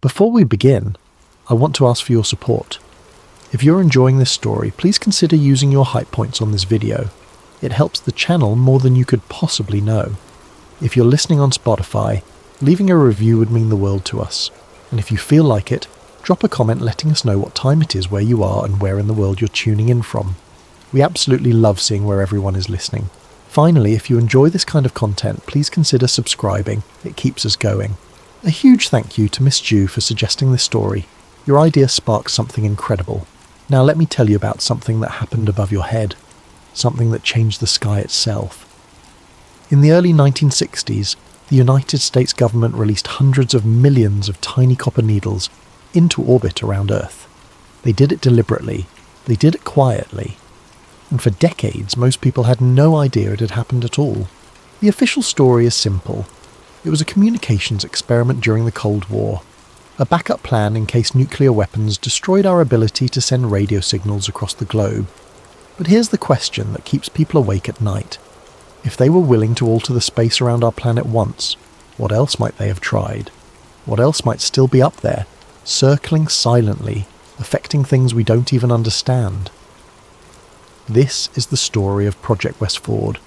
Before we begin, I want to ask for your support. If you're enjoying this story, please consider using your hype points on this video. It helps the channel more than you could possibly know. If you're listening on Spotify, leaving a review would mean the world to us. And if you feel like it, drop a comment letting us know what time it is where you are and where in the world you're tuning in from. We absolutely love seeing where everyone is listening. Finally, if you enjoy this kind of content, please consider subscribing. It keeps us going. A huge thank you to Miss Jew for suggesting this story. Your idea sparked something incredible. Now let me tell you about something that happened above your head. Something that changed the sky itself. In the early 1960s, the United States government released hundreds of millions of tiny copper needles into orbit around Earth. They did it deliberately. They did it quietly. And for decades, most people had no idea it had happened at all. The official story is simple. It was a communications experiment during the Cold War. A backup plan in case nuclear weapons destroyed our ability to send radio signals across the globe. But here's the question that keeps people awake at night. If they were willing to alter the space around our planet once, what else might they have tried? What else might still be up there, circling silently, affecting things we don't even understand? This is the story of Project Westford,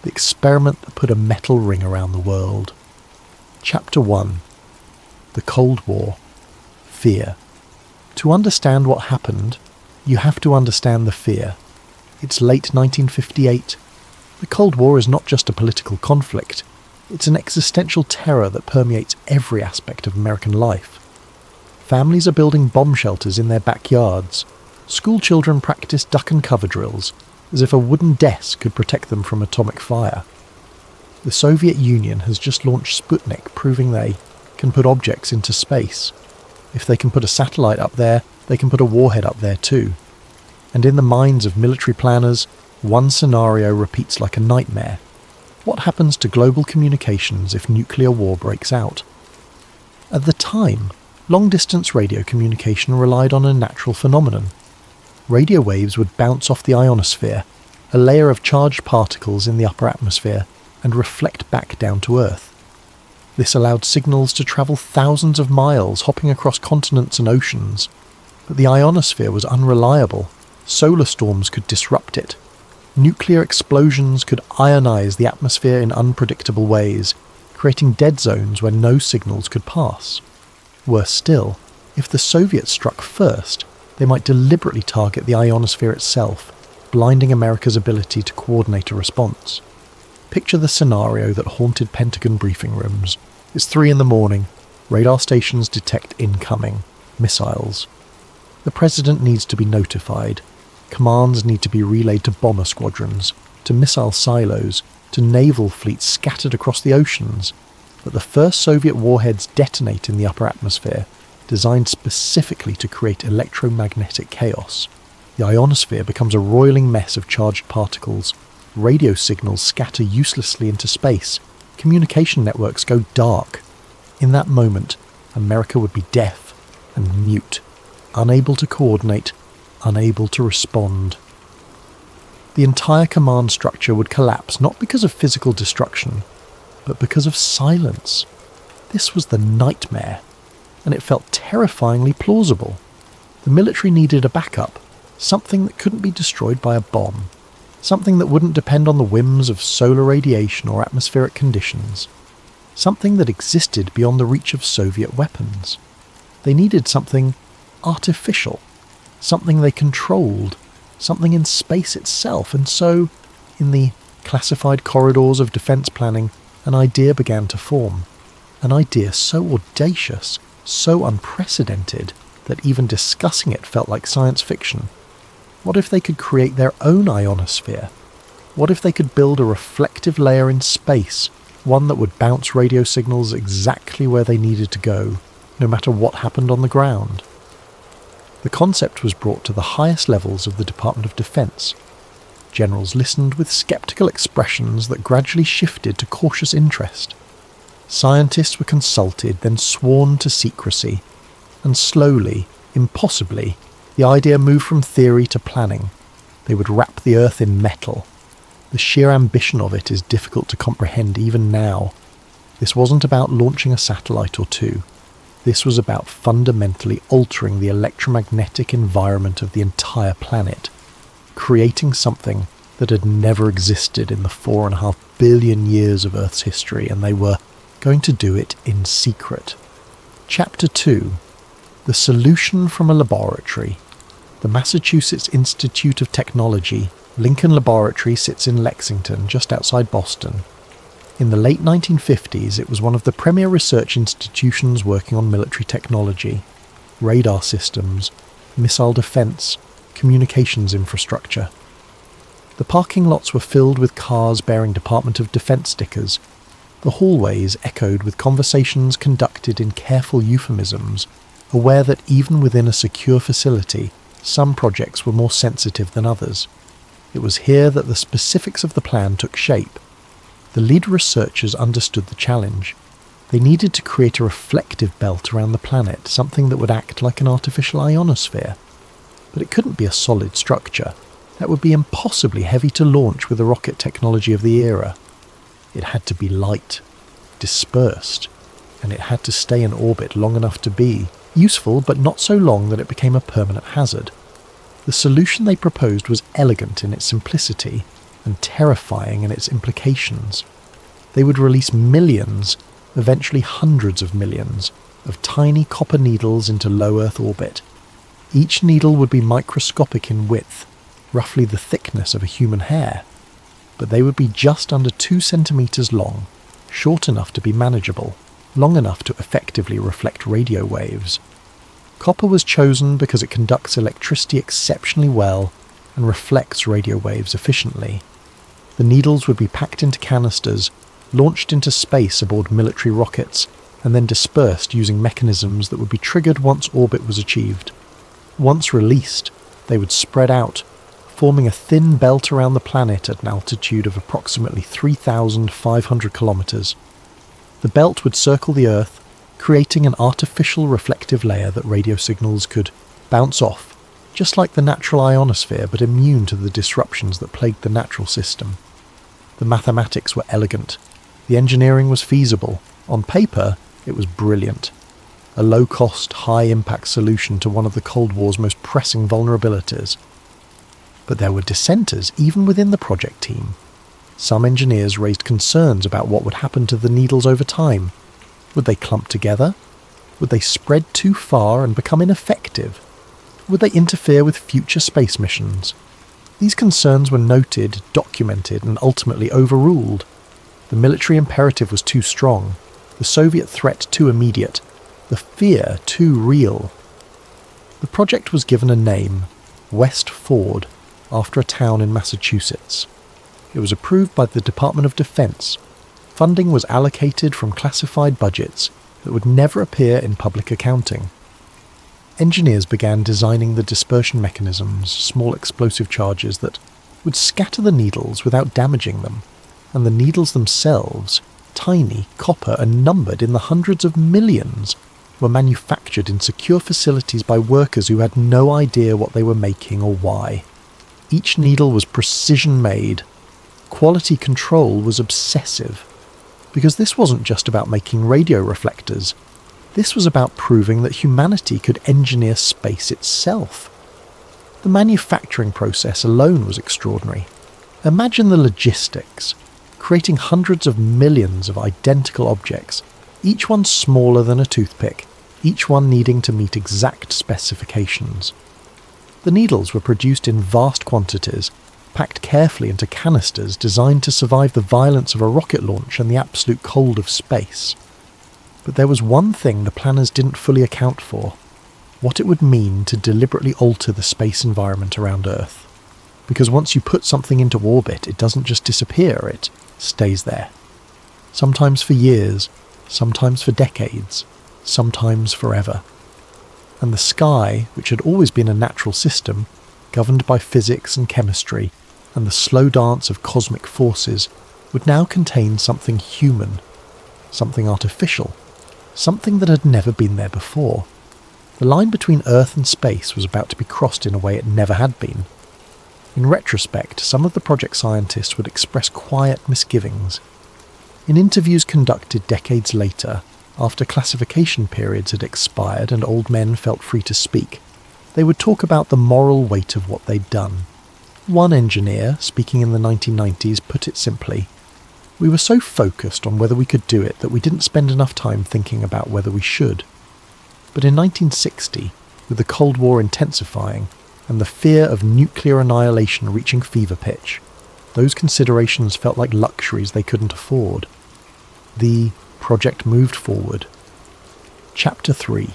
the experiment that put a metal ring around the world. Chapter 1. The Cold War. Fear. To understand what happened, you have to understand the fear. It's late 1958. The Cold War is not just a political conflict. It's an existential terror that permeates every aspect of American life. Families are building bomb shelters in their backyards. School children practice duck and cover drills, as if a wooden desk could protect them from atomic fire. The Soviet Union has just launched Sputnik, proving they can put objects into space. If they can put a satellite up there, they can put a warhead up there too. And in the minds of military planners, one scenario repeats like a nightmare. What happens to global communications if nuclear war breaks out? At the time, long-distance radio communication relied on a natural phenomenon. Radio waves would bounce off the ionosphere, a layer of charged particles in the upper atmosphere, and reflect back down to Earth. This allowed signals to travel thousands of miles, hopping across continents and oceans. But the ionosphere was unreliable. Solar storms could disrupt it. Nuclear explosions could ionize the atmosphere in unpredictable ways, creating dead zones where no signals could pass. Worse still, if the Soviets struck first, they might deliberately target the ionosphere itself, blinding America's ability to coordinate a response. Picture the scenario that haunted Pentagon briefing rooms. It's 3 a.m. Radar stations detect incoming missiles. The president needs to be notified. Commands need to be relayed to bomber squadrons, to missile silos, to naval fleets scattered across the oceans. But the first Soviet warheads detonate in the upper atmosphere, designed specifically to create electromagnetic chaos. The ionosphere becomes a roiling mess of charged particles. Radio signals scatter uselessly into space. Communication networks go dark. In that moment, America would be deaf and mute, unable to coordinate, unable to respond. The entire command structure would collapse not because of physical destruction, but because of silence. This was the nightmare, and it felt terrifyingly plausible. The military needed a backup, something that couldn't be destroyed by a bomb, something that wouldn't depend on the whims of solar radiation or atmospheric conditions, something that existed beyond the reach of Soviet weapons. They needed something artificial, something they controlled, something in space itself, and so, in the classified corridors of defense planning, an idea began to form. An idea so audacious, so unprecedented, that even discussing it felt like science fiction. What if they could create their own ionosphere? What if they could build a reflective layer in space, one that would bounce radio signals exactly where they needed to go, no matter what happened on the ground? The concept was brought to the highest levels of the Department of Defense. Generals listened with skeptical expressions that gradually shifted to cautious interest. Scientists were consulted, then sworn to secrecy, and slowly, impossibly, the idea moved from theory to planning. They would wrap the Earth in metal. The sheer ambition of it is difficult to comprehend even now. This wasn't about launching a satellite or two. This was about fundamentally altering the electromagnetic environment of the entire planet, creating something that had never existed in the 4.5 billion years of Earth's history, and they were going to do it in secret. Chapter 2. The Solution from a Laboratory. The Massachusetts Institute of Technology, Lincoln Laboratory, sits in Lexington, just outside Boston. In the late 1950s, it was one of the premier research institutions working on military technology, radar systems, missile defense, communications infrastructure. The parking lots were filled with cars bearing Department of Defense stickers. The hallways echoed with conversations conducted in careful euphemisms, aware that even within a secure facility, some projects were more sensitive than others. It was here that the specifics of the plan took shape. The lead researchers understood the challenge. They needed to create a reflective belt around the planet, something that would act like an artificial ionosphere. But it couldn't be a solid structure. That would be impossibly heavy to launch with the rocket technology of the era. It had to be light, dispersed, and it had to stay in orbit long enough to be useful, but not so long that it became a permanent hazard. The solution they proposed was elegant in its simplicity and terrifying in its implications. They would release millions, eventually hundreds of millions, of tiny copper needles into low Earth orbit. Each needle would be microscopic in width, roughly the thickness of a human hair, but they would be just under 2 centimeters long, short enough to be manageable, long enough to effectively reflect radio waves. Copper was chosen because it conducts electricity exceptionally well and reflects radio waves efficiently. The needles would be packed into canisters, launched into space aboard military rockets, and then dispersed using mechanisms that would be triggered once orbit was achieved. Once released, they would spread out, forming a thin belt around the planet at an altitude of approximately 3,500 kilometers. The belt would circle the Earth, creating an artificial reflective layer that radio signals could bounce off, just like the natural ionosphere, but immune to the disruptions that plagued the natural system. The mathematics were elegant. The engineering was feasible. On paper, it was brilliant. A low-cost, high-impact solution to one of the Cold War's most pressing vulnerabilities. But there were dissenters even within the project team. Some engineers raised concerns about what would happen to the needles over time. Would they clump together? Would they spread too far and become ineffective? Would they interfere with future space missions? These concerns were noted, documented, and ultimately overruled. The military imperative was too strong, the Soviet threat too immediate, the fear too real. The project was given a name, West Ford, after a town in Massachusetts. It was approved by the Department of Defense. Funding was allocated from classified budgets that would never appear in public accounting. Engineers began designing the dispersion mechanisms, small explosive charges that would scatter the needles without damaging them, and the needles themselves, tiny, copper, and numbered in the hundreds of millions, were manufactured in secure facilities by workers who had no idea what they were making or why. Each needle was precision-made. Quality control was obsessive, because this wasn't just about making radio reflectors. This was about proving that humanity could engineer space itself. The manufacturing process alone was extraordinary. Imagine the logistics, creating hundreds of millions of identical objects, each one smaller than a toothpick, each one needing to meet exact specifications. The needles were produced in vast quantities, packed carefully into canisters designed to survive the violence of a rocket launch and the absolute cold of space. But there was one thing the planners didn't fully account for: what it would mean to deliberately alter the space environment around Earth. Because once you put something into orbit, it doesn't just disappear, it stays there. Sometimes for years, sometimes for decades, sometimes forever. And the sky, which had always been a natural system, governed by physics and chemistry, and the slow dance of cosmic forces, would now contain something human, something artificial, something that had never been there before. The line between Earth and space was about to be crossed in a way it never had been. In retrospect, some of the project scientists would express quiet misgivings. In interviews conducted decades later, After classification periods had expired and old men felt free to speak, they would talk about the moral weight of what they'd done. One engineer, speaking in the 1990s, put it simply: "We were so focused on whether we could do it that we didn't spend enough time thinking about whether we should." But in 1960, with the Cold War intensifying and the fear of nuclear annihilation reaching fever pitch, those considerations felt like luxuries they couldn't afford. The project moved forward. Chapter 3.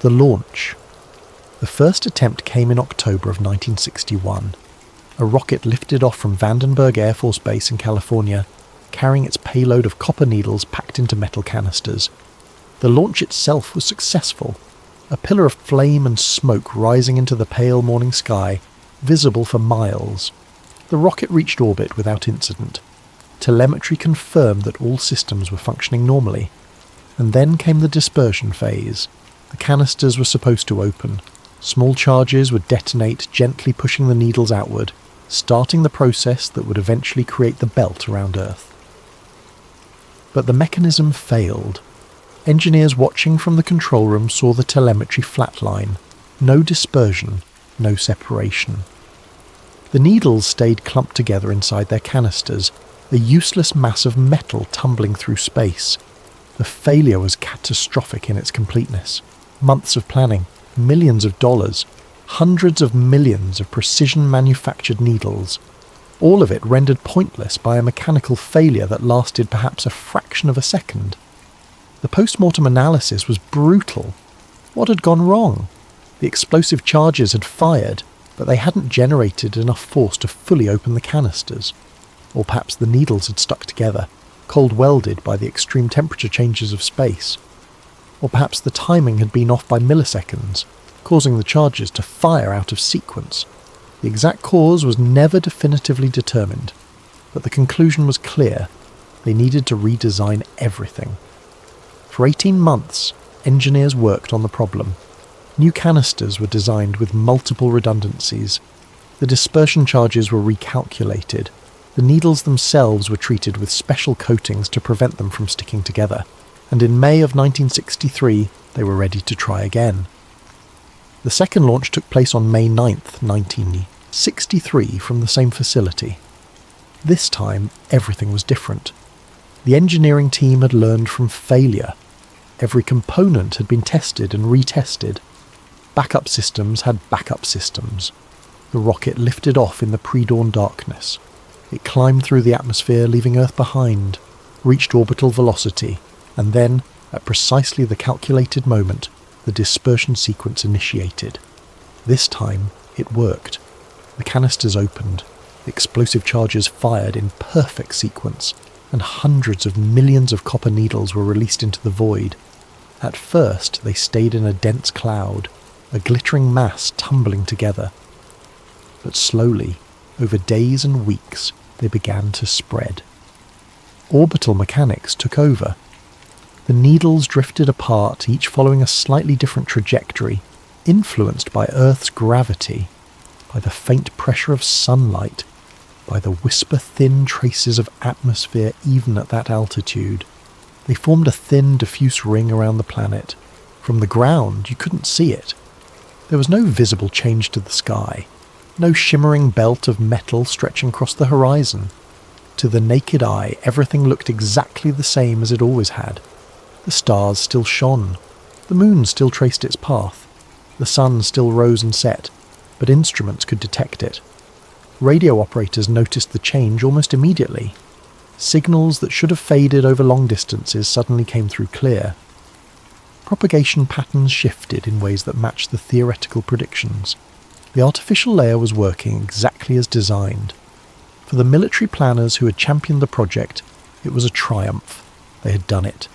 The launch. The first attempt came in October of 1961. A rocket lifted off from Vandenberg Air Force Base in California, carrying its payload of copper needles packed into metal canisters. The launch itself was successful, a pillar of flame and smoke rising into the pale morning sky, visible for miles. The rocket reached orbit without incident. Telemetry confirmed that all systems were functioning normally. And then came the dispersion phase. The canisters were supposed to open. Small charges would detonate, gently pushing the needles outward, starting the process that would eventually create the belt around Earth. But the mechanism failed. Engineers watching from the control room saw the telemetry flatline. No dispersion, no separation. The needles stayed clumped together inside their canisters, a useless mass of metal tumbling through space. The failure was catastrophic in its completeness. Months of planning, millions of dollars, hundreds of millions of precision-manufactured needles, all of it rendered pointless by a mechanical failure that lasted perhaps a fraction of a second. The post-mortem analysis was brutal. What had gone wrong? The explosive charges had fired, but they hadn't generated enough force to fully open the canisters. Or perhaps the needles had stuck together, cold-welded by the extreme temperature changes of space. Or perhaps the timing had been off by milliseconds, causing the charges to fire out of sequence. The exact cause was never definitively determined, but the conclusion was clear: they needed to redesign everything. For 18 months, engineers worked on the problem. New canisters were designed with multiple redundancies. The dispersion charges were recalculated. The needles themselves were treated with special coatings to prevent them from sticking together. And in May of 1963, they were ready to try again. The second launch took place on May 9th, 1963, from the same facility. This time, everything was different. The engineering team had learned from failure. Every component had been tested and retested. Backup systems had backup systems. The rocket lifted off in the pre-dawn darkness. It climbed through the atmosphere, leaving Earth behind, reached orbital velocity, and then, at precisely the calculated moment, the dispersion sequence initiated. This time, it worked. The canisters opened, the explosive charges fired in perfect sequence, and hundreds of millions of copper needles were released into the void. At first, they stayed in a dense cloud, a glittering mass tumbling together. But slowly, over days and weeks, they began to spread. Orbital mechanics took over. The needles drifted apart, each following a slightly different trajectory, influenced by Earth's gravity, by the faint pressure of sunlight, by the whisper-thin traces of atmosphere even at that altitude. They formed a thin, diffuse ring around the planet. From the ground, you couldn't see it. There was no visible change to the sky, no shimmering belt of metal stretching across the horizon. To the naked eye, everything looked exactly the same as it always had. The stars still shone. The moon still traced its path. The sun still rose and set, but instruments could detect it. Radio operators noticed the change almost immediately. Signals that should have faded over long distances suddenly came through clear. Propagation patterns shifted in ways that matched the theoretical predictions. The artificial layer was working exactly as designed. For the military planners who had championed the project, it was a triumph. They had done it.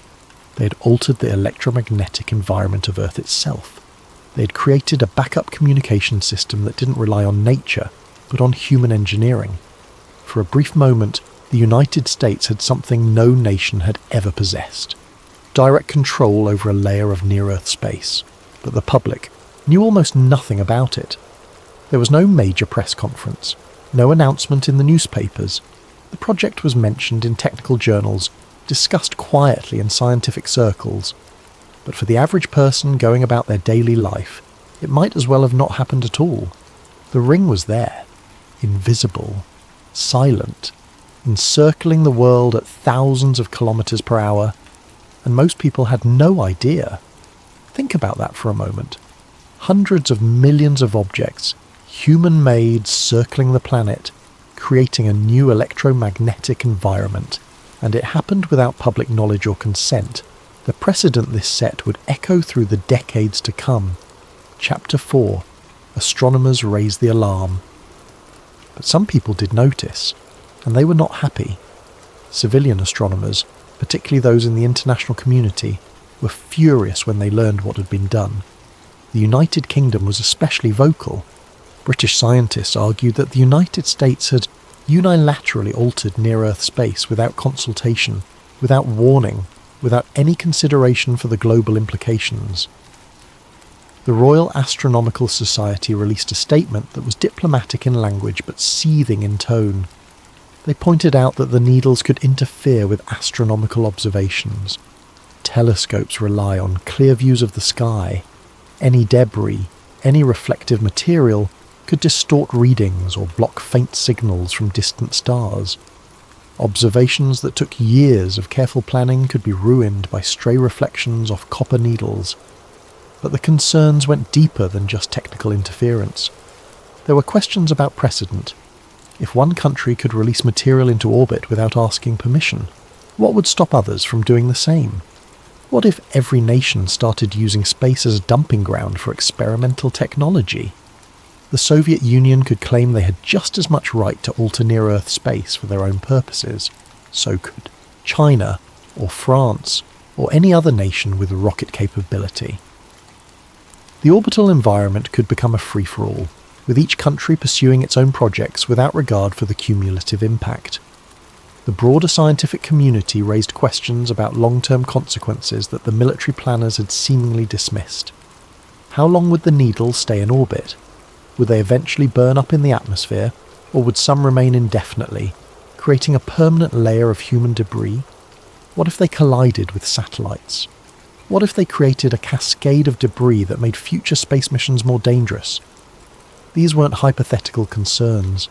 They had altered the electromagnetic environment of Earth itself. They had created a backup communication system that didn't rely on nature, but on human engineering. For a brief moment, the United States had something no nation had ever possessed: direct control over a layer of near-Earth space. But the public knew almost nothing about it. There was no major press conference, no announcement in the newspapers. The project was mentioned in technical journals, discussed quietly in scientific circles, but for the average person going about their daily life, it might as well have not happened at all. The ring was there, invisible, silent, encircling the world at thousands of kilometers per hour, and most people had no idea. Think about that for a moment. Hundreds of millions of objects, human-made, circling the planet, creating a new electromagnetic environment, and it happened without public knowledge or consent. The precedent this set would echo through the decades to come. Chapter 4. Astronomers raise the alarm. But some people did notice, and they were not happy. Civilian astronomers, particularly those in the international community, were furious when they learned what had been done. The United Kingdom was especially vocal. British scientists argued that the United States had unilaterally altered near-Earth space without consultation, without warning, without any consideration for the global implications. The Royal Astronomical Society released a statement that was diplomatic in language but seething in tone. They pointed out that the needles could interfere with astronomical observations. Telescopes rely on clear views of the sky. Any debris, any reflective material could distort readings or block faint signals from distant stars. Observations that took years of careful planning could be ruined by stray reflections off copper needles. But the concerns went deeper than just technical interference. There were questions about precedent. If one country could release material into orbit without asking permission, what would stop others from doing the same? What if every nation started using space as a dumping ground for experimental technology? The Soviet Union could claim they had just as much right to alter near-Earth space for their own purposes. So could China, or France, or any other nation with rocket capability. The orbital environment could become a free-for-all, with each country pursuing its own projects without regard for the cumulative impact. The broader scientific community raised questions about long-term consequences that the military planners had seemingly dismissed. How long would the needles stay in orbit? Would they eventually burn up in the atmosphere, or would some remain indefinitely, creating a permanent layer of human debris? What if they collided with satellites? What if they created a cascade of debris that made future space missions more dangerous? These weren't hypothetical concerns.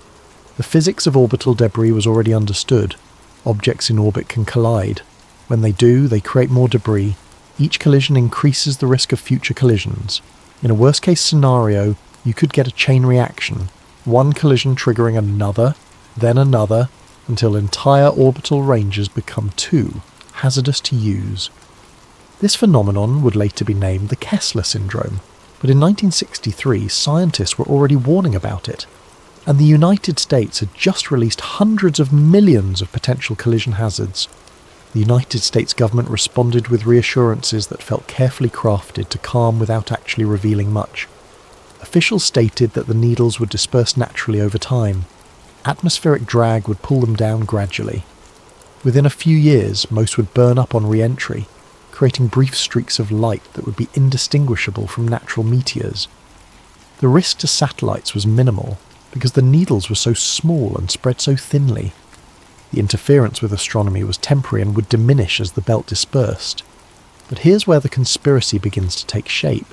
The physics of orbital debris was already understood. Objects in orbit can collide. When they do, they create more debris. Each collision increases the risk of future collisions. In a worst-case scenario, you could get a chain reaction, one collision triggering another, then another, until entire orbital ranges become too hazardous to use. This phenomenon would later be named the Kessler syndrome, but in 1963 scientists were already warning about it, and the United States had just released hundreds of millions of potential collision hazards. The United States government responded with reassurances that felt carefully crafted to calm without actually revealing much. Officials stated that the needles would disperse naturally over time. Atmospheric drag would pull them down gradually. Within a few years, most would burn up on re-entry, creating brief streaks of light that would be indistinguishable from natural meteors. The risk to satellites was minimal because the needles were so small and spread so thinly. The interference with astronomy was temporary and would diminish as the belt dispersed. But here's where the conspiracy begins to take shape,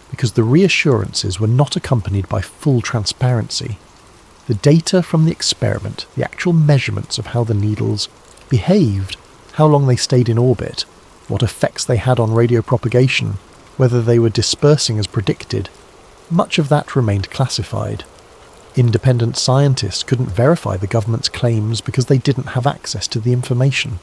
because the reassurances were not accompanied by full transparency. The data from the experiment, the actual measurements of how the needles behaved, how long they stayed in orbit, what effects they had on radio propagation, whether they were dispersing as predicted, much of that remained classified. Independent scientists couldn't verify the government's claims because they didn't have access to the information.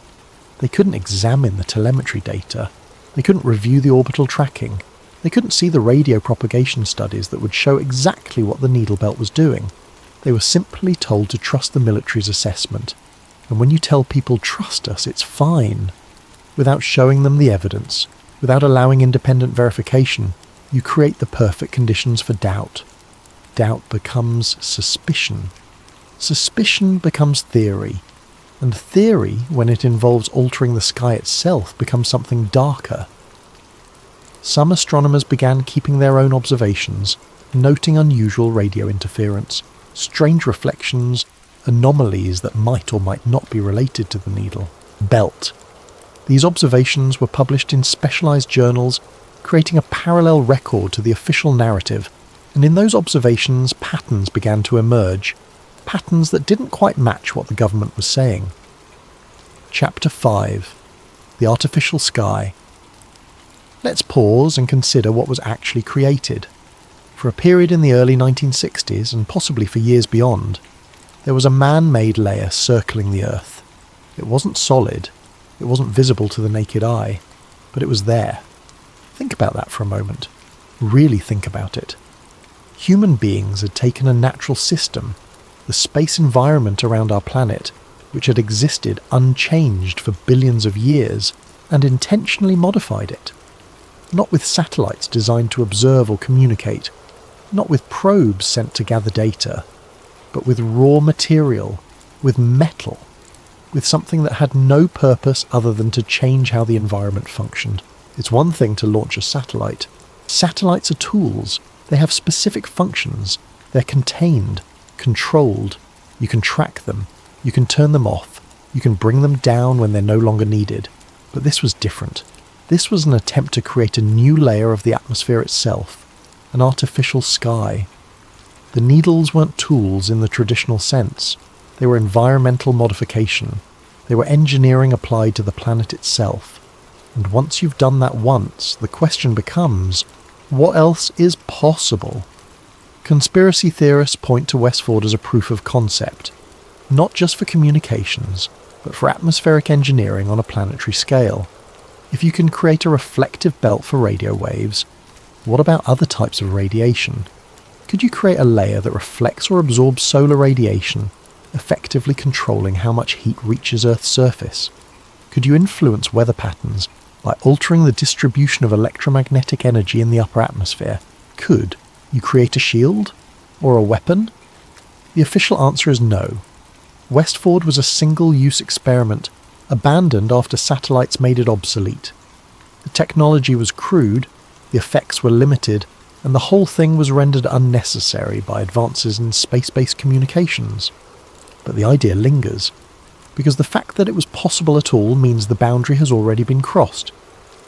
They couldn't examine the telemetry data. They couldn't review the orbital tracking. They couldn't see the radio propagation studies that would show exactly what the needle belt was doing. They were simply told to trust the military's assessment. And when you tell people trust us, it's fine, without showing them the evidence, without allowing independent verification, you create the perfect conditions for doubt. Doubt becomes suspicion. Suspicion becomes theory. And theory, when it involves altering the sky itself, becomes something darker. Some astronomers began keeping their own observations, noting unusual radio interference, strange reflections, anomalies that might or might not be related to the needle belt, These observations were published in specialized journals, creating a parallel record to the official narrative, and in those observations patterns began to emerge, patterns that didn't quite match what the government was saying. Chapter 5. The Artificial Sky. Let's pause and consider what was actually created. For a period in the early 1960s, and possibly for years beyond, there was a man-made layer circling the Earth. It wasn't solid, it wasn't visible to the naked eye, but it was there. Think about that for a moment. Really think about it. Human beings had taken a natural system, the space environment around our planet, which had existed unchanged for billions of years, and intentionally modified it. Not with satellites designed to observe or communicate, not with probes sent to gather data, but with raw material, with metal, with something that had no purpose other than to change how the environment functioned. It's one thing to launch a satellite. Satellites are tools. They have specific functions. They're contained, controlled. You can track them. You can turn them off. You can bring them down when they're no longer needed. But this was different. This was an attempt to create a new layer of the atmosphere itself, an artificial sky. The needles weren't tools in the traditional sense. They were environmental modification. They were engineering applied to the planet itself. And once you've done that once, the question becomes, what else is possible? Conspiracy theorists point to Westford as a proof of concept, not just for communications, but for atmospheric engineering on a planetary scale. If you can create a reflective belt for radio waves, what about other types of radiation? Could you create a layer that reflects or absorbs solar radiation, effectively controlling how much heat reaches Earth's surface? Could you influence weather patterns by altering the distribution of electromagnetic energy in the upper atmosphere? Could you create a shield? Or a weapon? The official answer is no. Westford was a single-use experiment, abandoned after satellites made it obsolete. The technology was crude, the effects were limited, and the whole thing was rendered unnecessary by advances in space-based communications. But the idea lingers, because the fact that it was possible at all means the boundary has already been crossed.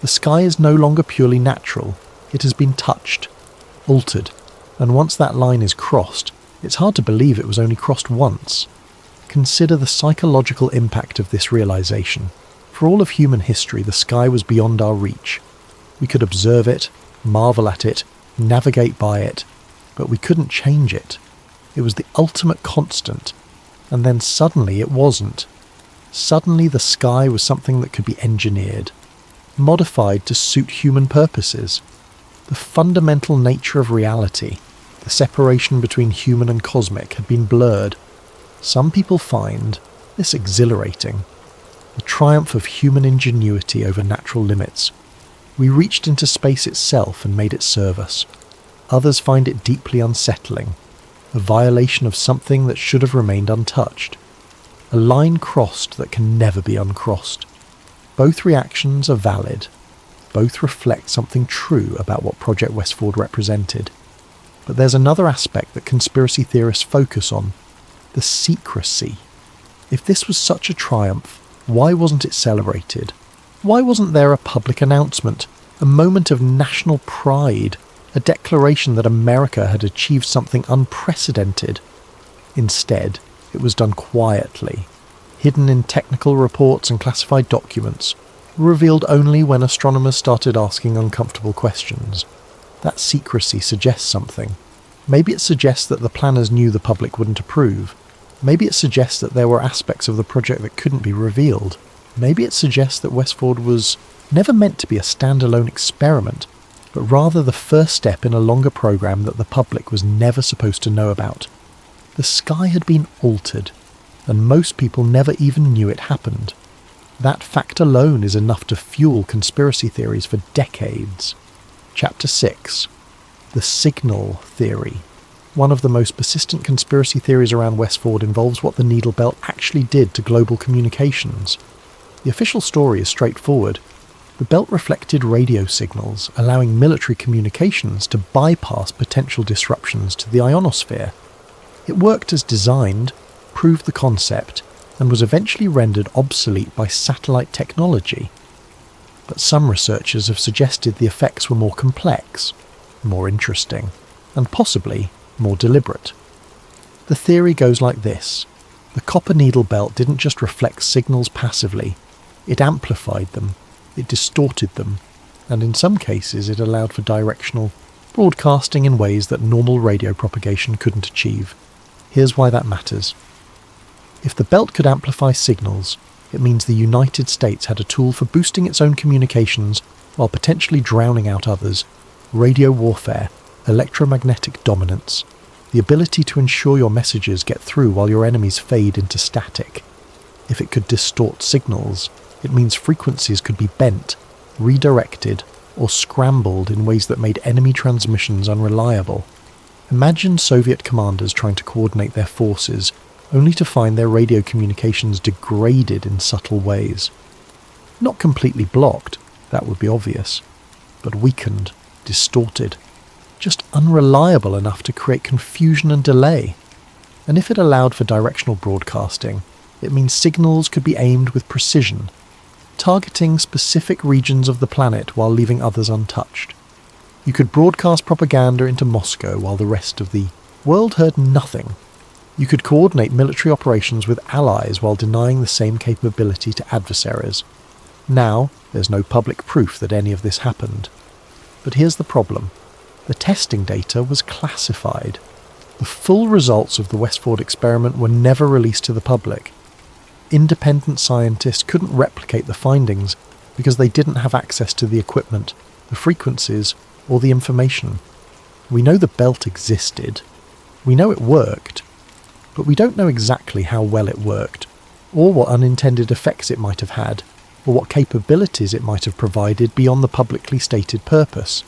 The sky is no longer purely natural, it has been touched, altered, and once that line is crossed, it's hard to believe it was only crossed once. Consider the psychological impact of this realization. For all of human history, the sky was beyond our reach. We could observe it, marvel at it, navigate by it, but we couldn't change it. It was the ultimate constant, and then suddenly it wasn't. Suddenly the sky was something that could be engineered, modified to suit human purposes. The fundamental nature of reality, the separation between human and cosmic, had been blurred. Some people find this exhilarating, the triumph of human ingenuity over natural limits. We reached into space itself and made it serve us. Others find it deeply unsettling, a violation of something that should have remained untouched, a line crossed that can never be uncrossed. Both reactions are valid. Both reflect something true about what Project Westford represented. But there's another aspect that conspiracy theorists focus on, the secrecy. If this was such a triumph, why wasn't it celebrated? Why wasn't there a public announcement, a moment of national pride, a declaration that America had achieved something unprecedented? Instead, it was done quietly, hidden in technical reports and classified documents, revealed only when astronomers started asking uncomfortable questions. That secrecy suggests something. Maybe it suggests that the planners knew the public wouldn't approve. Maybe it suggests that there were aspects of the project that couldn't be revealed. Maybe it suggests that Westford was never meant to be a standalone experiment, but rather the first step in a longer program that the public was never supposed to know about. The sky had been altered, and most people never even knew it happened. That fact alone is enough to fuel conspiracy theories for decades. Chapter 6. The Signal Theory. One of the most persistent conspiracy theories around Westford involves what the needle belt actually did to global communications. The official story is straightforward. The belt reflected radio signals, allowing military communications to bypass potential disruptions to the ionosphere. It worked as designed, proved the concept, and was eventually rendered obsolete by satellite technology. but some researchers have suggested the effects were more complex, more interesting, and possibly more deliberate. The theory goes like this. The copper needle belt didn't just reflect signals passively, it amplified them, it distorted them, and in some cases it allowed for directional broadcasting in ways that normal radio propagation couldn't achieve. Here's why that matters. If the belt could amplify signals, it means the United States had a tool for boosting its own communications while potentially drowning out others. Radio warfare, electromagnetic dominance, the ability to ensure your messages get through while your enemies fade into static. If it could distort signals, it means frequencies could be bent, redirected, or scrambled in ways that made enemy transmissions unreliable. Imagine Soviet commanders trying to coordinate their forces, only to find their radio communications degraded in subtle ways. Not completely blocked, that would be obvious, but weakened, distorted, just unreliable enough to create confusion and delay. And if it allowed for directional broadcasting, it means signals could be aimed with precision, targeting specific regions of the planet while leaving others untouched. You could broadcast propaganda into Moscow while the rest of the world heard nothing. You could coordinate military operations with allies while denying the same capability to adversaries. Now, there's no public proof that any of this happened. But here's the problem. The testing data was classified. The full results of the Westford experiment were never released to the public. Independent scientists couldn't replicate the findings because they didn't have access to the equipment, the frequencies, or the information. We know the belt existed. We know it worked. But we don't know exactly how well it worked, or what unintended effects it might have had, or what capabilities it might have provided beyond the publicly stated purpose.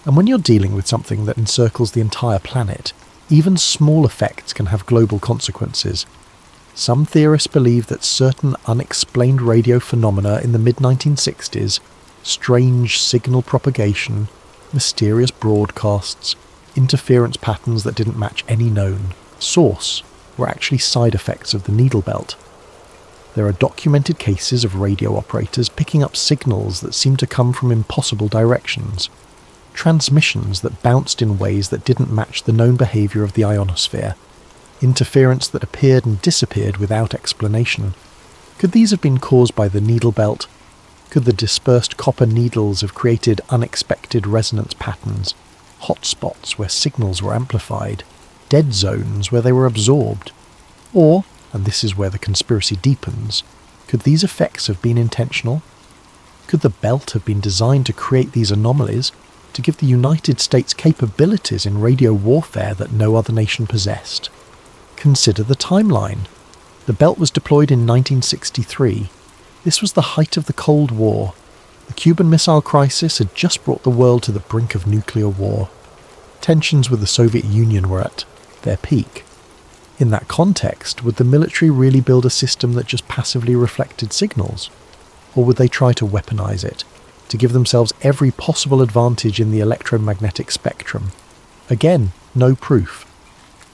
And when you're dealing with something that encircles the entire planet, even small effects can have global consequences. Some theorists believe that certain unexplained radio phenomena in the mid-1960s, strange signal propagation, mysterious broadcasts, interference patterns that didn't match any known source, were actually side effects of the needle belt. There are documented cases of radio operators picking up signals that seemed to come from impossible directions, transmissions that bounced in ways that didn't match the known behaviour of the ionosphere, interference that appeared and disappeared without explanation. Could these have been caused by the needle belt? Could the dispersed copper needles have created unexpected resonance patterns, hotspots where signals were amplified, dead zones where they were absorbed? Or, and this is where the conspiracy deepens, could these effects have been intentional? Could the belt have been designed to create these anomalies, to give the United States capabilities in radio warfare that no other nation possessed? Consider the timeline. The belt was deployed in 1963. This was the height of the Cold War. The Cuban Missile Crisis had just brought the world to the brink of nuclear war. Tensions with the Soviet Union were at their peak. In that context, would the military really build a system that just passively reflected signals? Or would they try to weaponize it, to give themselves every possible advantage in the electromagnetic spectrum? Again, no proof.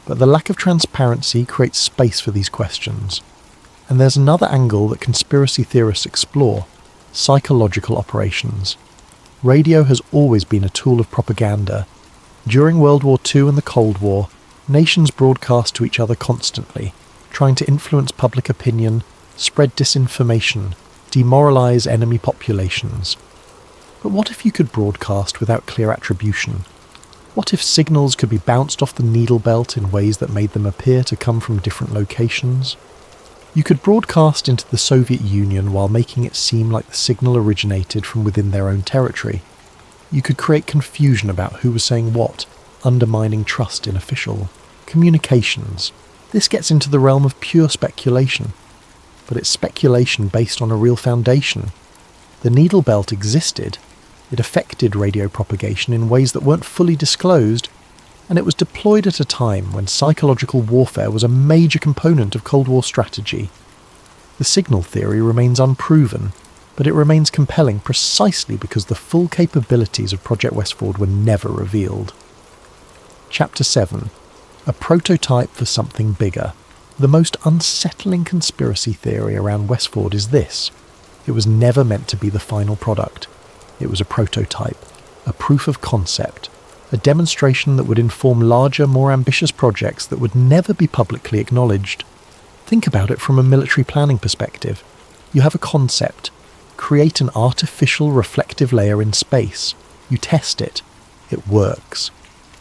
But the lack of transparency creates space for these questions. And there's another angle that conspiracy theorists explore: psychological operations. Radio has always been a tool of propaganda. During World War II and the Cold War, nations broadcast to each other constantly, trying to influence public opinion, spread disinformation, demoralize enemy populations. But what if you could broadcast without clear attribution? What if signals could be bounced off the needle belt in ways that made them appear to come from different locations? You could broadcast into the Soviet Union while making it seem like the signal originated from within their own territory. You could create confusion about who was saying what, undermining trust in official communications. This gets into the realm of pure speculation, but it's speculation based on a real foundation. The needle belt existed. It affected radio propagation in ways that weren't fully disclosed, and it was deployed at a time when psychological warfare was a major component of Cold War strategy. The signal theory remains unproven, but it remains compelling precisely because the full capabilities of Project Westford were never revealed. Chapter 7. A prototype for something bigger. The most unsettling conspiracy theory around Westford is this: It was never meant to be the final product. It was a prototype, a proof of concept, a demonstration that would inform larger, more ambitious projects that would never be publicly acknowledged. Think about it from a military planning perspective. You have a concept. Create an artificial reflective layer in space. You test it. It works.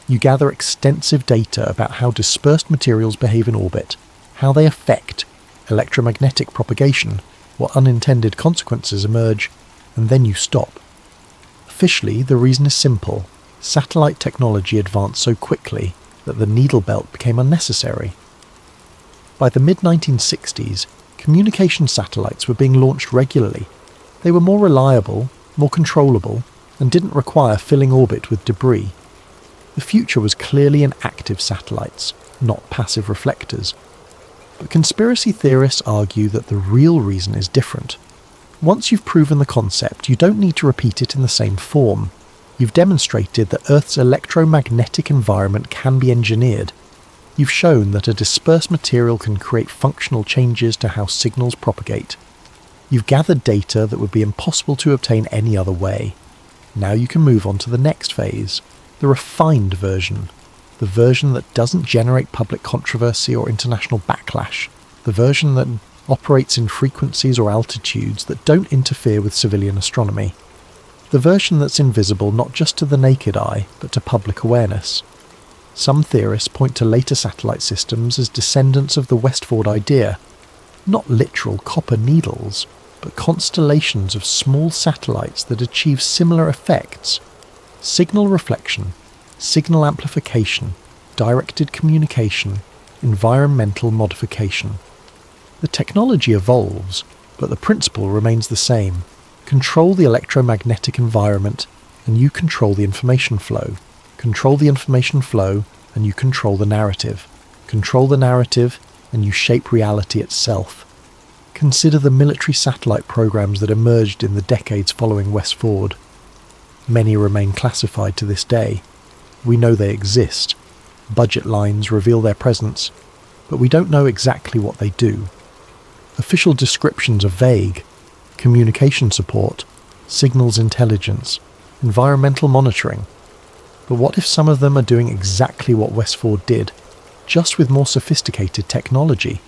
You gather extensive data about how dispersed materials behave in orbit, how they affect electromagnetic propagation, what unintended consequences emerge, and then you stop. Officially, the reason is simple. Satellite technology advanced so quickly that the needle belt became unnecessary. By the mid-1960s, communication satellites were being launched regularly. They were more reliable, more controllable, and didn't require filling orbit with debris. The future was clearly in active satellites, not passive reflectors. But conspiracy theorists argue that the real reason is different. Once you've proven the concept, you don't need to repeat it in the same form. You've demonstrated that Earth's electromagnetic environment can be engineered. You've shown that a dispersed material can create functional changes to how signals propagate. You've gathered data that would be impossible to obtain any other way. Now you can move on to the next phase, the refined version. The version that doesn't generate public controversy or international backlash. The version that operates in frequencies or altitudes that don't interfere with civilian astronomy. The version that's invisible not just to the naked eye, but to public awareness. Some theorists point to later satellite systems as descendants of the Westford idea. Not literal copper needles, but constellations of small satellites that achieve similar effects. Signal reflection, signal amplification, directed communication, environmental modification. The technology evolves, but the principle remains the same. Control the electromagnetic environment, and you control the information flow. Control the information flow, and you control the narrative. Control the narrative, and you shape reality itself. Consider the military satellite programs that emerged in the decades following Westford. Many remain classified to this day. We know they exist. Budget lines reveal their presence, but we don't know exactly what they do. Official descriptions are vague. Communication support, signals intelligence, environmental monitoring. But what if some of them are doing exactly what Westford did, just with more sophisticated technology?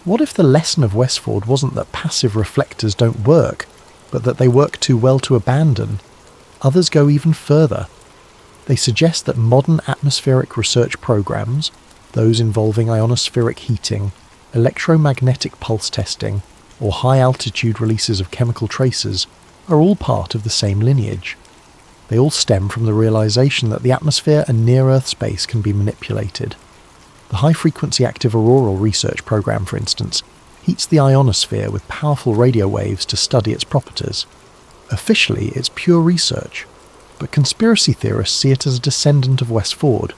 What if the lesson of Westford wasn't that passive reflectors don't work, but that they work too well to abandon? Others go even further. They suggest that modern atmospheric research programs, those involving ionospheric heating, electromagnetic pulse testing, or high-altitude releases of chemical traces, are all part of the same lineage. They all stem from the realization that the atmosphere and near-Earth space can be manipulated. The high-frequency active auroral research program, for instance, heats the ionosphere with powerful radio waves to study its properties. Officially, it's pure research, but conspiracy theorists see it as a descendant of Westford,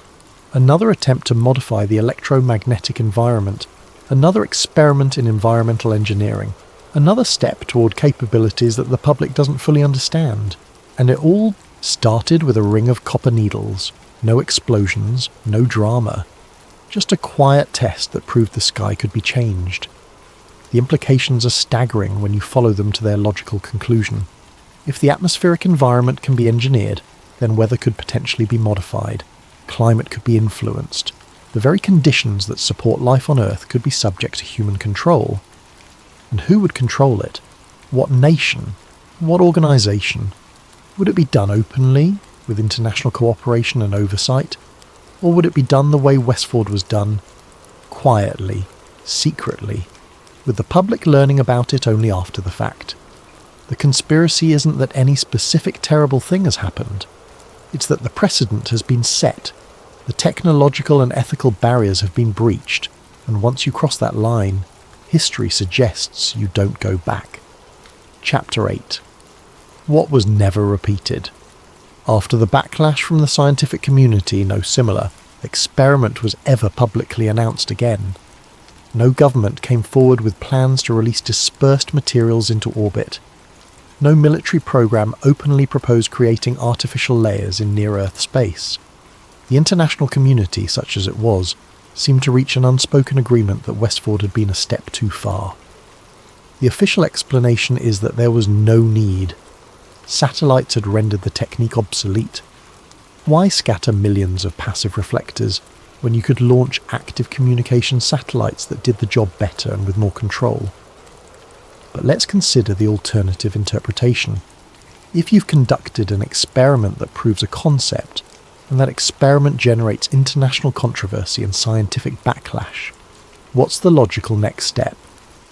another attempt to modify the electromagnetic environment, another experiment in environmental engineering, another step toward capabilities that the public doesn't fully understand. And it all started with a ring of copper needles, no explosions, no drama, just a quiet test that proved the sky could be changed. The implications are staggering when you follow them to their logical conclusion. If the atmospheric environment can be engineered, then weather could potentially be modified, climate could be influenced. The very conditions that support life on Earth could be subject to human control. And who would control it? What nation? What organisation? Would it be done openly, with international cooperation and oversight? Or would it be done the way Westford was done? Quietly, secretly, with the public learning about it only after the fact. The conspiracy isn't that any specific terrible thing has happened. It's that the precedent has been set. The technological and ethical barriers have been breached, and once you cross that line, history suggests you don't go back. Chapter 8. What was never repeated? After the backlash from the scientific community, no similar experiment was ever publicly announced again. No government came forward with plans to release dispersed materials into orbit. No military program openly proposed creating artificial layers in near-Earth space. The international community, such as it was, seemed to reach an unspoken agreement that Westford had been a step too far. The official explanation is that there was no need. Satellites had rendered the technique obsolete. Why scatter millions of passive reflectors when you could launch active communication satellites that did the job better and with more control? But let's consider the alternative interpretation. If you've conducted an experiment that proves a concept, and that experiment generates international controversy and scientific backlash, what's the logical next step?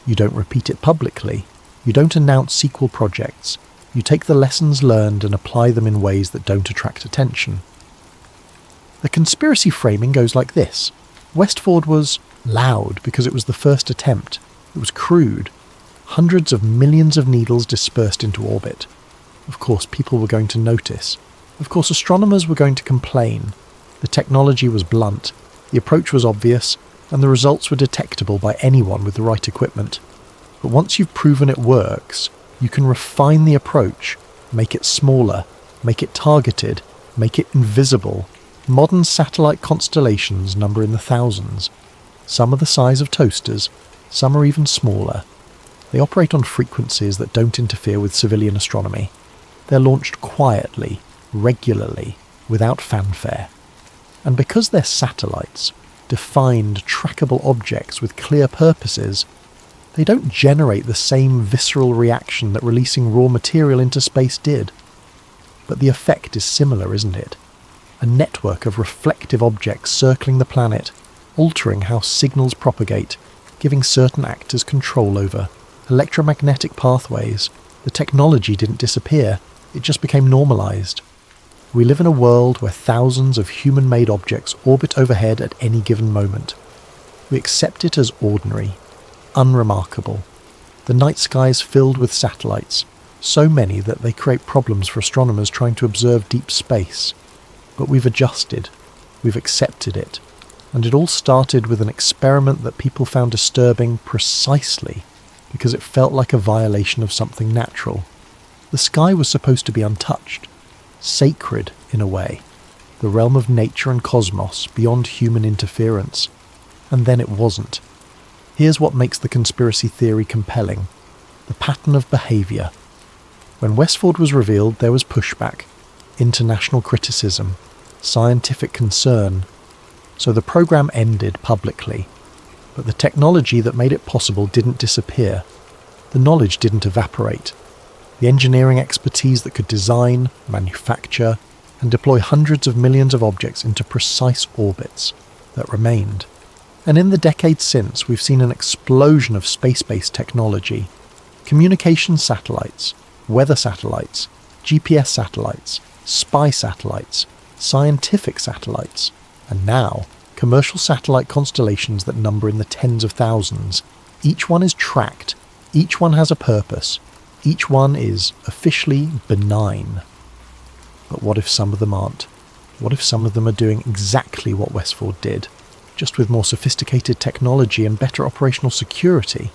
You don't repeat it publicly. You don't announce sequel projects. You take the lessons learned and apply them in ways that don't attract attention. The conspiracy framing goes like this. Westford was loud because it was the first attempt. It was crude. Hundreds of millions of needles dispersed into orbit. Of course, people were going to notice. Of course, astronomers were going to complain. The technology was blunt, the approach was obvious, and the results were detectable by anyone with the right equipment. But once you've proven it works, you can refine the approach, make it smaller, make it targeted, make it invisible. Modern satellite constellations number in the thousands. Some are the size of toasters, some are even smaller. They operate on frequencies that don't interfere with civilian astronomy. They're launched quietly, regularly, without fanfare. And because they're satellites, defined, trackable objects with clear purposes, they don't generate the same visceral reaction that releasing raw material into space did. But the effect is similar, isn't it? A network of reflective objects circling the planet, altering how signals propagate, giving certain actors control over electromagnetic pathways. The technology didn't disappear, it just became normalized. We live in a world where thousands of human-made objects orbit overhead at any given moment. We accept it as ordinary, unremarkable. The night sky is filled with satellites, so many that they create problems for astronomers trying to observe deep space. But we've adjusted, we've accepted it, and it all started with an experiment that people found disturbing precisely because it felt like a violation of something natural. The sky was supposed to be untouched, sacred in a way, the realm of nature and cosmos beyond human interference. And then it wasn't. Here's what makes the conspiracy theory compelling: the pattern of behaviour. When Westford was revealed, there was pushback, international criticism, scientific concern. So the program ended publicly. But the technology that made it possible didn't disappear. The knowledge didn't evaporate. The engineering expertise that could design, manufacture, and deploy hundreds of millions of objects into precise orbits, that remained. And in the decades since, we've seen an explosion of space-based technology. Communication satellites, weather satellites, GPS satellites, spy satellites, scientific satellites, and now commercial satellite constellations that number in the tens of thousands. Each one is tracked, each one has a purpose, each one is officially benign. But what if some of them aren't? What if some of them are doing exactly what Westford did, just with more sophisticated technology and better operational security?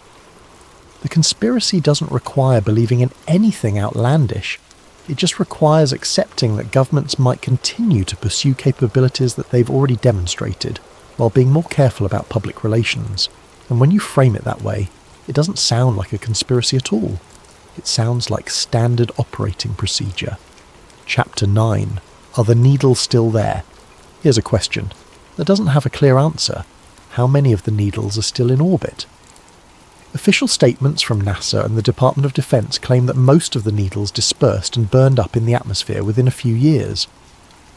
The conspiracy doesn't require believing in anything outlandish. It just requires accepting that governments might continue to pursue capabilities that they've already demonstrated, while being more careful about public relations. And when you frame it that way, it doesn't sound like a conspiracy at all. It sounds like standard operating procedure. Chapter 9. Are the needles still there? Here's a question that doesn't have a clear answer. How many of the needles are still in orbit? Official statements from NASA and the Department of Defense claim that most of the needles dispersed and burned up in the atmosphere within a few years.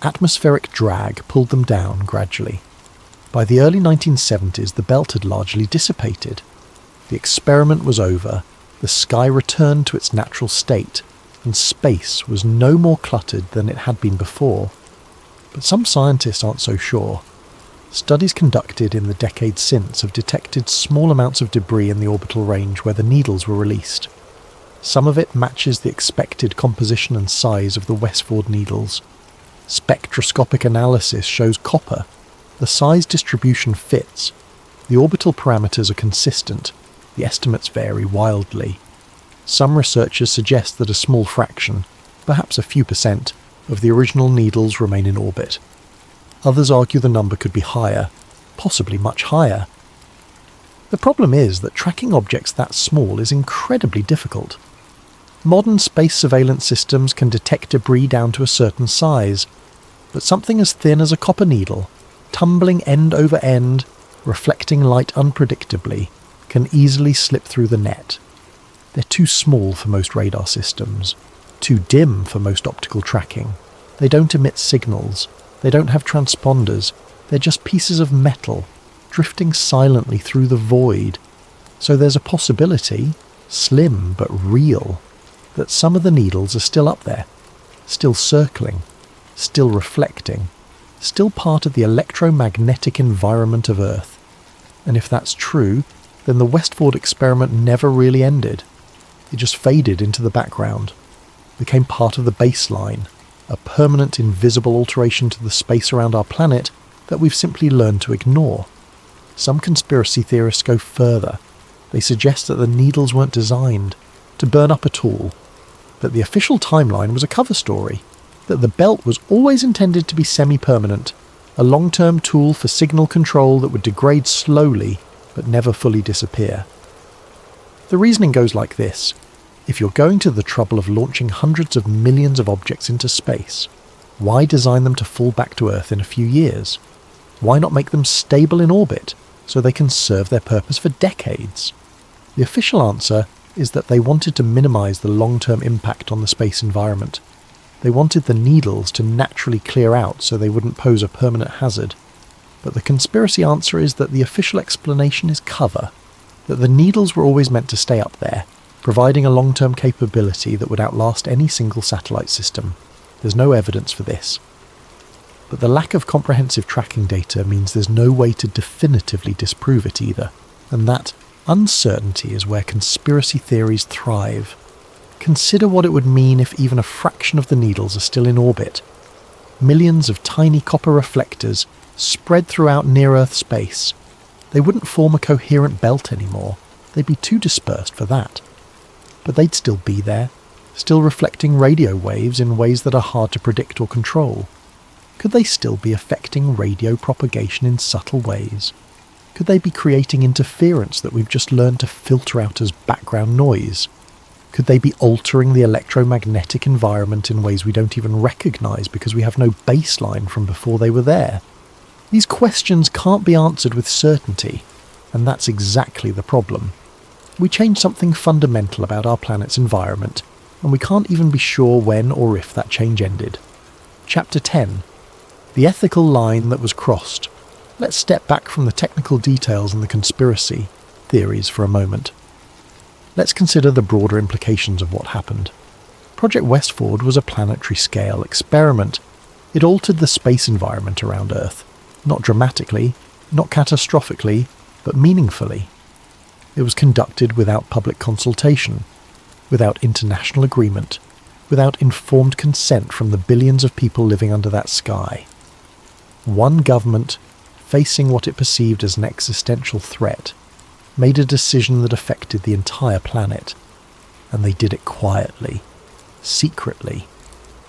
Atmospheric drag pulled them down gradually. By the early 1970s, the belt had largely dissipated. The experiment was over, the sky returned to its natural state, and space was no more cluttered than it had been before. But some scientists aren't so sure. Studies conducted in the decades since have detected small amounts of debris in the orbital range where the needles were released. Some of it matches the expected composition and size of the Westford needles. Spectroscopic analysis shows copper. The size distribution fits. The orbital parameters are consistent. The estimates vary wildly. Some researchers suggest that a small fraction, perhaps a few percent, of the original needles remain in orbit. Others argue the number could be higher, possibly much higher. The problem is that tracking objects that small is incredibly difficult. Modern space surveillance systems can detect debris down to a certain size, but something as thin as a copper needle, tumbling end over end, reflecting light unpredictably, can easily slip through the net. They're too small for most radar systems, too dim for most optical tracking. They don't emit signals, they don't have transponders, they're just pieces of metal, drifting silently through the void. So there's a possibility, slim but real, that some of the needles are still up there, still circling, still reflecting, still part of the electromagnetic environment of Earth. And if that's true, then the Westford experiment never really ended. It just faded into the background, became part of the baseline, a permanent invisible alteration to the space around our planet that we've simply learned to ignore. Some conspiracy theorists go further. They suggest that the needles weren't designed to burn up at all, that the official timeline was a cover story, that the belt was always intended to be semi-permanent, a long-term tool for signal control that would degrade slowly but never fully disappear. The reasoning goes like this. If you're going to the trouble of launching hundreds of millions of objects into space, why design them to fall back to Earth in a few years? Why not make them stable in orbit so they can serve their purpose for decades? The official answer is that they wanted to minimize the long-term impact on the space environment. They wanted the needles to naturally clear out so they wouldn't pose a permanent hazard. But the conspiracy answer is that the official explanation is cover, that the needles were always meant to stay up there, providing a long-term capability that would outlast any single satellite system. There's no evidence for this. But the lack of comprehensive tracking data means there's no way to definitively disprove it either, and that uncertainty is where conspiracy theories thrive. Consider what it would mean if even a fraction of the needles are still in orbit. Millions of tiny copper reflectors spread throughout near-Earth space. They wouldn't form a coherent belt anymore. They'd be too dispersed for that. But they'd still be there, still reflecting radio waves in ways that are hard to predict or control. Could they still be affecting radio propagation in subtle ways? Could they be creating interference that we've just learned to filter out as background noise? Could they be altering the electromagnetic environment in ways we don't even recognise because we have no baseline from before they were there? These questions can't be answered with certainty, and that's exactly the problem. We change something fundamental about our planet's environment, and we can't even be sure when or if that change ended. Chapter 10. The ethical line that was crossed. Let's step back from the technical details and the conspiracy theories for a moment. Let's consider the broader implications of what happened. Project Westford was a planetary-scale experiment. It altered the space environment around Earth. Not dramatically, not catastrophically, but meaningfully. It was conducted without public consultation, without international agreement, without informed consent from the billions of people living under that sky. One government, facing what it perceived as an existential threat, made a decision that affected the entire planet, and they did it quietly, secretly,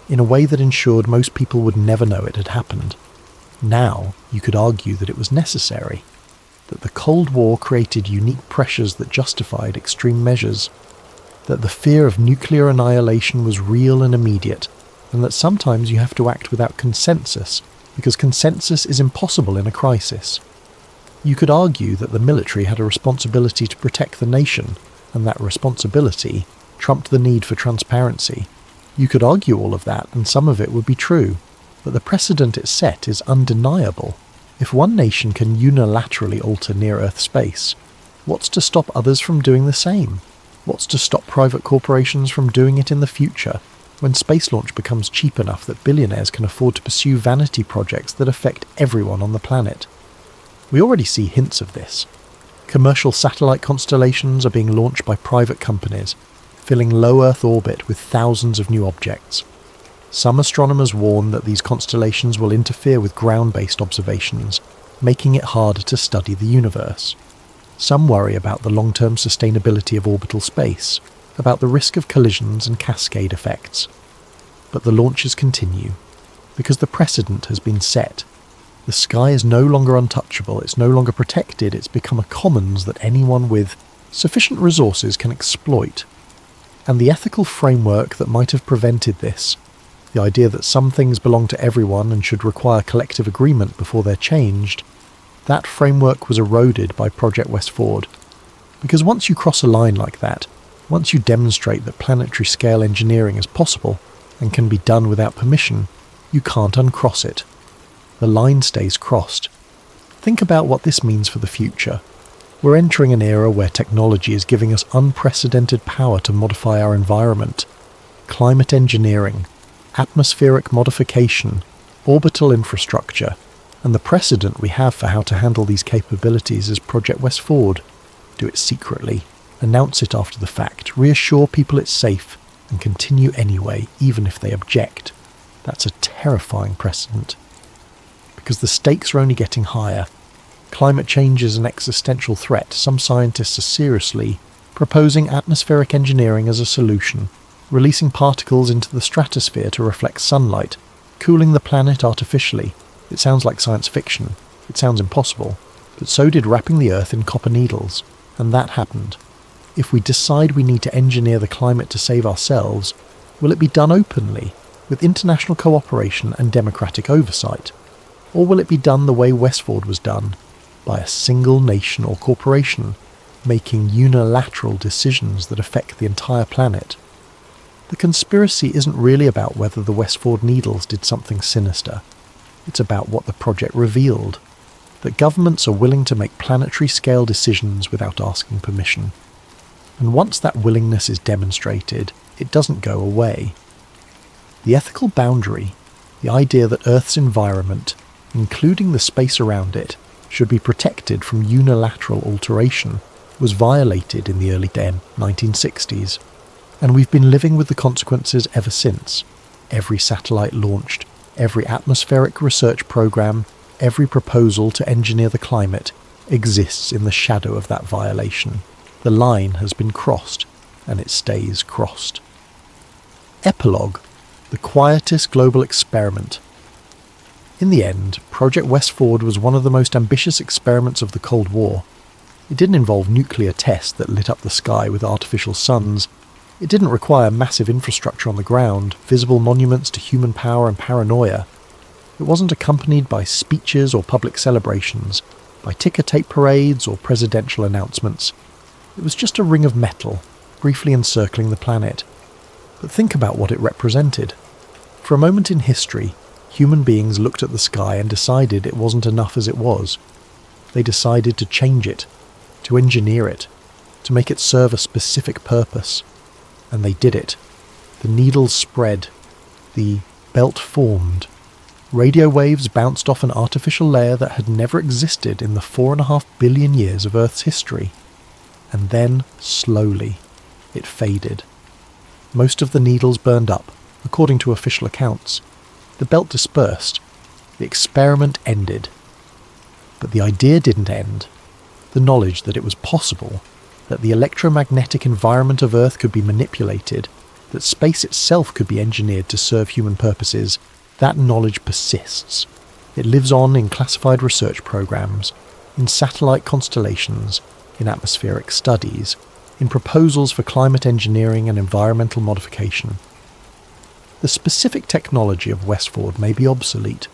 in a way that ensured most people would never know it had happened. Now, you could argue that it was necessary, that the Cold War created unique pressures that justified extreme measures, that the fear of nuclear annihilation was real and immediate, and that sometimes you have to act without consensus, because consensus is impossible in a crisis. You could argue that the military had a responsibility to protect the nation, and that responsibility trumped the need for transparency. You could argue all of that, and some of it would be true, but the precedent it set is undeniable. If one nation can unilaterally alter near-Earth space, what's to stop others from doing the same? What's to stop private corporations from doing it in the future, when space launch becomes cheap enough that billionaires can afford to pursue vanity projects that affect everyone on the planet? We already see hints of this. Commercial satellite constellations are being launched by private companies, filling low Earth orbit with thousands of new objects. Some astronomers warn that these constellations will interfere with ground-based observations, making it harder to study the universe. Some worry about the long-term sustainability of orbital space, about the risk of collisions and cascade effects. But the launches continue, because the precedent has been set. The sky is no longer untouchable, it's no longer protected, it's become a commons that anyone with sufficient resources can exploit. And the ethical framework that might have prevented this, the idea that some things belong to everyone and should require collective agreement before they're changed, that framework was eroded by Project Westford. Because once you cross a line like that, once you demonstrate that planetary scale engineering is possible and can be done without permission, you can't uncross it. The line stays crossed. Think about what this means for the future. We're entering an era where technology is giving us unprecedented power to modify our environment. Climate engineering, atmospheric modification, orbital infrastructure, and the precedent we have for how to handle these capabilities is Project Westford. Do it secretly, announce it after the fact, reassure people it's safe, and continue anyway, even if they object. That's a terrifying precedent. Because the stakes are only getting higher. Climate change is an existential threat. Some scientists are seriously proposing atmospheric engineering as a solution, releasing particles into the stratosphere to reflect sunlight, cooling the planet artificially. It sounds like science fiction. It sounds impossible. But so did wrapping the Earth in copper needles. And that happened. If we decide we need to engineer the climate to save ourselves, will it be done openly, with international cooperation and democratic oversight? Or will it be done the way Westford was done, by a single nation or corporation, making unilateral decisions that affect the entire planet? The conspiracy isn't really about whether the Westford Needles did something sinister. It's about what the project revealed, that governments are willing to make planetary-scale decisions without asking permission. And once that willingness is demonstrated, it doesn't go away. The ethical boundary, the idea that Earth's environment, including the space around it, should be protected from unilateral alteration, was violated in the early 1960s. And we've been living with the consequences ever since. Every satellite launched, every atmospheric research program, every proposal to engineer the climate exists in the shadow of that violation. The line has been crossed, and it stays crossed. Epilogue: the quietest global experiment. In the end, Project Westford was one of the most ambitious experiments of the Cold War. It didn't involve nuclear tests that lit up the sky with artificial suns. It didn't require massive infrastructure on the ground, visible monuments to human power and paranoia. It wasn't accompanied by speeches or public celebrations, by ticker tape parades or presidential announcements. It was just a ring of metal, briefly encircling the planet. But think about what it represented. For a moment in history, human beings looked at the sky and decided it wasn't enough as it was. They decided to change it, to engineer it, to make it serve a specific purpose. And they did it. The needles spread. The belt formed. Radio waves bounced off an artificial layer that had never existed in the 4.5 billion years of Earth's history. And then, slowly, it faded. Most of the needles burned up, according to official accounts. The belt dispersed. The experiment ended. But the idea didn't end. The knowledge that it was possible, that the electromagnetic environment of Earth could be manipulated, that space itself could be engineered to serve human purposes, that knowledge persists. It lives on in classified research programs, in satellite constellations, in atmospheric studies, in proposals for climate engineering and environmental modification. The specific technology of Westford may be obsolete,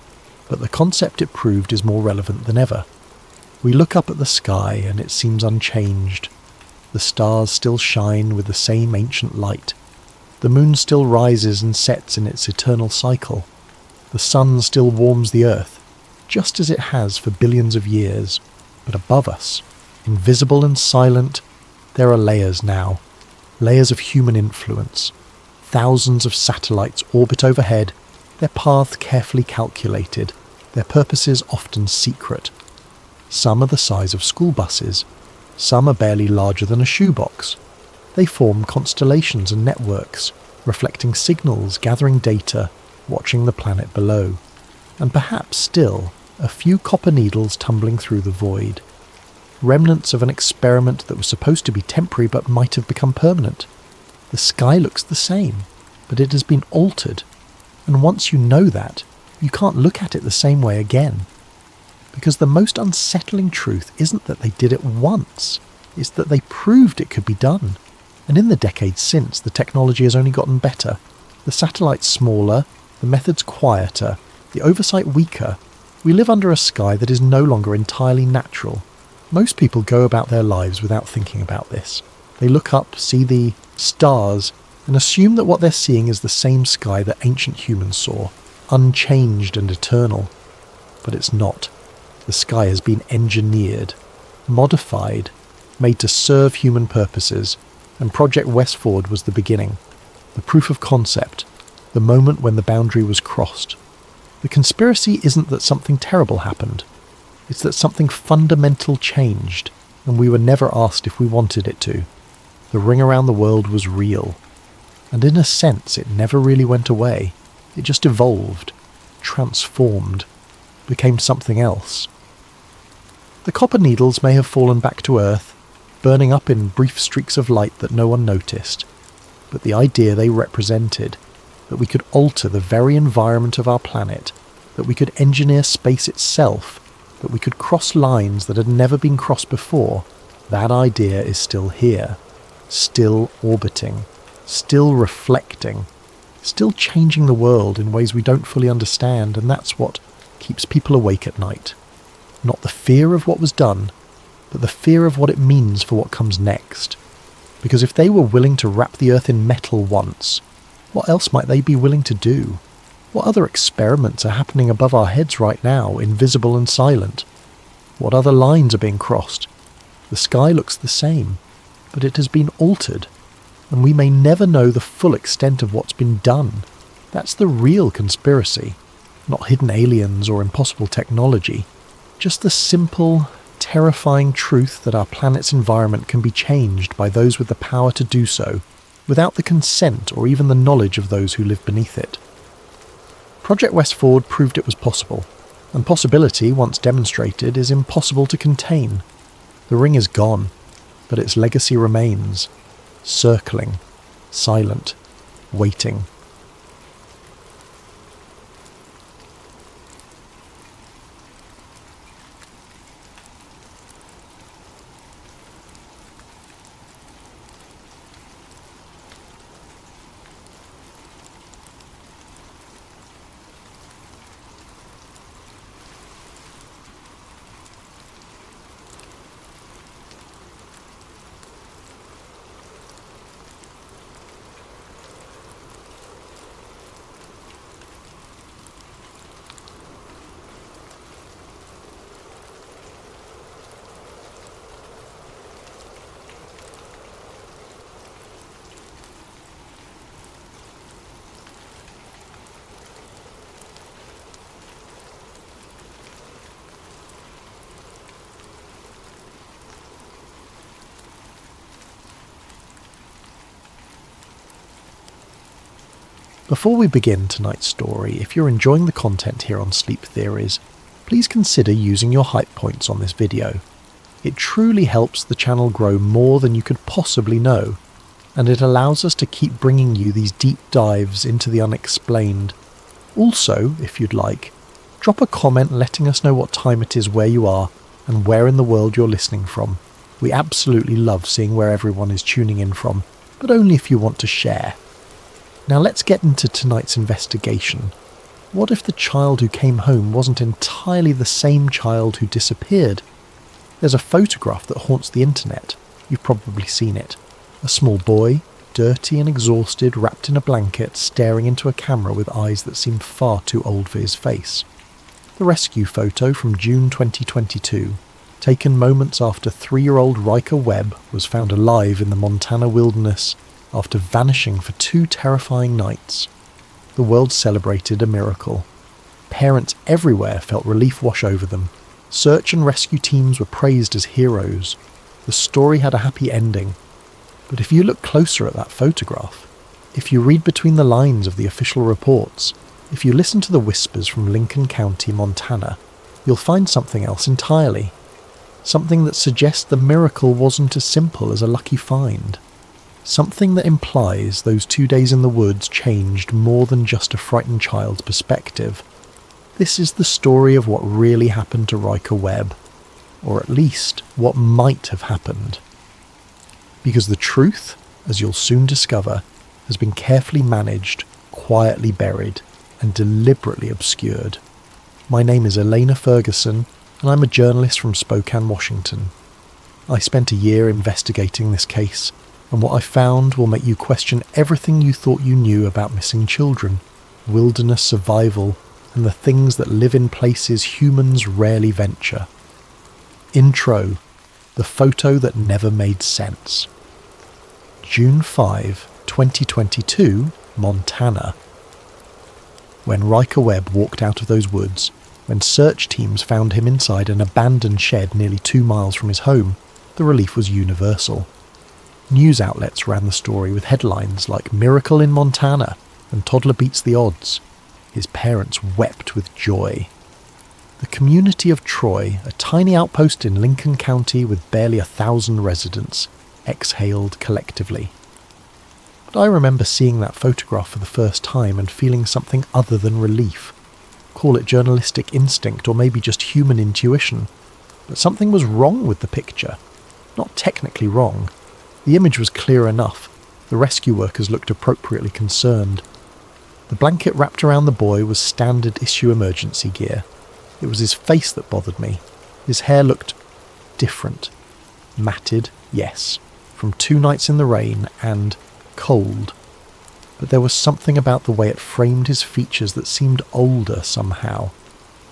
but the concept it proved is more relevant than ever. We look up at the sky and it seems unchanged. The stars still shine with the same ancient light. The moon still rises and sets in its eternal cycle. The sun still warms the earth, just as it has for billions of years. But above us, invisible and silent, there are layers now, layers of human influence. Thousands of satellites orbit overhead, their paths carefully calculated, their purposes often secret. Some are the size of school buses, some are barely larger than a shoebox. They form constellations and networks, reflecting signals, gathering data, watching the planet below, and perhaps still a few copper needles tumbling through the void. Remnants of an experiment that was supposed to be temporary but might have become permanent. The sky looks the same, but it has been altered, and once you know that, you can't look at it the same way again. Because the most unsettling truth isn't that they did it once, it's that they proved it could be done. And in the decades since, the technology has only gotten better. The satellite's smaller, the methods quieter, the oversight weaker. We live under a sky that is no longer entirely natural. Most people go about their lives without thinking about this. They look up, see the stars, and assume that what they're seeing is the same sky that ancient humans saw, unchanged and eternal. But it's not. The sky has been engineered, modified, made to serve human purposes, and Project Westford was the beginning, the proof of concept, the moment when the boundary was crossed. The conspiracy isn't that something terrible happened. It's that something fundamental changed, and we were never asked if we wanted it to. The ring around the world was real, and in a sense it never really went away. It just evolved, transformed, became something else. The copper needles may have fallen back to Earth, burning up in brief streaks of light that no one noticed, but the idea they represented, that we could alter the very environment of our planet, that we could engineer space itself, that we could cross lines that had never been crossed before, that idea is still here, still orbiting, still reflecting, still changing the world in ways we don't fully understand, and that's what keeps people awake at night. Not the fear of what was done, but the fear of what it means for what comes next. Because if they were willing to wrap the Earth in metal once, what else might they be willing to do? What other experiments are happening above our heads right now, invisible and silent? What other lines are being crossed? The sky looks the same, but it has been altered, and we may never know the full extent of what's been done. That's the real conspiracy, not hidden aliens or impossible technology, just the simple, terrifying truth that our planet's environment can be changed by those with the power to do so, without the consent or even the knowledge of those who live beneath it. Project Westford proved it was possible, and possibility, once demonstrated, is impossible to contain. The ring is gone, but its legacy remains, circling, silent, waiting. Before we begin tonight's story, if you're enjoying the content here on Sleep Theories, please consider using your hype points on this video. It truly helps the channel grow more than you could possibly know, and it allows us to keep bringing you these deep dives into the unexplained. Also, if you'd like, drop a comment letting us know what time it is where you are and where in the world you're listening from. We absolutely love seeing where everyone is tuning in from, but only if you want to share. Now let's get into tonight's investigation. What if the child who came home wasn't entirely the same child who disappeared? There's a photograph that haunts the internet. You've probably seen it. A small boy, dirty and exhausted, wrapped in a blanket, staring into a camera with eyes that seem far too old for his face. The rescue photo from June 2022, taken moments after 3-year-old Riker Webb was found alive in the Montana wilderness after vanishing for 2 terrifying nights. The world celebrated a miracle. Parents everywhere felt relief wash over them. Search and rescue teams were praised as heroes. The story had a happy ending. But if you look closer at that photograph, if you read between the lines of the official reports, if you listen to the whispers from Lincoln County, Montana, you'll find something else entirely. Something that suggests the miracle wasn't as simple as a lucky find. Something that implies those 2 days in the woods changed more than just a frightened child's perspective. This is the story of what really happened to Riker Webb, or at least what might have happened. Because the truth, as you'll soon discover, has been carefully managed, quietly buried, and deliberately obscured. My name is Elena Ferguson, and I'm a journalist from Spokane, Washington. I spent a year investigating this case, and what I found will make you question everything you thought you knew about missing children, wilderness survival, and the things that live in places humans rarely venture. Intro: the photo that never made sense. June 5, 2022, Montana. When Riker Webb walked out of those woods, when search teams found him inside an abandoned shed nearly 2 miles from his home, the relief was universal. News outlets ran the story with headlines like "Miracle in Montana" and "Toddler beats the odds." His parents wept with joy. The community of Troy, a tiny outpost in Lincoln County with barely 1,000 residents, exhaled collectively. But I remember seeing that photograph for the first time and feeling something other than relief. Call it journalistic instinct or maybe just human intuition. But something was wrong with the picture. Not technically wrong. The image was clear enough. The rescue workers looked appropriately concerned. The blanket wrapped around the boy was standard issue emergency gear. It was his face that bothered me. His hair looked different. Matted, yes, from 2 nights in the rain, and cold. But there was something about the way it framed his features that seemed older somehow,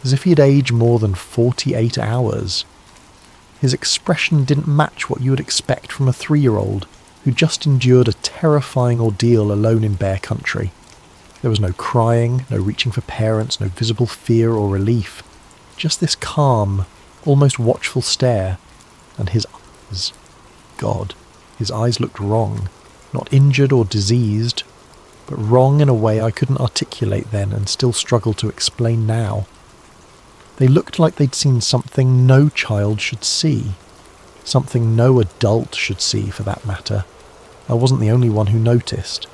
as if he had aged more than 48 hours. His expression didn't match what you would expect from a 3-year-old who just endured a terrifying ordeal alone in bear country. There was no crying, no reaching for parents, no visible fear or relief. Just this calm, almost watchful stare. And his eyes. God, his eyes looked wrong. Not injured or diseased, but wrong in a way I couldn't articulate then and still struggle to explain now. They looked like they'd seen something no child should see. Something no adult should see, for that matter. I wasn't the only one who noticed.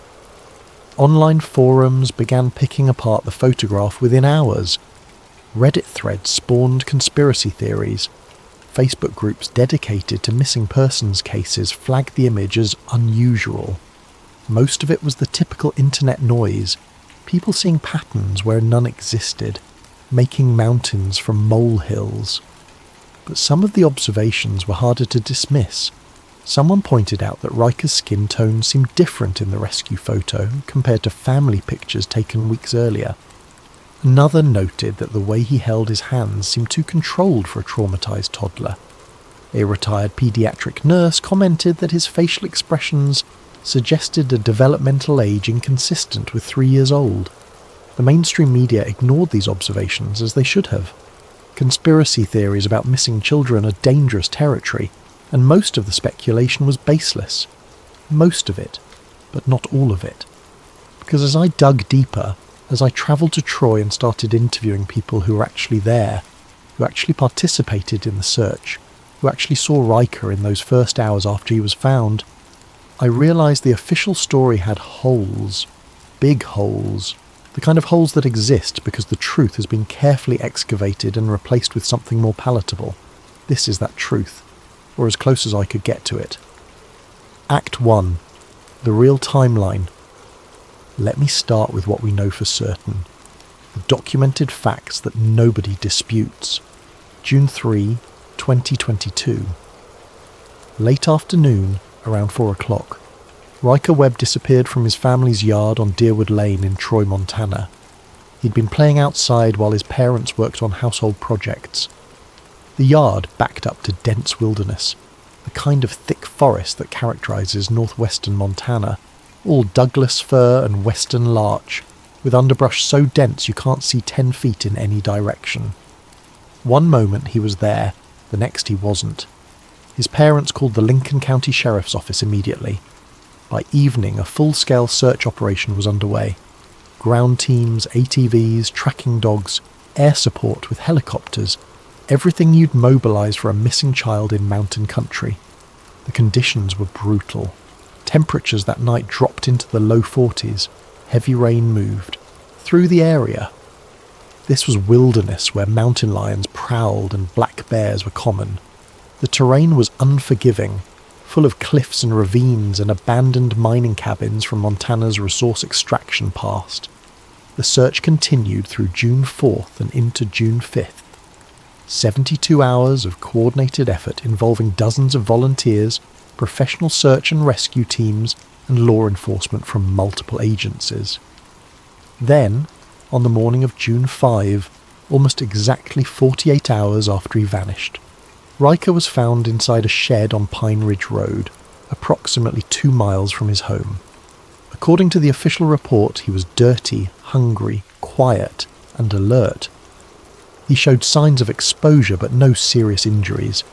Online forums began picking apart the photograph within hours. Reddit threads spawned conspiracy theories. Facebook groups dedicated to missing persons cases flagged the image as unusual. Most of it was the typical internet noise, people seeing patterns where none existed, making mountains from molehills. But some of the observations were harder to dismiss. Someone pointed out that Riker's skin tone seemed different in the rescue photo compared to family pictures taken weeks earlier. Another noted that the way he held his hands seemed too controlled for a traumatized toddler. A retired pediatric nurse commented that his facial expressions suggested a developmental age inconsistent with 3 years old. The mainstream media ignored these observations, as they should have. Conspiracy theories about missing children are dangerous territory, and most of the speculation was baseless. Most of it, but not all of it. Because as I dug deeper, as I travelled to Troy and started interviewing people who were actually there, who actually participated in the search, who actually saw Riker in those first hours after he was found, I realised the official story had holes. Big holes. The kind of holes that exist because the truth has been carefully excavated and replaced with something more palatable. This is that truth, or as close as I could get to it. Act 1. The real timeline. Let me start with what we know for certain. The documented facts that nobody disputes. June 3, 2022. Late afternoon, around 4 o'clock. Riker Webb disappeared from his family's yard on Deerwood Lane in Troy, Montana. He'd been playing outside while his parents worked on household projects. The yard backed up to dense wilderness, the kind of thick forest that characterises northwestern Montana, all Douglas fir and western larch, with underbrush so dense you can't see 10 feet in any direction. One moment he was there, the next he wasn't. His parents called the Lincoln County Sheriff's Office immediately. By evening, a full-scale search operation was underway. Ground teams, ATVs, tracking dogs, air support with helicopters, everything you'd mobilise for a missing child in mountain country. The conditions were brutal. Temperatures that night dropped into the low 40s. Heavy rain moved. Through the area. This was wilderness where mountain lions prowled and black bears were common. The terrain was unforgiving, full of cliffs and ravines and abandoned mining cabins from Montana's resource extraction past. The search continued through June 4th and into June 5th. 72 hours of coordinated effort involving dozens of volunteers, professional search and rescue teams, and law enforcement from multiple agencies. Then, on the morning of June 5, almost exactly 48 hours after he vanished, Riker was found inside a shed on Pine Ridge Road, approximately 2 miles from his home. According to the official report, he was dirty, hungry, quiet, and alert. He showed signs of exposure but no serious injuries.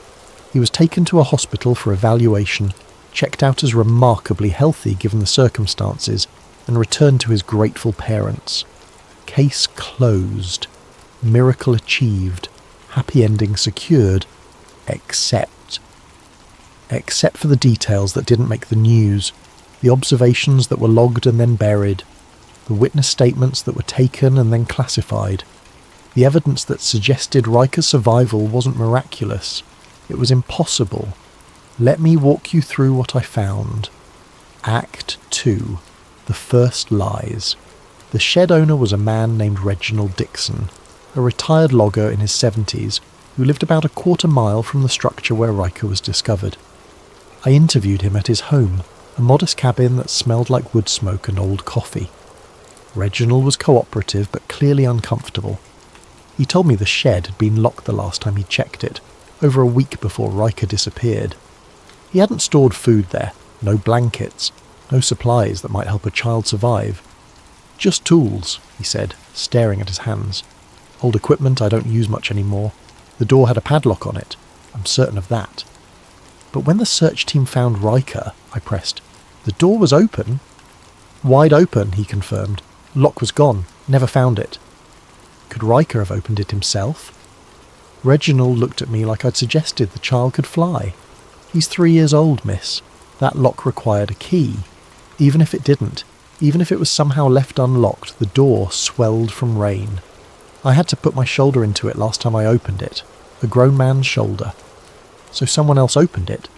He was taken to a hospital for evaluation, checked out as remarkably healthy given the circumstances, and returned to his grateful parents. Case closed. Miracle achieved. Happy ending secured. Except for the details that didn't make the news, the observations that were logged and then buried, the witness statements that were taken and then classified, the evidence that suggested Riker's survival wasn't miraculous. It was impossible. Let me walk you through what I found. Act 2. The First Lies. The shed owner was a man named Reginald Dixon, a retired logger in his 70s, who lived about a quarter mile from the structure where Riker was discovered. I interviewed him at his home, a modest cabin that smelled like wood smoke and old coffee. Reginald was cooperative but clearly uncomfortable. He told me the shed had been locked the last time he checked it, over a week before Riker disappeared. He hadn't stored food there, no blankets, no supplies that might help a child survive. Just tools, he said, staring at his hands. Old equipment I don't use much anymore. The door had a padlock on it. I'm certain of that. But when the search team found Riker, I pressed, the door was open. Wide open, he confirmed. Lock was gone. Never found it. Could Riker have opened it himself? Reginald looked at me like I'd suggested the child could fly. He's 3 years old, miss. That lock required a key. Even if it didn't, even if it was somehow left unlocked, the door swelled from rain. I had to put my shoulder into it last time I opened it. A grown man's shoulder. So someone else opened it.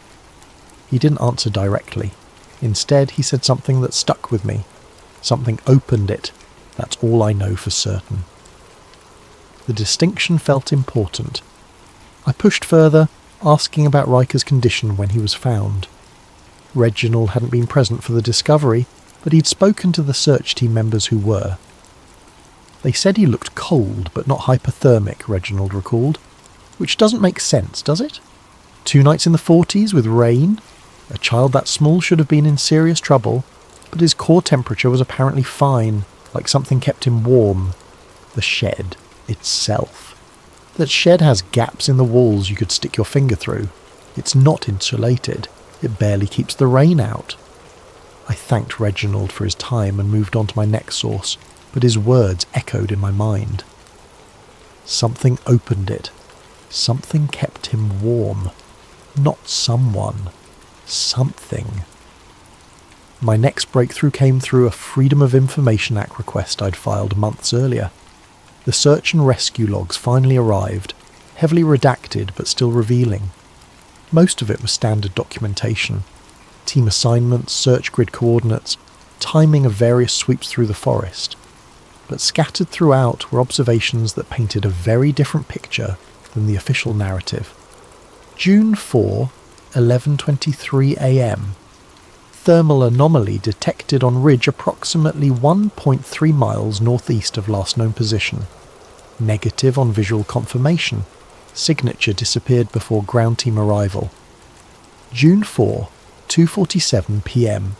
He didn't answer directly. Instead, he said something that stuck with me. Something opened it. That's all I know for certain. The distinction felt important. I pushed further, asking about Riker's condition when he was found. Reginald hadn't been present for the discovery, but he'd spoken to the search team members who were. They said he looked cold, but not hypothermic, Reginald recalled. Which doesn't make sense, does it? 2 nights in the 40s with rain? A child that small should have been in serious trouble, but his core temperature was apparently fine, like something kept him warm. The shed itself. That shed has gaps in the walls you could stick your finger through. It's not insulated. It barely keeps the rain out. I thanked Reginald for his time and moved on to my next source, but his words echoed in my mind. Something opened it. Something kept him warm. Not someone. Something. My next breakthrough came through a Freedom of Information Act request I'd filed months earlier. The search and rescue logs finally arrived, heavily redacted but still revealing. Most of it was standard documentation. Team assignments, search grid coordinates, timing of various sweeps through the forest. But scattered throughout were observations that painted a very different picture than the official narrative. June 4, 11:23 a.m. Thermal anomaly detected on ridge approximately 1.3 miles northeast of last known position. Negative on visual confirmation. Signature disappeared before ground team arrival. June 4, 2:47 p.m.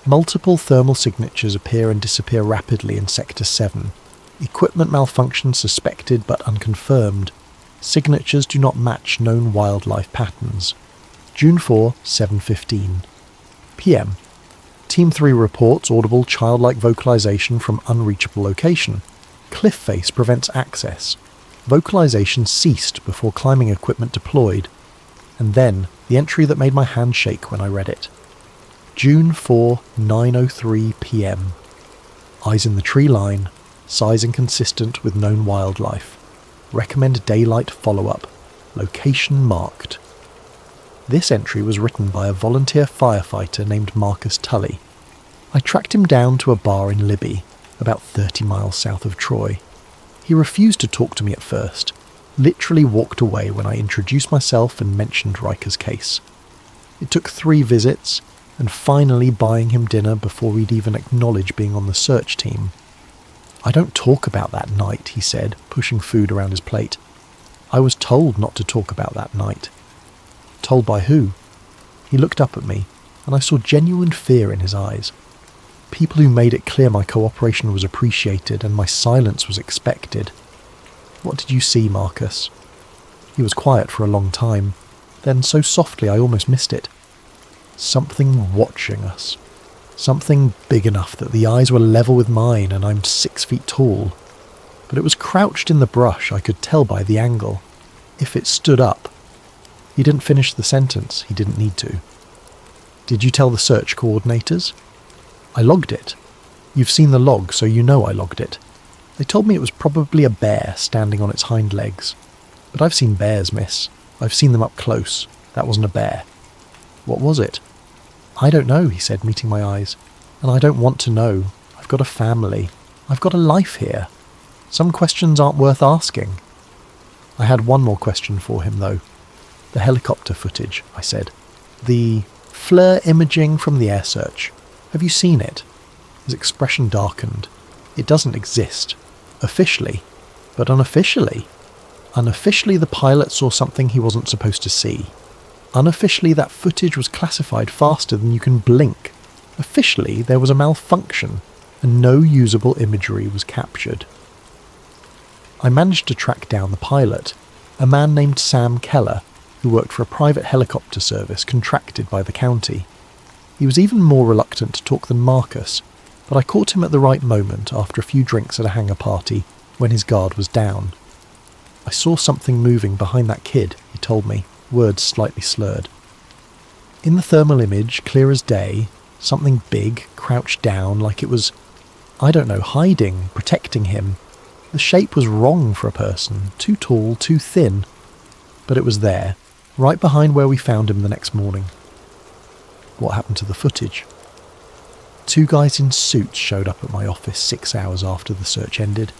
Multiple thermal signatures appear and disappear rapidly in Sector 7. Equipment malfunction suspected but unconfirmed. Signatures do not match known wildlife patterns. June 4, 7:15 p.m. Team 3 reports audible childlike vocalization from unreachable location. Cliff face prevents access. Vocalization ceased before climbing equipment deployed. And then, the entry that made my hand shake when I read it. June 4, 9:03 p.m. Eyes in the tree line. size inconsistent with known wildlife. Recommend daylight follow-up. Location marked. This entry was written by a volunteer firefighter named Marcus Tully. I tracked him down to a bar in Libby, about 30 miles south of Troy. He refused to talk to me at first, literally walked away when I introduced myself and mentioned Riker's case. It took 3 visits, and finally buying him dinner before we'd even acknowledge being on the search team. "I don't talk about that night," he said, pushing food around his plate. "I was told not to talk about that night." "Told by who?" He looked up at me, and I saw genuine fear in his eyes. People who made it clear my cooperation was appreciated and my silence was expected. "What did you see, Marcus?" He was quiet for a long time, then so softly I almost missed it. "Something watching us. Something big enough that the eyes were level with mine and I'm 6 feet tall. But it was crouched in the brush, I could tell by the angle. If it stood up." He didn't finish the sentence, he didn't need to. "Did you tell the search coordinators?" "I logged it. You've seen the log, so you know I logged it. They told me it was probably a bear standing on its hind legs. But I've seen bears, miss. I've seen them up close. That wasn't a bear." "What was it?" "I don't know," he said, meeting my eyes. "And I don't want to know. I've got a family. I've got a life here. Some questions aren't worth asking." I had one more question for him, though. "The helicopter footage," I said. "The FLIR imaging from the air search. Have you seen it?" His expression darkened. "It doesn't exist. Officially. But unofficially. Unofficially, the pilot saw something he wasn't supposed to see. Unofficially, that footage was classified faster than you can blink. Officially, there was a malfunction, and no usable imagery was captured." I managed to track down the pilot, a man named Sam Keller, who worked for a private helicopter service contracted by the county. He was even more reluctant to talk than Marcus, but I caught him at the right moment after a few drinks at a hangar party when his guard was down. "I saw something moving behind that kid," he told me, words slightly slurred. In the thermal image, clear as day, something big crouched down like it was, I don't know, hiding, protecting him. The shape was wrong for a person, too tall, too thin. But it was there, right behind where we found him the next morning. What happened to the footage? 2 guys in suits showed up at my office 6 hours after the search ended.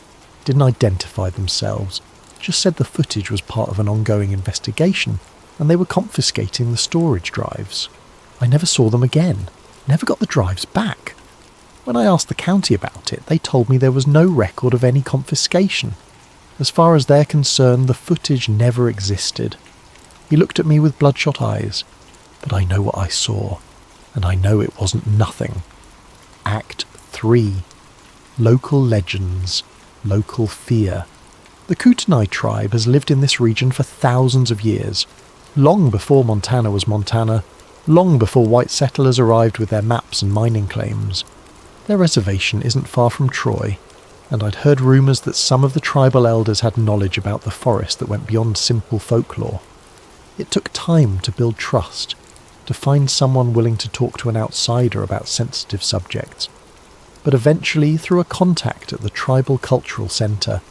Didn't identify themselves, just said the footage was part of an ongoing investigation, and they were confiscating the storage drives. I never saw them again, never got the drives back. When I asked the county about it, they told me there was no record of any confiscation. As far as they're concerned, the footage never existed. He looked at me with bloodshot eyes, but I know what I saw, and I know it wasn't nothing. Act 3. Local legends, local fear. The Kootenai tribe has lived in this region for thousands of years, long before Montana was Montana, long before white settlers arrived with their maps and mining claims. Their reservation isn't far from Troy, and I'd heard rumours that some of the tribal elders had knowledge about the forest that went beyond simple folklore. It took time to build trust, to find someone willing to talk to an outsider about sensitive subjects. But eventually, through a contact at the Tribal Cultural Centre,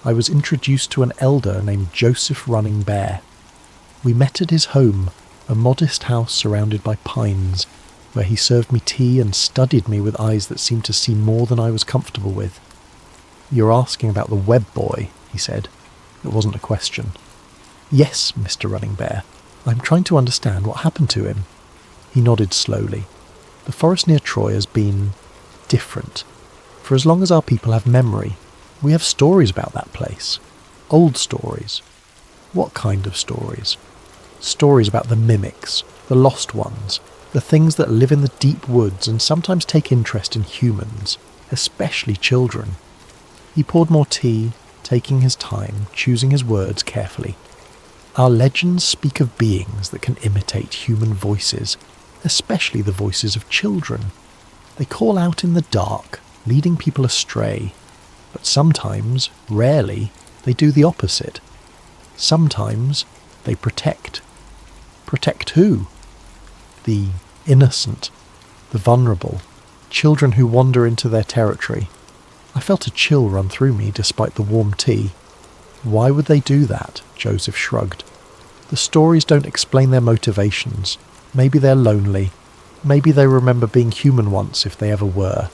I was introduced to an elder named Joseph Running Bear. We met at his home, a modest house surrounded by pines, where he served me tea and studied me with eyes that seemed to see more than I was comfortable with. "You're asking about the web boy," he said. It wasn't a question. "Yes, Mr. Running Bear. I'm trying to understand what happened to him." He nodded slowly. "The forest near Troy has been different. For as long as our people have memory, we have stories about that place. Old stories." "What kind of stories?" "Stories about the mimics, the lost ones, the things that live in the deep woods and sometimes take interest in humans, especially children." He poured more tea, taking his time, choosing his words carefully. "Our legends speak of beings that can imitate human voices, especially the voices of children. They call out in the dark, leading people astray. But sometimes, rarely, they do the opposite. Sometimes they protect. Protect who? The innocent, the vulnerable, children who wander into their territory. I felt a chill run through me despite the warm tea. Why would they do that? Joseph shrugged. The stories don't explain their motivations. Maybe they're lonely. Maybe they remember being human once if they ever were.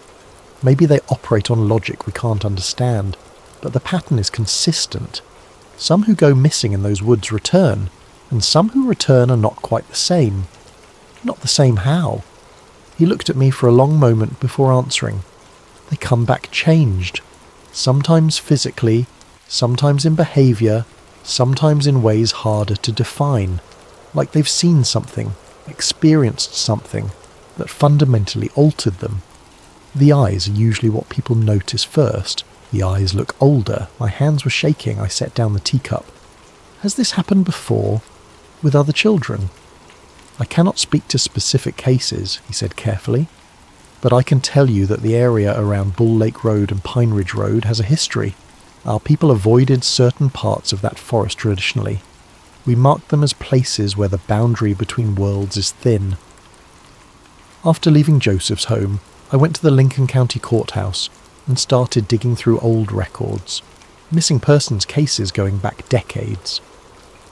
Maybe they operate on logic we can't understand. But the pattern is consistent. Some who go missing in those woods return, and some who return are not quite the same. Not the same how? He looked at me for a long moment before answering. They come back changed. Sometimes physically, sometimes in behaviour, sometimes in ways harder to define. Like they've seen something, experienced something, that fundamentally altered them. The eyes are usually what people notice first. The eyes look older. My hands were shaking. I set down the teacup. Has this happened before? With other children? I cannot speak to specific cases, he said carefully, but I can tell you that the area around Bull Lake Road and Pine Ridge Road has a history. Our people avoided certain parts of that forest traditionally. We marked them as places where the boundary between worlds is thin. After leaving Joseph's home, I went to the Lincoln County Courthouse and started digging through old records, missing persons cases going back decades.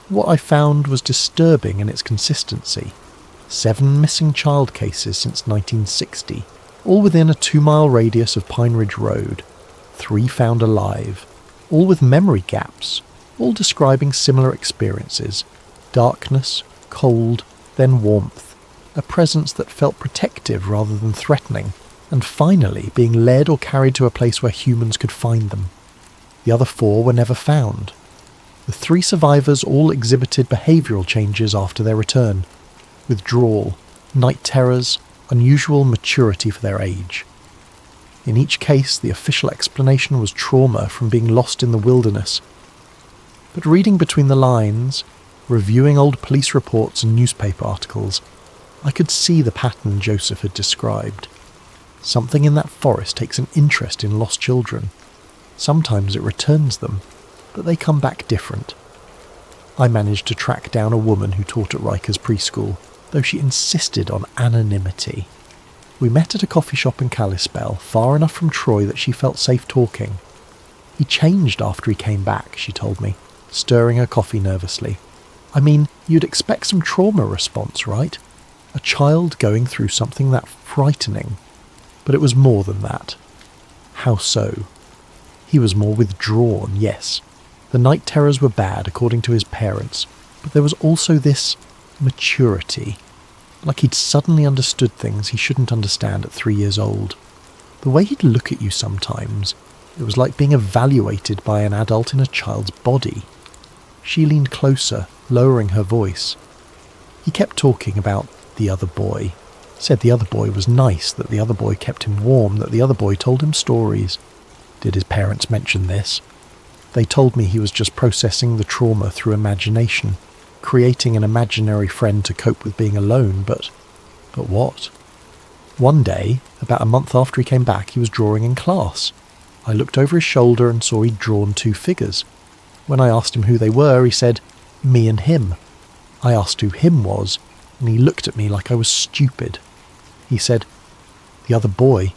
What I found was disturbing in its consistency. 7 missing child cases since 1960, all within a 2-mile radius of Pine Ridge Road. 3 found alive, all with memory gaps, all describing similar experiences. Darkness, cold, then warmth, a presence that felt protective rather than threatening, and finally being led or carried to a place where humans could find them. The other 4 were never found. The 3 survivors all exhibited behavioural changes after their return. Withdrawal, night terrors, unusual maturity for their age. In each case, the official explanation was trauma from being lost in the wilderness. But reading between the lines, reviewing old police reports and newspaper articles, I could see the pattern Joseph had described. Something in that forest takes an interest in lost children. Sometimes it returns them, but they come back different. I managed to track down a woman who taught at Riker's preschool, though she insisted on anonymity. We met at a coffee shop in Kalispell, far enough from Troy that she felt safe talking. He changed after he came back, she told me, stirring her coffee nervously. I mean, you'd expect some trauma response, right? A child going through something that frightening. But it was more than that. How so? He was more withdrawn, yes. The night terrors were bad, according to his parents, but there was also this maturity. Like he'd suddenly understood things he shouldn't understand at 3 years old. The way he'd look at you sometimes, it was like being evaluated by an adult in a child's body. She leaned closer, lowering her voice. He kept talking about the other boy. Said the other boy was nice, that the other boy kept him warm, that the other boy told him stories. Did his parents mention this? They told me he was just processing the trauma through imagination, creating an imaginary friend to cope with being alone, but what? One day, about a month after he came back, he was drawing in class. I looked over his shoulder and saw he'd drawn 2 figures. When I asked him who they were, he said, me and him. I asked who him was, and he looked at me like I was stupid. He said, the other boy.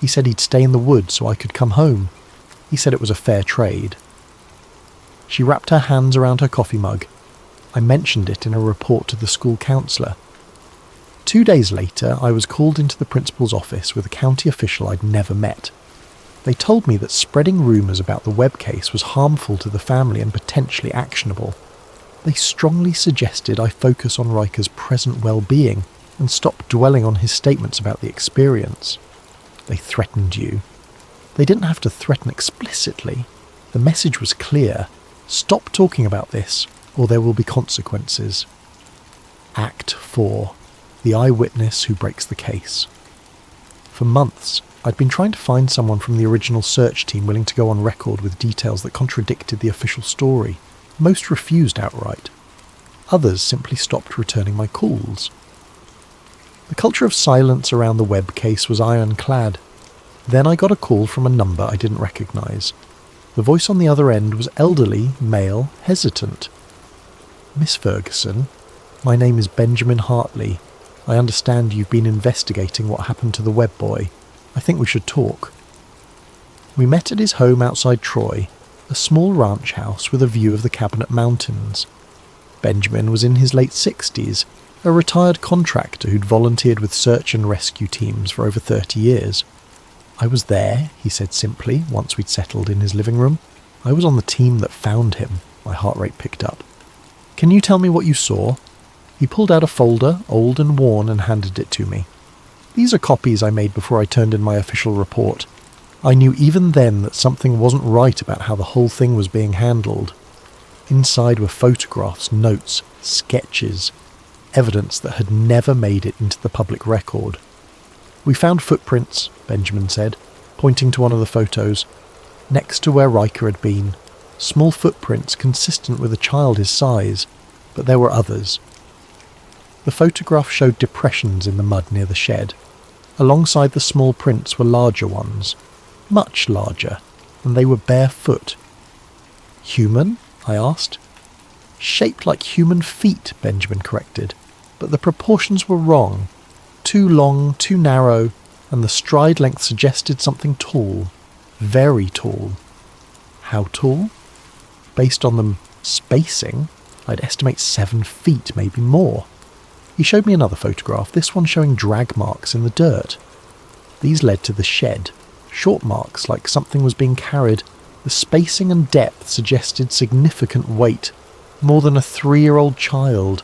He said he'd stay in the woods so I could come home. He said it was a fair trade. She wrapped her hands around her coffee mug. I mentioned it in a report to the school counsellor. 2 days later, I was called into the principal's office with a county official I'd never met. They told me that spreading rumours about the Webb case was harmful to the family and potentially actionable. They strongly suggested I focus on Riker's present well-being and stop dwelling on his statements about the experience. They threatened you. They didn't have to threaten explicitly. The message was clear. Stop talking about this, or there will be consequences. Act 4. The eyewitness who breaks the case. For months, I'd been trying to find someone from the original search team willing to go on record with details that contradicted the official story. Most refused outright. Others simply stopped returning my calls. The culture of silence around the Webb case was ironclad. Then I got a call from a number I didn't recognise. The voice on the other end was elderly, male, hesitant. Miss Ferguson, my name is Benjamin Hartley. I understand you've been investigating what happened to the Webb boy. I think we should talk. We met at his home outside Troy, a small ranch house with a view of the Cabinet Mountains. Benjamin was in his late 60s, a retired contractor who'd volunteered with search and rescue teams for over 30 years. "I was there," he said simply, once we'd settled in his living room. "I was on the team that found him." My heart rate picked up. "Can you tell me what you saw?" He pulled out a folder, old and worn, and handed it to me. "These are copies I made before I turned in my official report. I knew even then that something wasn't right about how the whole thing was being handled. Inside were photographs, notes, sketches, evidence that had never made it into the public record. We found footprints," Benjamin said, pointing to one of the photos, "next to where Riker had been. Small footprints consistent with a child his size, but there were others." The photograph showed depressions in the mud near the shed. Alongside the small prints were larger ones, much larger, and they were barefoot. "Human?" I asked. "Shaped like human feet," Benjamin corrected, "but the proportions were wrong. Too long, too narrow, and the stride length suggested something tall. Very tall." "How tall?" "Based on them spacing, I'd estimate 7 feet, maybe more." He showed me another photograph, this one showing drag marks in the dirt. These led to the shed, short marks like something was being carried. The spacing and depth suggested significant weight, more than a 3-year-old child,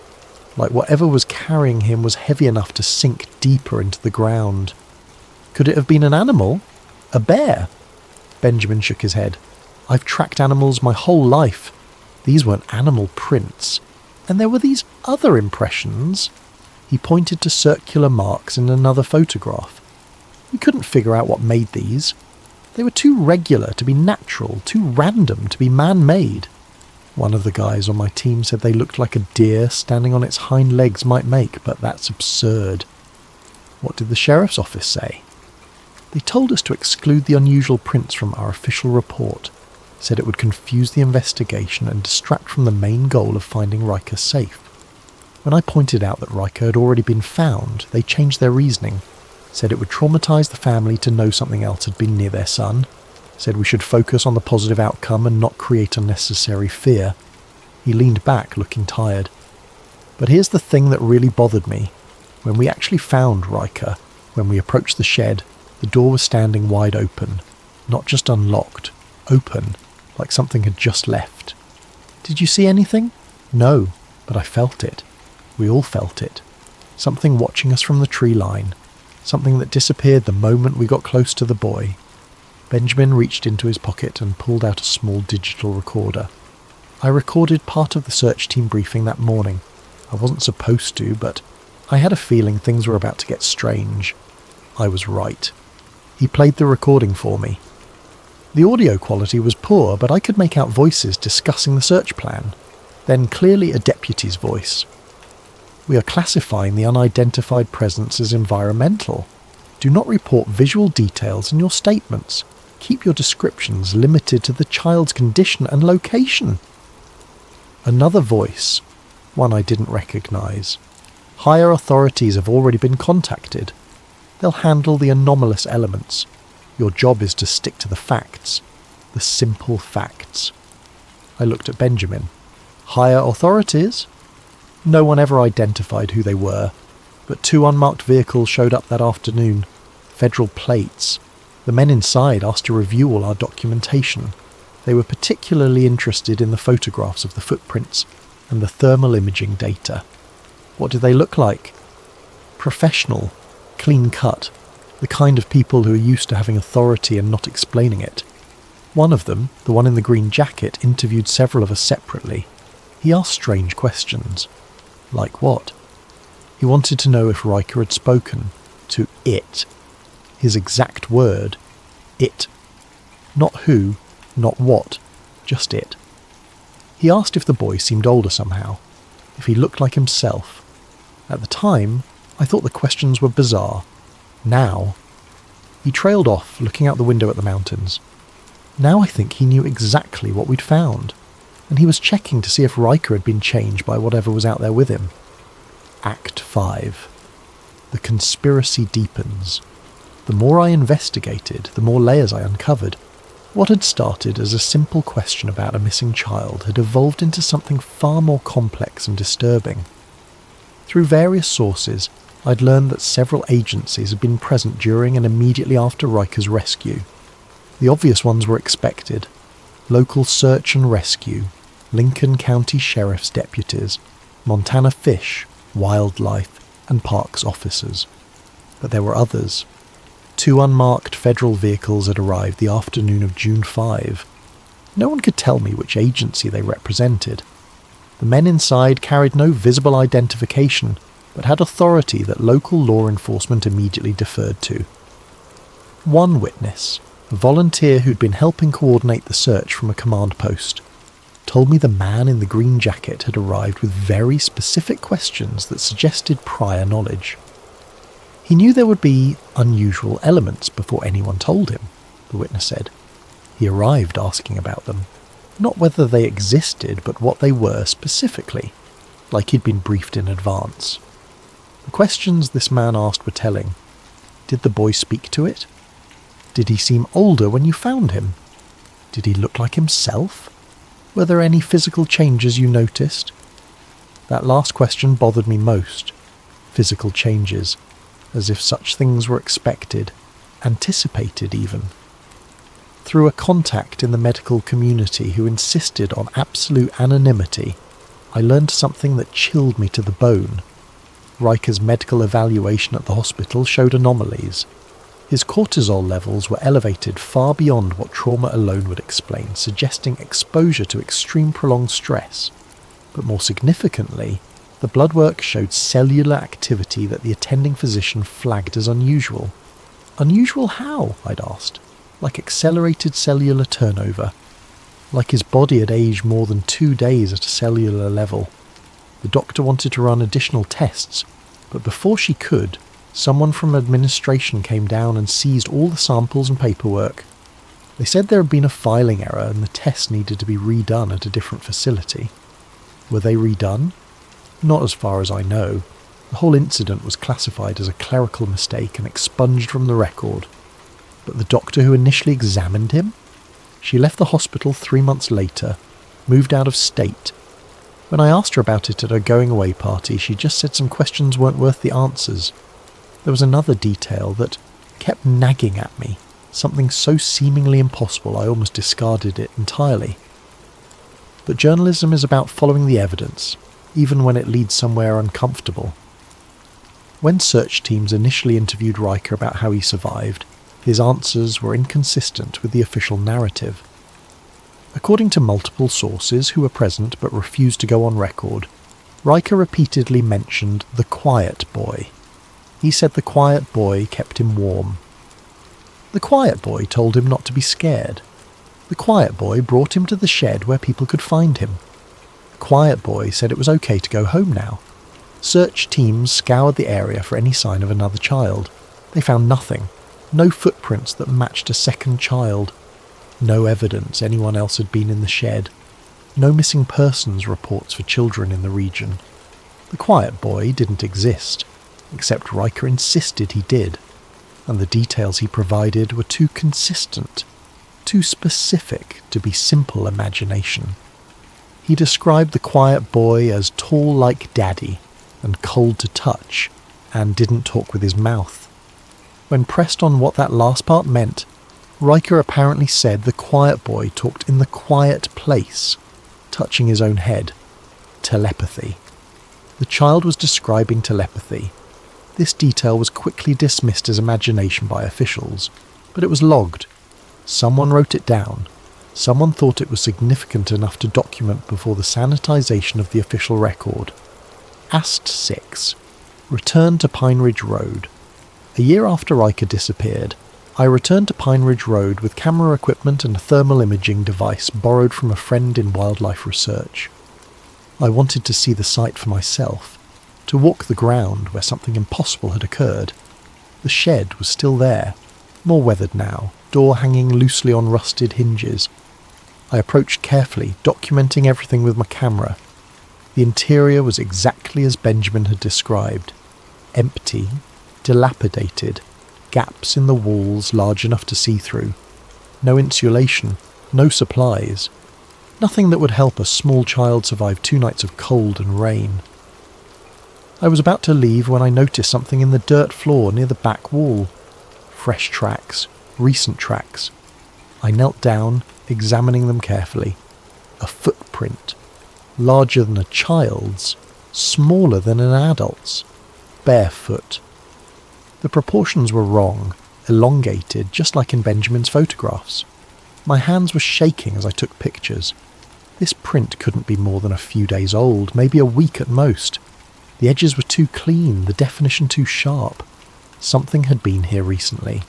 like whatever was carrying him was heavy enough to sink deeper into the ground. "Could it have been an animal? A bear?" Benjamin shook his head. "I've tracked animals my whole life. These weren't animal prints. And there were these other impressions." He pointed to circular marks in another photograph. "We couldn't figure out what made these. They were too regular to be natural, too random to be man-made." One of the guys on my team said they looked like a deer standing on its hind legs might make, but that's absurd. What did the sheriff's office say? "They told us to exclude the unusual prints from our official report. Said it would confuse the investigation and distract from the main goal of finding Riker safe. When I pointed out that Riker had already been found, they changed their reasoning. Said it would traumatize the family to know something else had been near their son. Said we should focus on the positive outcome and not create unnecessary fear." He leaned back, looking tired. "But here's the thing that really bothered me. When we actually found Riker, when we approached the shed, the door was standing wide open. Not just unlocked, open, like something had just left." "Did you see anything?" "No, but I felt it. We all felt it. Something watching us from the tree line. Something that disappeared the moment we got close to the boy." Benjamin reached into his pocket and pulled out a small digital recorder. "I recorded part of the search team briefing that morning. I wasn't supposed to, but I had a feeling things were about to get strange. I was right." He played the recording for me. The audio quality was poor, but I could make out voices discussing the search plan. Then clearly a deputy's voice. "We are classifying the unidentified presence as environmental. Do not report visual details in your statements. Keep your descriptions limited to the child's condition and location." Another voice, one I didn't recognize. "Higher authorities have already been contacted. They'll handle the anomalous elements. Your job is to stick to the facts. The simple facts." I looked at Benjamin. "Higher authorities?" No one ever identified who they were, but 2 unmarked vehicles showed up that afternoon. Federal plates. The men inside asked to review all our documentation. They were particularly interested in the photographs of the footprints and the thermal imaging data. What did they look like? Professional, clean-cut, the kind of people who are used to having authority and not explaining it. One of them, the one in the green jacket, interviewed several of us separately. He asked strange questions. Like what? He wanted to know if Riker had spoken to it. His exact word, it. Not who, not what, just it. He asked if the boy seemed older somehow, if he looked like himself. At the time, I thought the questions were bizarre. Now, he trailed off, looking out the window at the mountains. Now I think he knew exactly what we'd found, and he was checking to see if Riker had been changed by whatever was out there with him. Act 5. The conspiracy deepens. The more I investigated, the more layers I uncovered. What had started as a simple question about a missing child had evolved into something far more complex and disturbing. Through various sources, I'd learned that several agencies had been present during and immediately after Riker's rescue. The obvious ones were expected: local search and rescue, Lincoln County Sheriff's deputies, Montana Fish, wildlife, and parks officers. But there were others. 2 unmarked federal vehicles had arrived the afternoon of June 5. No one could tell me which agency they represented. The men inside carried no visible identification, but had authority that local law enforcement immediately deferred to. One witness, a volunteer who'd been helping coordinate the search from a command post, told me the man in the green jacket had arrived with very specific questions that suggested prior knowledge. He knew there would be unusual elements before anyone told him, the witness said. He arrived asking about them, not whether they existed, but what they were specifically, like he'd been briefed in advance. The questions this man asked were telling. Did the boy speak to it? Did he seem older when you found him? Did he look like himself? Were there any physical changes you noticed? That last question bothered me most. Physical changes. As if such things were expected, anticipated even. Through a contact in the medical community who insisted on absolute anonymity, I learned something that chilled me to the bone. Riker's medical evaluation at the hospital showed anomalies. His cortisol levels were elevated far beyond what trauma alone would explain, suggesting exposure to extreme prolonged stress. But more significantly, the blood work showed cellular activity that the attending physician flagged as unusual. Unusual how? I'd asked. Like accelerated cellular turnover. Like his body had aged more than 2 days at a cellular level. The doctor wanted to run additional tests, but before she could, someone from administration came down and seized all the samples and paperwork. They said there had been a filing error and the tests needed to be redone at a different facility. Were they redone? Not as far as I know. The whole incident was classified as a clerical mistake and expunged from the record. But the doctor who initially examined him? She left the hospital 3 months later, moved out of state. When I asked her about it at her going-away party, she just said some questions weren't worth the answers. There was another detail that kept nagging at me, something so seemingly impossible I almost discarded it entirely. But journalism is about following the evidence, even when it leads somewhere uncomfortable. When search teams initially interviewed Riker about how he survived, his answers were inconsistent with the official narrative. According to multiple sources who were present but refused to go on record, Riker repeatedly mentioned the quiet boy. He said the quiet boy kept him warm. The quiet boy told him not to be scared. The quiet boy brought him to the shed where people could find him. The quiet boy said it was okay to go home now. Search teams scoured the area for any sign of another child. They found nothing. No footprints that matched a second child. No evidence anyone else had been in the shed. No missing persons reports for children in the region. The quiet boy didn't exist, except Riker insisted he did, and the details he provided were too consistent, too specific to be simple imagination. He described the quiet boy as tall like Daddy, and cold to touch, and didn't talk with his mouth. When pressed on what that last part meant, Riker apparently said the quiet boy talked in the quiet place, touching his own head. Telepathy. The child was describing telepathy. This detail was quickly dismissed as imagination by officials, but it was logged. Someone wrote it down. Someone thought it was significant enough to document before the sanitization of the official record. Ast 6. Return to Pine Ridge Road. A year after Riker disappeared, I returned to Pine Ridge Road with camera equipment and a thermal imaging device borrowed from a friend in wildlife research. I wanted to see the site for myself, to walk the ground where something impossible had occurred. The shed was still there, more weathered now, door hanging loosely on rusted hinges. I approached carefully, documenting everything with my camera. The interior was exactly as Benjamin had described. Empty, dilapidated, gaps in the walls large enough to see through. No insulation, no supplies. Nothing that would help a small child survive 2 nights of cold and rain. I was about to leave when I noticed something in the dirt floor near the back wall. Fresh tracks, recent tracks. I knelt down, examining them carefully. A footprint. Larger than a child's, smaller than an adult's. Barefoot. The proportions were wrong, elongated, just like in Benjamin's photographs. My hands were shaking as I took pictures. This print couldn't be more than a few days old, maybe a week at most. The edges were too clean, the definition too sharp. Something had been here recently.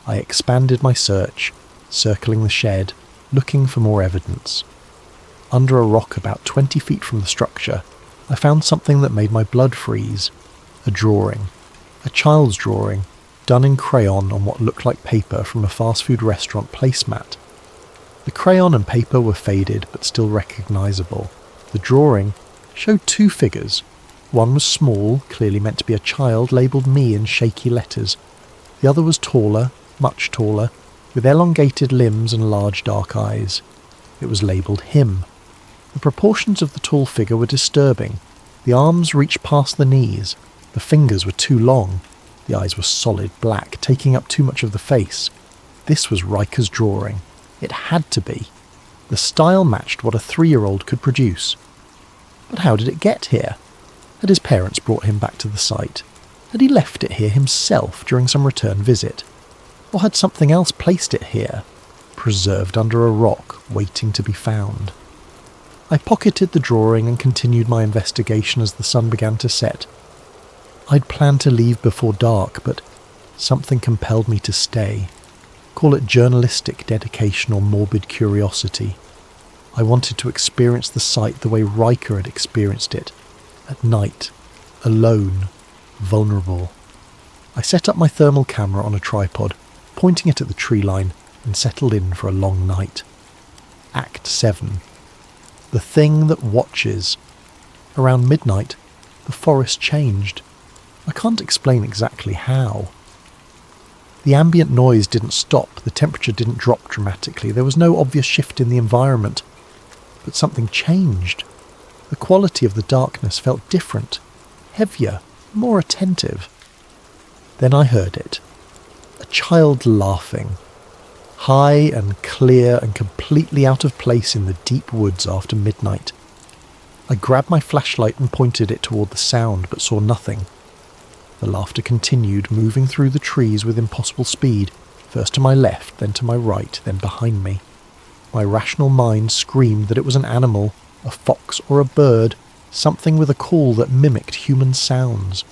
I expanded my search, circling the shed, looking for more evidence. Under a rock about 20 feet from the structure, I found something that made my blood freeze. A drawing. A child's drawing, done in crayon on what looked like paper from a fast food restaurant placemat. The crayon and paper were faded but still recognisable. The drawing showed 2 figures. One was small, clearly meant to be a child, labelled me in shaky letters. The other was taller, much taller, with elongated limbs and large dark eyes. It was labelled him. The proportions of the tall figure were disturbing. The arms reached past the knees. The fingers were too long. The eyes were solid black, taking up too much of the face. This was Riker's drawing. It had to be. The style matched what a 3-year-old could produce. But how did it get here? Had his parents brought him back to the site? Had he left it here himself during some return visit? Or had something else placed it here, preserved under a rock, waiting to be found? I pocketed the drawing and continued my investigation as the sun began to set. I'd planned to leave before dark, but something compelled me to stay. Call it journalistic dedication or morbid curiosity. I wanted to experience the site the way Riker had experienced it. At night, alone, vulnerable. I set up my thermal camera on a tripod, pointing it at the tree line, and settled in for a long night. Act 7. The thing that watches. Around midnight, the forest changed. I can't explain exactly how. The ambient noise didn't stop, the temperature didn't drop dramatically, there was no obvious shift in the environment. But something changed. The quality of the darkness felt different, heavier, more attentive. Then I heard it. A child laughing. High and clear and completely out of place in the deep woods after midnight. I grabbed my flashlight and pointed it toward the sound, but saw nothing. The laughter continued, moving through the trees with impossible speed, first to my left, then to my right, then behind me. My rational mind screamed that it was an animal, a fox or a bird, something with a call that mimicked human sounds.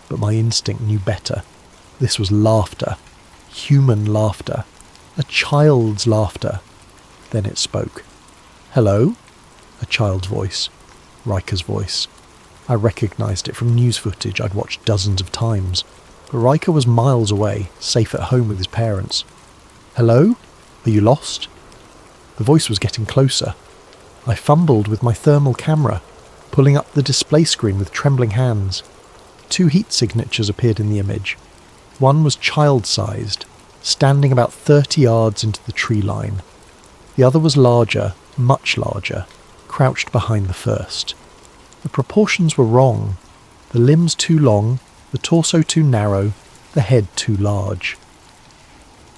But my instinct knew better. This was laughter. Human laughter. A child's laughter. Then it spoke. "Hello?" A child's voice. Riker's voice. I recognised it from news footage I'd watched dozens of times. But Riker was miles away, safe at home with his parents. "Hello? Are you lost?" The voice was getting closer. I fumbled with my thermal camera, pulling up the display screen with trembling hands. 2 heat signatures appeared in the image. One was child-sized, standing about 30 yards into the tree line. The other was larger, much larger, crouched behind the first. The proportions were wrong. The limbs too long, the torso too narrow, the head too large.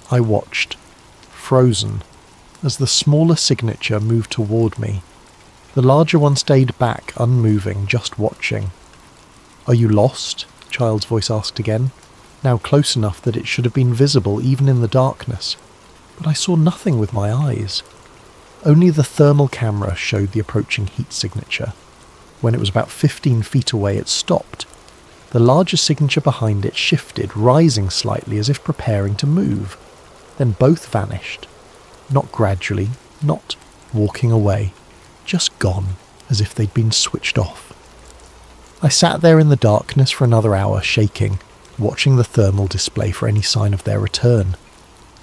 I watched, frozen, as the smaller signature moved toward me. The larger one stayed back, unmoving, just watching. "Are you lost?" the child's voice asked again, now close enough that it should have been visible even in the darkness. But I saw nothing with my eyes. Only the thermal camera showed the approaching heat signature. When it was about 15 feet away, it stopped. The larger signature behind it shifted, rising slightly as if preparing to move. Then both vanished. Not gradually, not walking away, just gone, as if they'd been switched off. I sat there in the darkness for another hour, shaking, watching the thermal display for any sign of their return.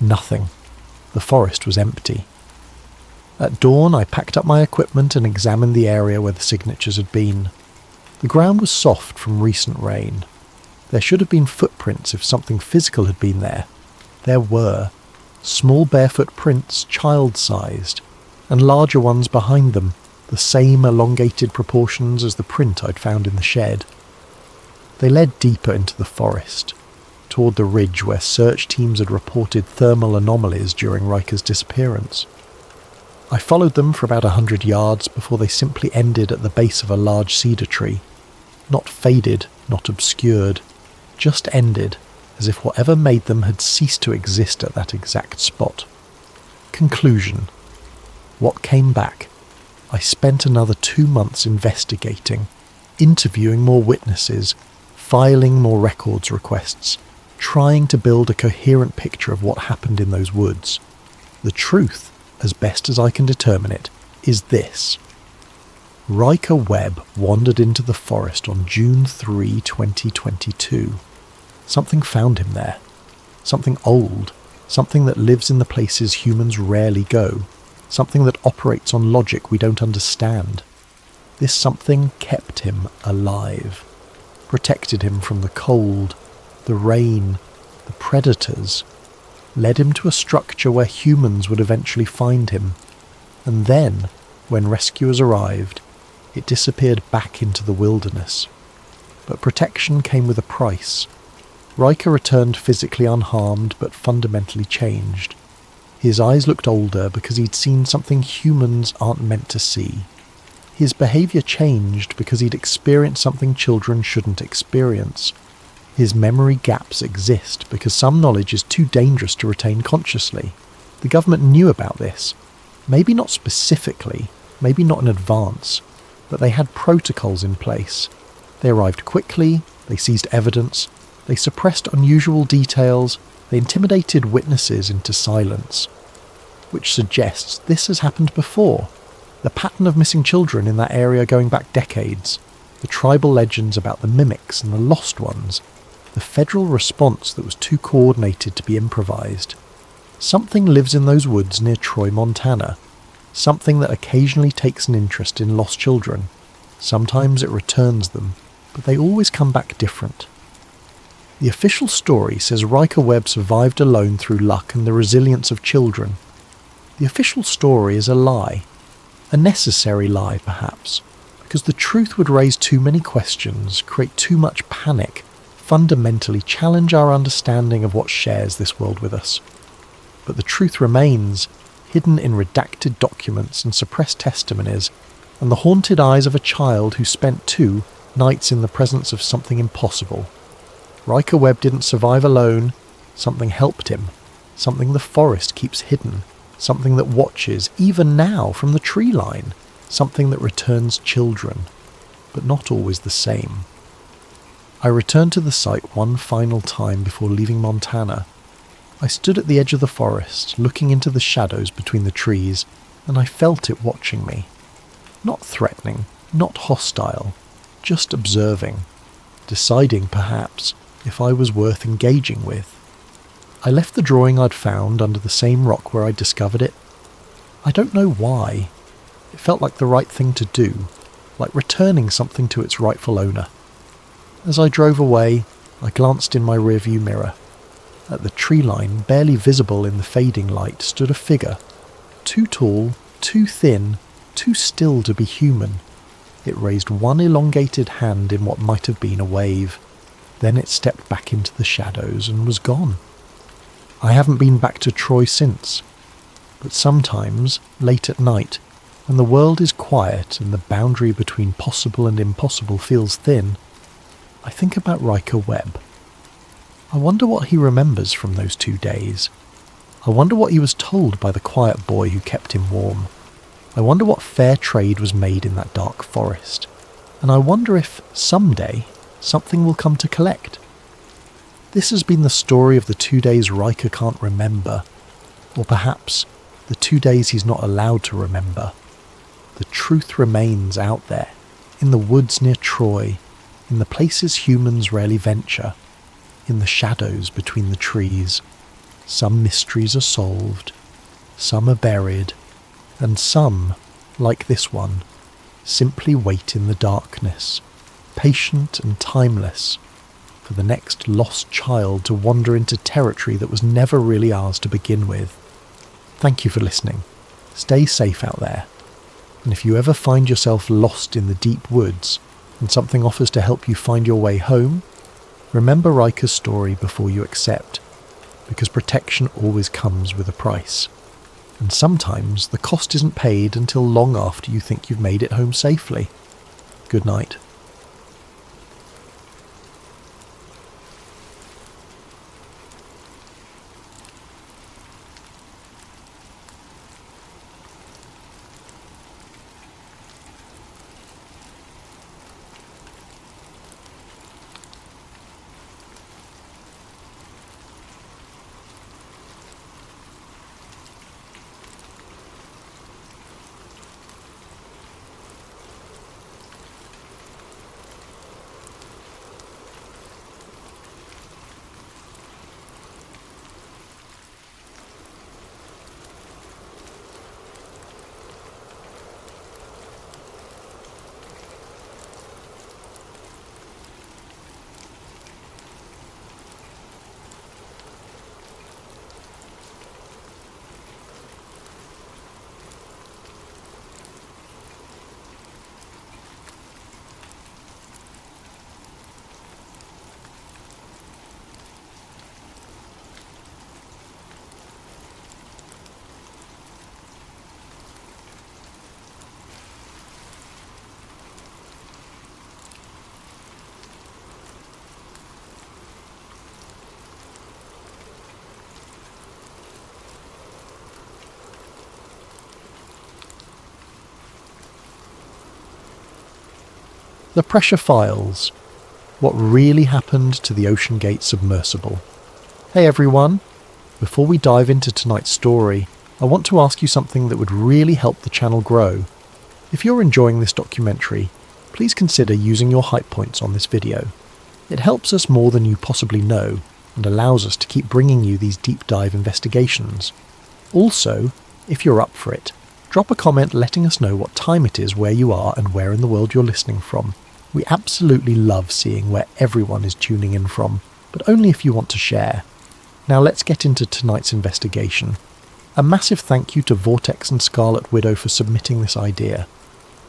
Nothing. The forest was empty. At dawn, I packed up my equipment and examined the area where the signatures had been. The ground was soft from recent rain. There should have been footprints if something physical had been there. There were. Small barefoot prints, child-sized, and larger ones behind them, the same elongated proportions as the print I'd found in the shed. They led deeper into the forest, toward the ridge where search teams had reported thermal anomalies during Riker's disappearance. I followed them for about 100 yards before they simply ended at the base of a large cedar tree. Not faded, not obscured, just ended, as if whatever made them had ceased to exist at that exact spot. Conclusion. What came back? I spent another 2 months investigating, interviewing more witnesses, filing more records requests, trying to build a coherent picture of what happened in those woods. The truth, as best as I can determine it, is this. Riker Webb wandered into the forest on June 3, 2022. Something found him there. Something old. Something that lives in the places humans rarely go. Something that operates on logic we don't understand. This something kept him alive. Protected him from the cold, the rain, the predators. Led him to a structure where humans would eventually find him. And then, when rescuers arrived, it disappeared back into the wilderness. But protection came with a price. Riker returned physically unharmed but fundamentally changed. His eyes looked older because he'd seen something humans aren't meant to see. His behaviour changed because he'd experienced something children shouldn't experience. His memory gaps exist because some knowledge is too dangerous to retain consciously. The government knew about this. Maybe not specifically, maybe not in advance, but they had protocols in place. They arrived quickly, they seized evidence, they suppressed unusual details, they intimidated witnesses into silence. Which suggests this has happened before. The pattern of missing children in that area going back decades, the tribal legends about the mimics and the lost ones, the federal response that was too coordinated to be improvised. Something lives in those woods near Troy, Montana. Something that occasionally takes an interest in lost children. Sometimes it returns them, but they always come back different. The official story says Riker Webb survived alone through luck and the resilience of children. The official story is a lie. A necessary lie, perhaps, because the truth would raise too many questions, create too much panic, fundamentally challenge our understanding of what shares this world with us. But the truth remains, hidden in redacted documents and suppressed testimonies, and the haunted eyes of a child who spent 2 nights in the presence of something impossible. Riker Webb didn't survive alone. Something helped him. Something the forest keeps hidden. Something that watches, even now, from the tree line. Something that returns children. But not always the same. I returned to the site one final time before leaving Montana. I stood at the edge of the forest, looking into the shadows between the trees, and I felt it watching me. Not threatening, not hostile, just observing. Deciding, perhaps, if I was worth engaging with. I left the drawing I'd found under the same rock where I'd discovered it. I don't know why. It felt like the right thing to do, like returning something to its rightful owner. As I drove away, I glanced in my rearview mirror. At the tree line, barely visible in the fading light, stood a figure. Too tall, too thin, too still to be human. It raised one elongated hand in what might have been a wave. Then it stepped back into the shadows and was gone. I haven't been back to Troy since. But sometimes, late at night, when the world is quiet and the boundary between possible and impossible feels thin, I think about Riker Webb. I wonder what he remembers from those 2 days. I wonder what he was told by the quiet boy who kept him warm. I wonder what fair trade was made in that dark forest. And I wonder if, someday, something will come to collect. This has been the story of the 2 days Riker can't remember. Or perhaps, the 2 days he's not allowed to remember. The truth remains out there, in the woods near Troy, in the places humans rarely venture, in the shadows between the trees. Some mysteries are solved, some are buried, and some, like this one, simply wait in the darkness, patient and timeless, for the next lost child to wander into territory that was never really ours to begin with. Thank you for listening. Stay safe out there. And if you ever find yourself lost in the deep woods and something offers to help you find your way home, remember Rika's story before you accept, because protection always comes with a price. And sometimes the cost isn't paid until long after you think you've made it home safely. Good night. The Pressure Files. What really happened to the Ocean Gate submersible? Hey everyone! Before we dive into tonight's story, I want to ask you something that would really help the channel grow. If you're enjoying this documentary, please consider using your hype points on this video. It helps us more than you possibly know, and allows us to keep bringing you these deep dive investigations. Also, if you're up for it, drop a comment letting us know what time it is where you are and where in the world you're listening from. We absolutely love seeing where everyone is tuning in from, but only if you want to share. Now let's get into tonight's investigation. A massive thank you to Vortex and Scarlet Widow for submitting this idea.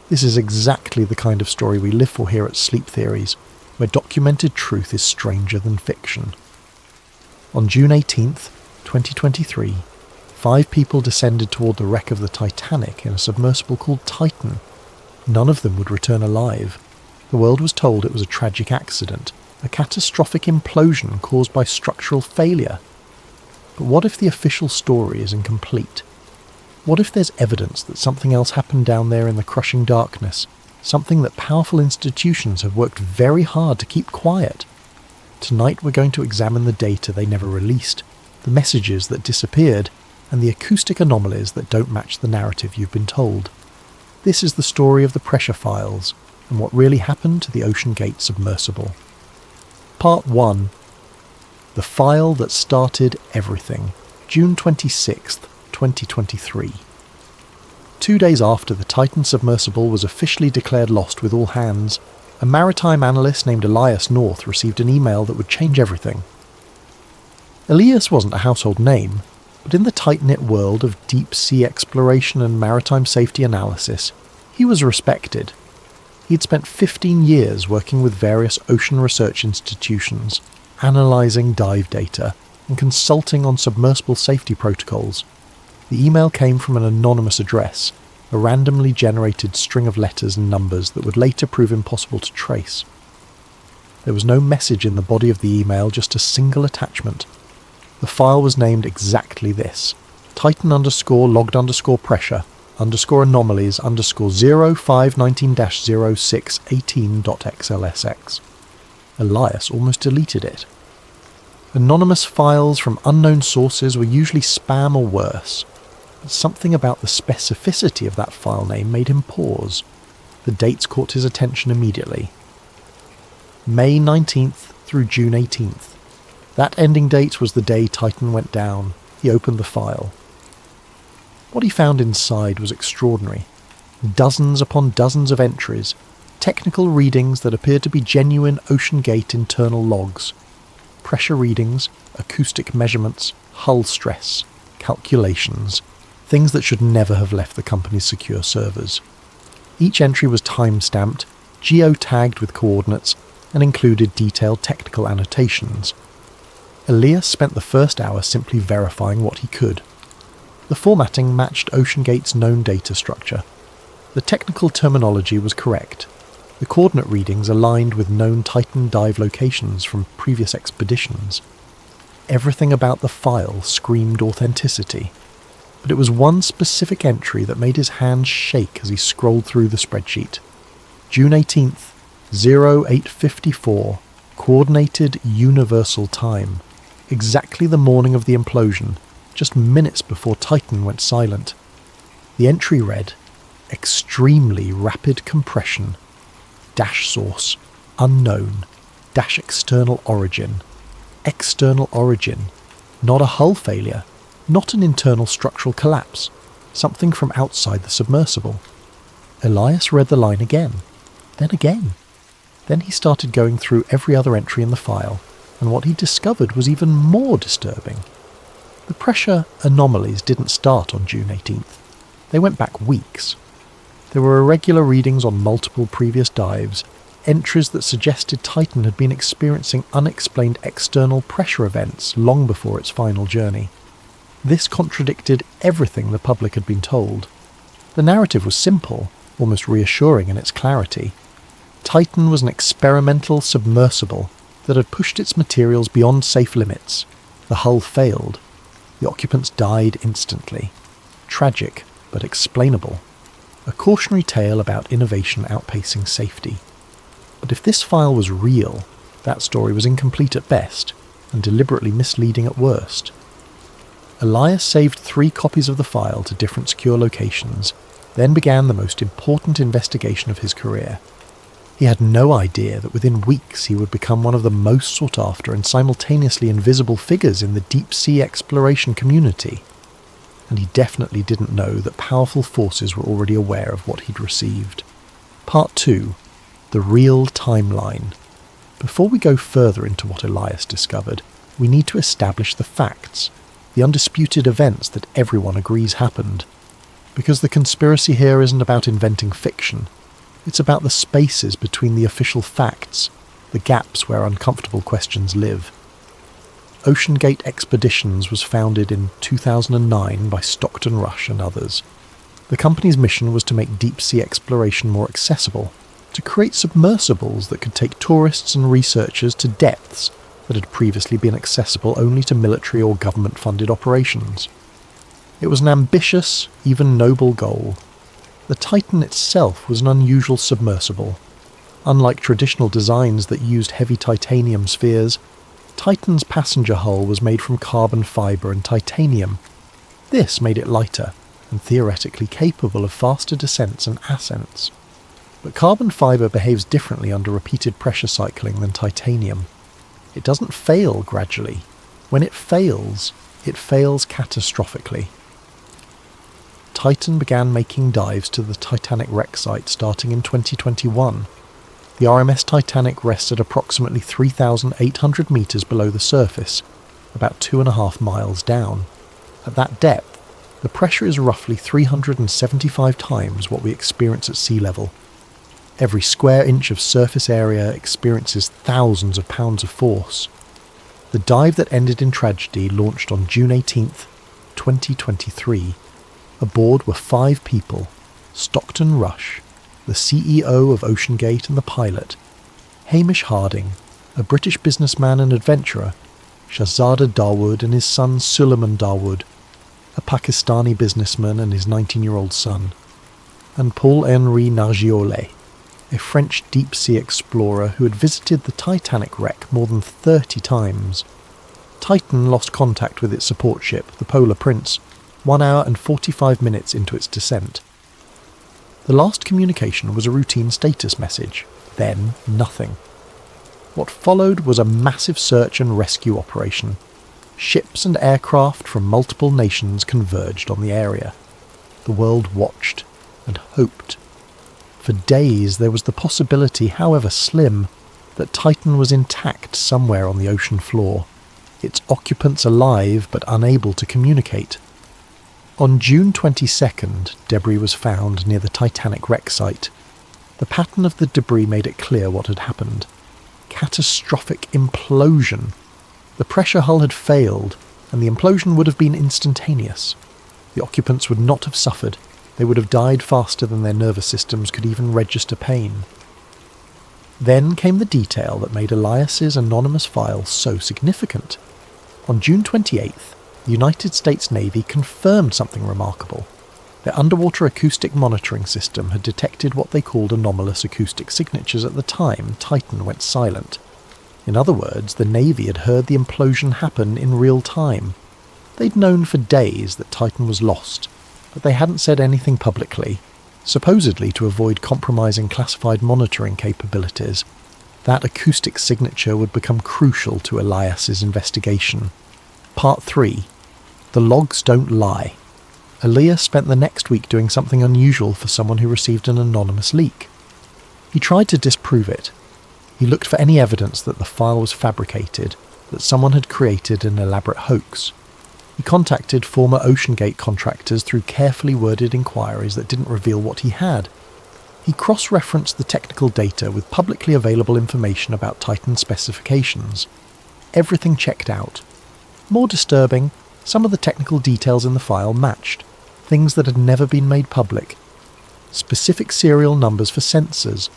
This is exactly the kind of story we live for here at Sleep Theories, where documented truth is stranger than fiction. On June 18th, 2023, 5 people descended toward the wreck of the Titanic in a submersible called Titan. None of them would return alive. The world was told it was a tragic accident, a catastrophic implosion caused by structural failure. But what if the official story is incomplete? What if there's evidence that something else happened down there in the crushing darkness, something that powerful institutions have worked very hard to keep quiet? Tonight we're going to examine the data they never released, the messages that disappeared, and the acoustic anomalies that don't match the narrative you've been told. This is the story of the Pressure Files, and what really happened to the Ocean Gate submersible. Part 1. The File That Started Everything, June 26th, 2023. 2 days after the Titan submersible was officially declared lost with all hands, a maritime analyst named Elias North received an email that would change everything. Elias wasn't a household name, but in the tight-knit world of deep-sea exploration and maritime safety analysis, he was respected. He'd spent 15 years working with various ocean research institutions, analysing dive data, and consulting on submersible safety protocols. The email came from an anonymous address, a randomly generated string of letters and numbers that would later prove impossible to trace. There was no message in the body of the email, just a single attachment. The file was named exactly this: Titan_pressure_anomalies_0519-0618.xlsx. Elias almost deleted it. Anonymous files from unknown sources were usually spam or worse, but something about the specificity of that file name made him pause. The dates caught his attention immediately. May 19th through June 18th. That ending date was the day Titan went down. He opened the file. What he found inside was extraordinary. Dozens upon dozens of entries, Technical readings that appeared to be genuine OceanGate internal logs. Pressure readings, acoustic measurements, hull stress, calculations, things that should never have left the company's secure servers. Each entry was time-stamped, geo-tagged with coordinates, and included detailed technical annotations. Elias spent the first hour simply verifying what he could. The formatting matched OceanGate's known data structure. The technical terminology was correct. The coordinate readings aligned with known Titan dive locations from previous expeditions. Everything about the file screamed authenticity. But it was one specific entry that made his hands shake as he scrolled through the spreadsheet. June 18th, 0854, Coordinated Universal Time. Exactly the morning of the implosion, just minutes before Titan went silent. The entry read, Extremely Rapid Compression. Dash source, unknown. Dash external origin. External origin. Not a hull failure. Not an internal structural collapse. Something from outside the submersible. Elias read the line again. Then again. Then he started going through every other entry in the file, and what he discovered was even more disturbing. The pressure anomalies didn't start on June 18th. They went back weeks. There were irregular readings on multiple previous dives, entries that suggested Titan had been experiencing unexplained external pressure events long before its final journey. This contradicted everything the public had been told. The narrative was simple, almost reassuring in its clarity. Titan was an experimental submersible that had pushed its materials beyond safe limits. The hull failed. The occupants died instantly. Tragic, but explainable. A cautionary tale about innovation outpacing safety. But if this file was real, that story was incomplete at best, and deliberately misleading at worst. Elias saved 3 copies of the file to different secure locations, then began the most important investigation of his career. He had no idea that within weeks he would become one of the most sought after and simultaneously invisible figures in the deep-sea exploration community. And he definitely didn't know that powerful forces were already aware of what he'd received. Part 2. The Real Timeline. Before we go further into what Elias discovered, we need to establish the facts, the undisputed events that everyone agrees happened. Because the conspiracy here isn't about inventing fiction. It's about the spaces between the official facts, the gaps where uncomfortable questions live. OceanGate Expeditions was founded in 2009 by Stockton Rush and others. The company's mission was to make deep-sea exploration more accessible, to create submersibles that could take tourists and researchers to depths that had previously been accessible only to military or government-funded operations. It was an ambitious, even noble goal. The Titan itself was an unusual submersible. Unlike traditional designs that used heavy titanium spheres, Titan's passenger hull was made from carbon fibre and titanium. This made it lighter, and theoretically capable of faster descents and ascents. But carbon fibre behaves differently under repeated pressure cycling than titanium. It doesn't fail gradually. When it fails catastrophically. Titan began making dives to the Titanic wreck site starting in 2021. The RMS Titanic rests at approximately 3,800 metres below the surface, about 2.5 miles down. At that depth, the pressure is roughly 375 times what we experience at sea level. Every square inch of surface area experiences thousands of pounds of force. The dive that ended in tragedy launched on June 18th, 2023. Aboard were 5 people: Stockton Rush, the CEO of OceanGate and the pilot; Hamish Harding, a British businessman and adventurer; Shahzada Dawood and his son Suleiman Dawood, a Pakistani businessman and his 19-year-old son; and Paul-Henri Nargiole, a French deep-sea explorer who had visited the Titanic wreck more than 30 times. Titan lost contact with its support ship, the Polar Prince, 1 hour and 45 minutes into its descent. The last communication was a routine status message, then nothing. What followed was a massive search and rescue operation. Ships and aircraft from multiple nations converged on the area. The world watched and hoped. For days there was the possibility, however slim, that Titan was intact somewhere on the ocean floor, its occupants alive but unable to communicate. On June 22nd, debris was found near the Titanic wreck site. The pattern of the debris made it clear what had happened. Catastrophic implosion. The pressure hull had failed, and the implosion would have been instantaneous. The occupants would not have suffered. They would have died faster than their nervous systems could even register pain. Then came the detail that made Elias's anonymous file so significant. On June 28th, the United States Navy confirmed something remarkable. Their underwater acoustic monitoring system had detected what they called anomalous acoustic signatures at the time Titan went silent. In other words, the Navy had heard the implosion happen in real time. They'd known for days that Titan was lost, but they hadn't said anything publicly, supposedly to avoid compromising classified monitoring capabilities. That acoustic signature would become crucial to Elias's investigation. Part 3. The logs don't lie. Elias spent the next week doing something unusual for someone who received an anonymous leak. He tried to disprove it. He looked for any evidence that the file was fabricated, that someone had created an elaborate hoax. He contacted former OceanGate contractors through carefully worded inquiries that didn't reveal what he had. He cross-referenced the technical data with publicly available information about Titan specifications. Everything checked out. More disturbing, some of the technical details in the file matched, things that had never been made public. Specific serial numbers for sensors,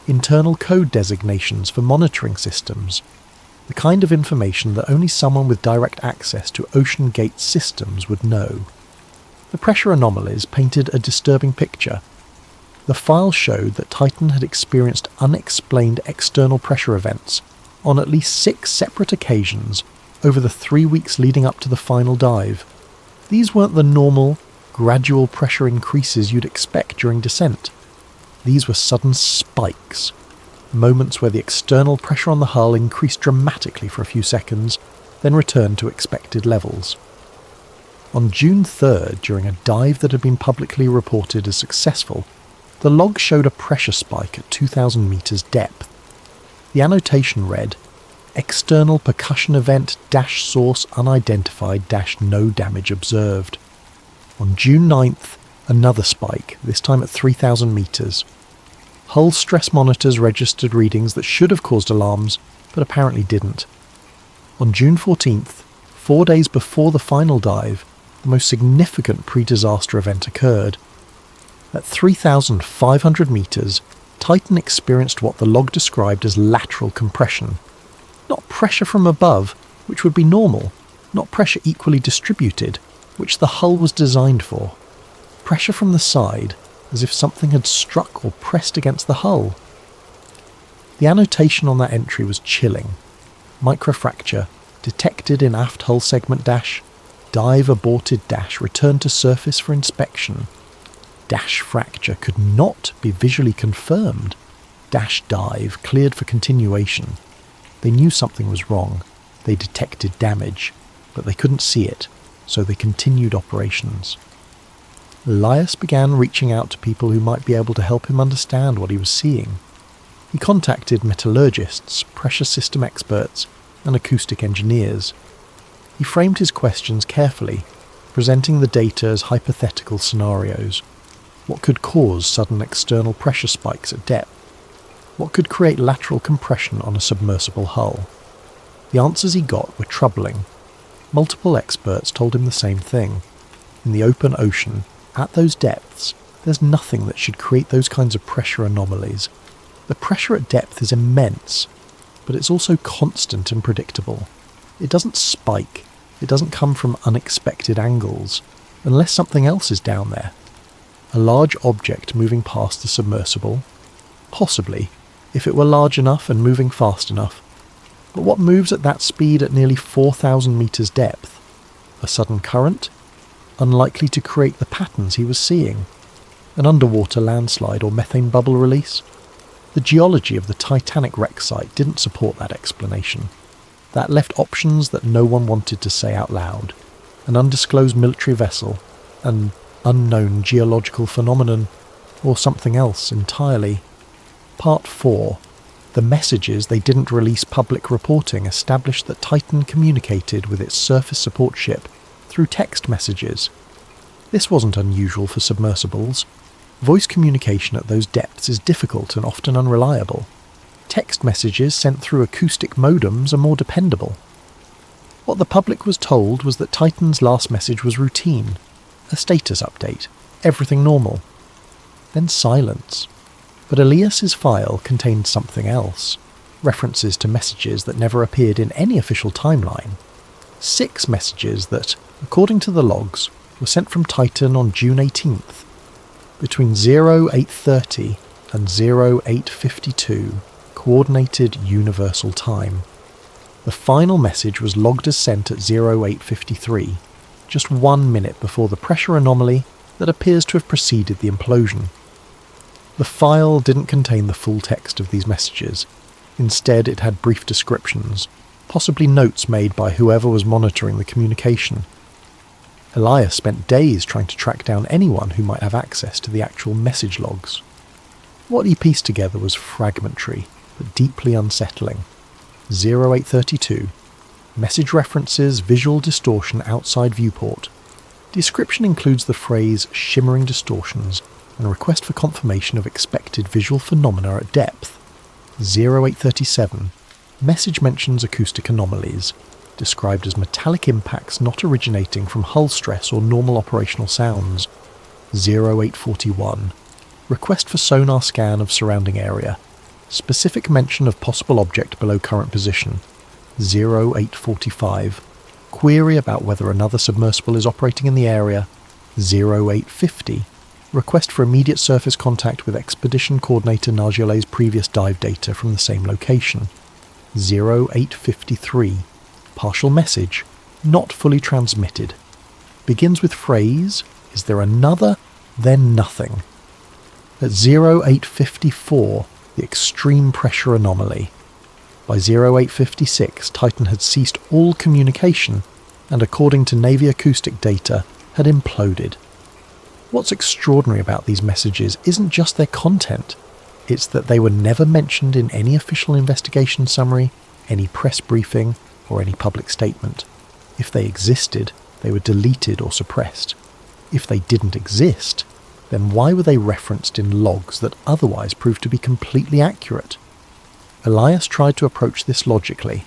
internal code designations for monitoring systems, the kind of information that only someone with direct access to OceanGate systems would know. The pressure anomalies painted a disturbing picture. The file showed that Titan had experienced unexplained external pressure events on at least 6 separate occasions over the 3 weeks leading up to the final dive. These weren't the normal, gradual pressure increases you'd expect during descent. These were sudden spikes, moments where the external pressure on the hull increased dramatically for a few seconds, then returned to expected levels. On June 3rd, during a dive that had been publicly reported as successful, the log showed a pressure spike at 2,000 meters depth. The annotation read, "External percussion event dash source unidentified dash no damage observed." On June 9th, another spike, this time at 3,000 meters. Hull stress monitors registered readings that should have caused alarms, but apparently didn't. On June 14th, 4 days before the final dive, the most significant pre-disaster event occurred. At 3,500 meters, Titan experienced what the log described as lateral compression. Not pressure from above, which would be normal, not pressure equally distributed, which the hull was designed for. Pressure from the side, as if something had struck or pressed against the hull. The annotation on that entry was chilling. Microfracture, detected in aft hull segment dash, dive aborted dash returned to surface for inspection. Dash fracture could not be visually confirmed. Dash dive cleared for continuation. They knew something was wrong. They detected damage, but they couldn't see it, so they continued operations. Elias began reaching out to people who might be able to help him understand what he was seeing. He contacted metallurgists, pressure system experts, and acoustic engineers. He framed his questions carefully, presenting the data as hypothetical scenarios. What could cause sudden external pressure spikes at depth? What could create lateral compression on a submersible hull? The answers he got were troubling. Multiple experts told him the same thing. In the open ocean, at those depths, there's nothing that should create those kinds of pressure anomalies. The pressure at depth is immense, but it's also constant and predictable. It doesn't spike. It doesn't come from unexpected angles, unless something else is down there. A large object moving past the submersible? Possibly, if it were large enough and moving fast enough. But what moves at that speed at nearly 4,000 meters depth? A sudden current? Unlikely to create the patterns he was seeing. An underwater landslide or methane bubble release? The geology of the Titanic wreck site didn't support that explanation. That left options that no one wanted to say out loud. An undisclosed military vessel, an unknown geological phenomenon, or something else entirely? Part 4. The messages they didn't release public reporting established that Titan communicated with its surface support ship through text messages. This wasn't unusual for submersibles. Voice communication at those depths is difficult and often unreliable. Text messages sent through acoustic modems are more dependable. What the public was told was that Titan's last message was routine, a status update, everything normal. Then silence. But Elias's file contained something else, references to messages that never appeared in any official timeline. 6 messages that, according to the logs, were sent from Titan on June 18th. Between 0830 and 0852, Coordinated Universal Time. The final message was logged as sent at 0853, just 1 minute before the pressure anomaly that appears to have preceded the implosion. The file didn't contain the full text of these messages. Instead, it had brief descriptions, possibly notes made by whoever was monitoring the communication. Elias spent days trying to track down anyone who might have access to the actual message logs. What he pieced together was fragmentary, but deeply unsettling. 0832. Message references visual distortion outside viewport. Description includes the phrase shimmering distortions and request for confirmation of expected visual phenomena at depth. 0837. Message mentions acoustic anomalies, described as metallic impacts not originating from hull stress or normal operational sounds. 0841. Request for sonar scan of surrounding area. Specific mention of possible object below current position. 0845. Query about whether another submersible is operating in the area. 0850. Request for immediate surface contact with Expedition Coordinator Nargiolet's previous dive data from the same location. 0853. Partial message, not fully transmitted. Begins with phrase, is there another, then nothing. At 0854, the extreme pressure anomaly. By 0856, Titan had ceased all communication and, according to Navy acoustic data, had imploded. What's extraordinary about these messages isn't just their content, it's that they were never mentioned in any official investigation summary, any press briefing, or any public statement. If they existed, they were deleted or suppressed. If they didn't exist, then why were they referenced in logs that otherwise proved to be completely accurate? Elias tried to approach this logically.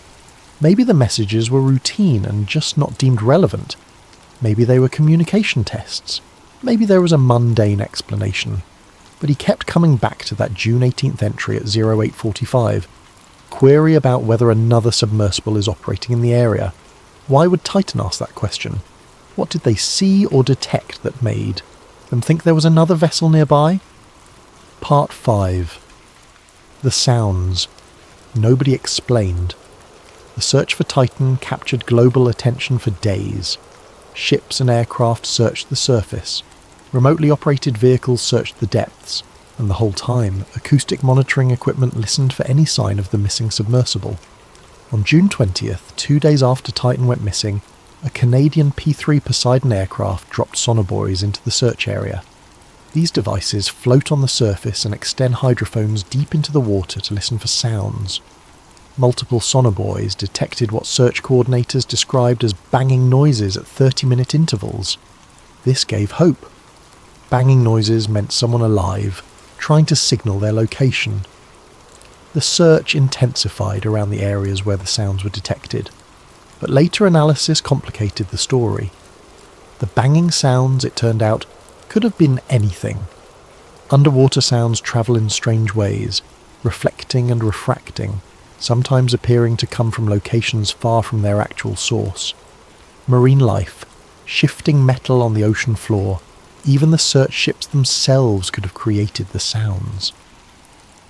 Maybe the messages were routine and just not deemed relevant. Maybe they were communication tests. Maybe there was a mundane explanation. But he kept coming back to that June 18th entry at 0845. Query about whether another submersible is operating in the area. Why would Titan ask that question? What did they see or detect that made them think there was another vessel nearby? Part 5. The sounds. Nobody explained. The search for Titan captured global attention for days. Ships and aircraft searched the surface. Remotely operated vehicles searched the depths, and the whole time, acoustic monitoring equipment listened for any sign of the missing submersible. On June 20th, 2 days after Titan went missing, a Canadian P-3 Poseidon aircraft dropped sonobuoys into the search area. These devices float on the surface and extend hydrophones deep into the water to listen for sounds. Multiple sonobuoys detected what search coordinators described as banging noises at 30-minute intervals. This gave hope. Banging noises meant someone alive, trying to signal their location. The search intensified around the areas where the sounds were detected, but later analysis complicated the story. The banging sounds, it turned out, could have been anything. Underwater sounds travel in strange ways, reflecting and refracting, sometimes appearing to come from locations far from their actual source. Marine life, shifting metal on the ocean floor, even the search ships themselves could have created the sounds.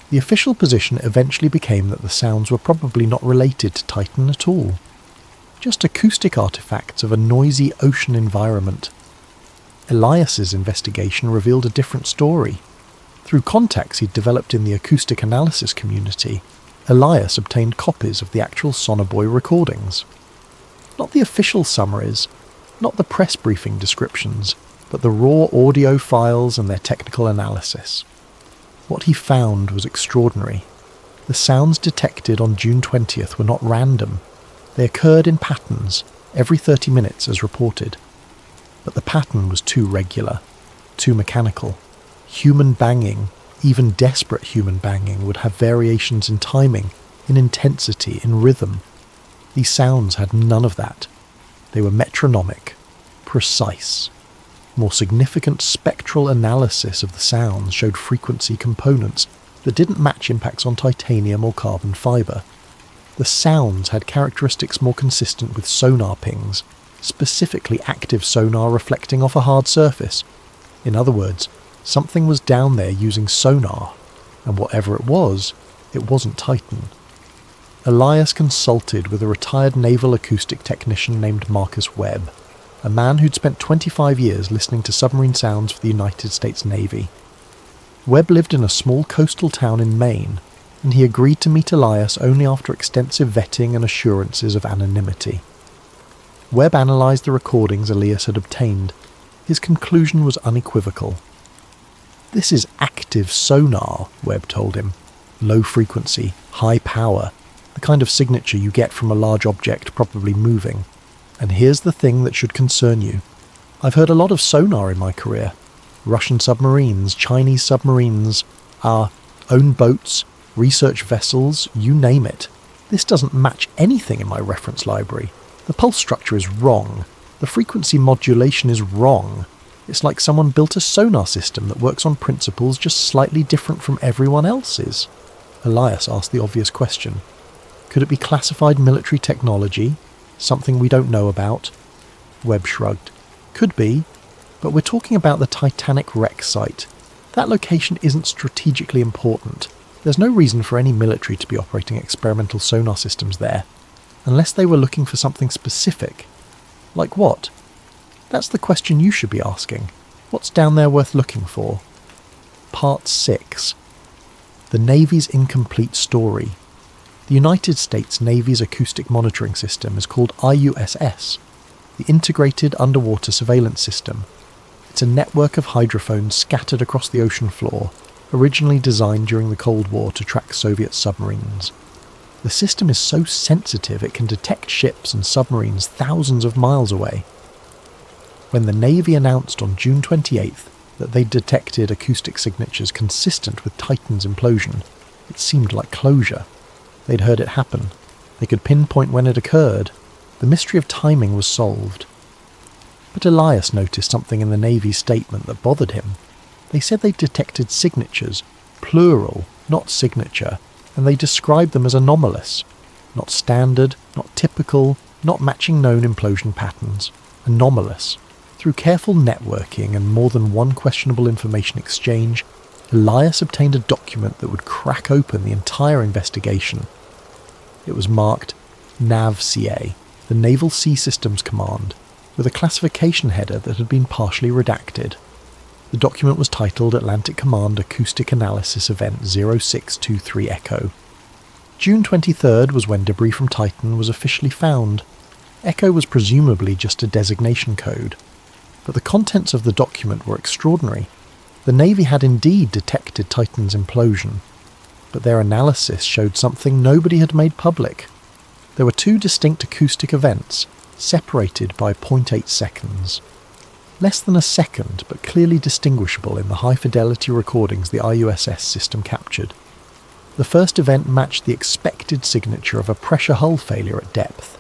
The official position eventually became that the sounds were probably not related to Titan at all. Just acoustic artifacts of a noisy ocean environment. Elias's investigation revealed a different story. Through contacts he'd developed in the acoustic analysis community, Elias obtained copies of the actual sonobuoy recordings. Not the official summaries, not the press briefing descriptions, but the raw audio files and their technical analysis. What he found was extraordinary. The sounds detected on June 20th were not random. They occurred in patterns, every 30 minutes as reported. But the pattern was too regular, too mechanical. Human banging, even desperate human banging, would have variations in timing, in intensity, in rhythm. These sounds had none of that. They were metronomic, precise. More significant spectral analysis of the sounds showed frequency components that didn't match impacts on titanium or carbon fibre. The sounds had characteristics more consistent with sonar pings, specifically active sonar reflecting off a hard surface. In other words, something was down there using sonar, and whatever it wasn't Titan. Elias consulted with a retired naval acoustic technician named Marcus Webb, a man who'd spent 25 years listening to submarine sounds for the United States Navy. Webb lived in a small coastal town in Maine, and he agreed to meet Elias only after extensive vetting and assurances of anonymity. Webb analysed the recordings Elias had obtained. His conclusion was unequivocal. "This is active sonar," Webb told him. "Low frequency, high power, the kind of signature you get from a large object probably moving. And here's the thing that should concern you. I've heard a lot of sonar in my career. Russian submarines, Chinese submarines, our own boats, research vessels, you name it. This doesn't match anything in my reference library. The pulse structure is wrong. The frequency modulation is wrong. It's like someone built a sonar system that works on principles just slightly different from everyone else's." Elias asked the obvious question. Could it be classified military technology? Something we don't know about? Webb shrugged. Could be, but we're talking about the Titanic wreck site. That location isn't strategically important. There's no reason for any military to be operating experimental sonar systems there, unless they were looking for something specific. Like what? That's the question you should be asking. What's down there worth looking for? Part 6. The Navy's incomplete story. The United States Navy's acoustic monitoring system is called IUSS, the Integrated Underwater Surveillance System. It's a network of hydrophones scattered across the ocean floor, originally designed during the Cold War to track Soviet submarines. The system is so sensitive it can detect ships and submarines thousands of miles away. When the Navy announced on June 28th that they detected acoustic signatures consistent with Titan's implosion, it seemed like closure. They'd heard it happen. They could pinpoint when it occurred. The mystery of timing was solved. But Elias noticed something in the Navy's statement that bothered him. They said they detected signatures, plural, not signature, and they described them as anomalous. Not standard, not typical, not matching known implosion patterns. Anomalous. Through careful networking and more than one questionable information exchange, Elias obtained a document that would crack open the entire investigation. It was marked NAVCA, the Naval Sea Systems Command, with a classification header that had been partially redacted. The document was titled Atlantic Command Acoustic Analysis Event 0623 Echo. June 23rd was when debris from Titan was officially found. Echo was presumably just a designation code. But the contents of the document were extraordinary. The Navy had indeed detected Titan's implosion, but their analysis showed something nobody had made public. There were two distinct acoustic events, separated by 0.8 seconds. Less than a second, but clearly distinguishable in the high-fidelity recordings the IUSS system captured. The first event matched the expected signature of a pressure hull failure at depth.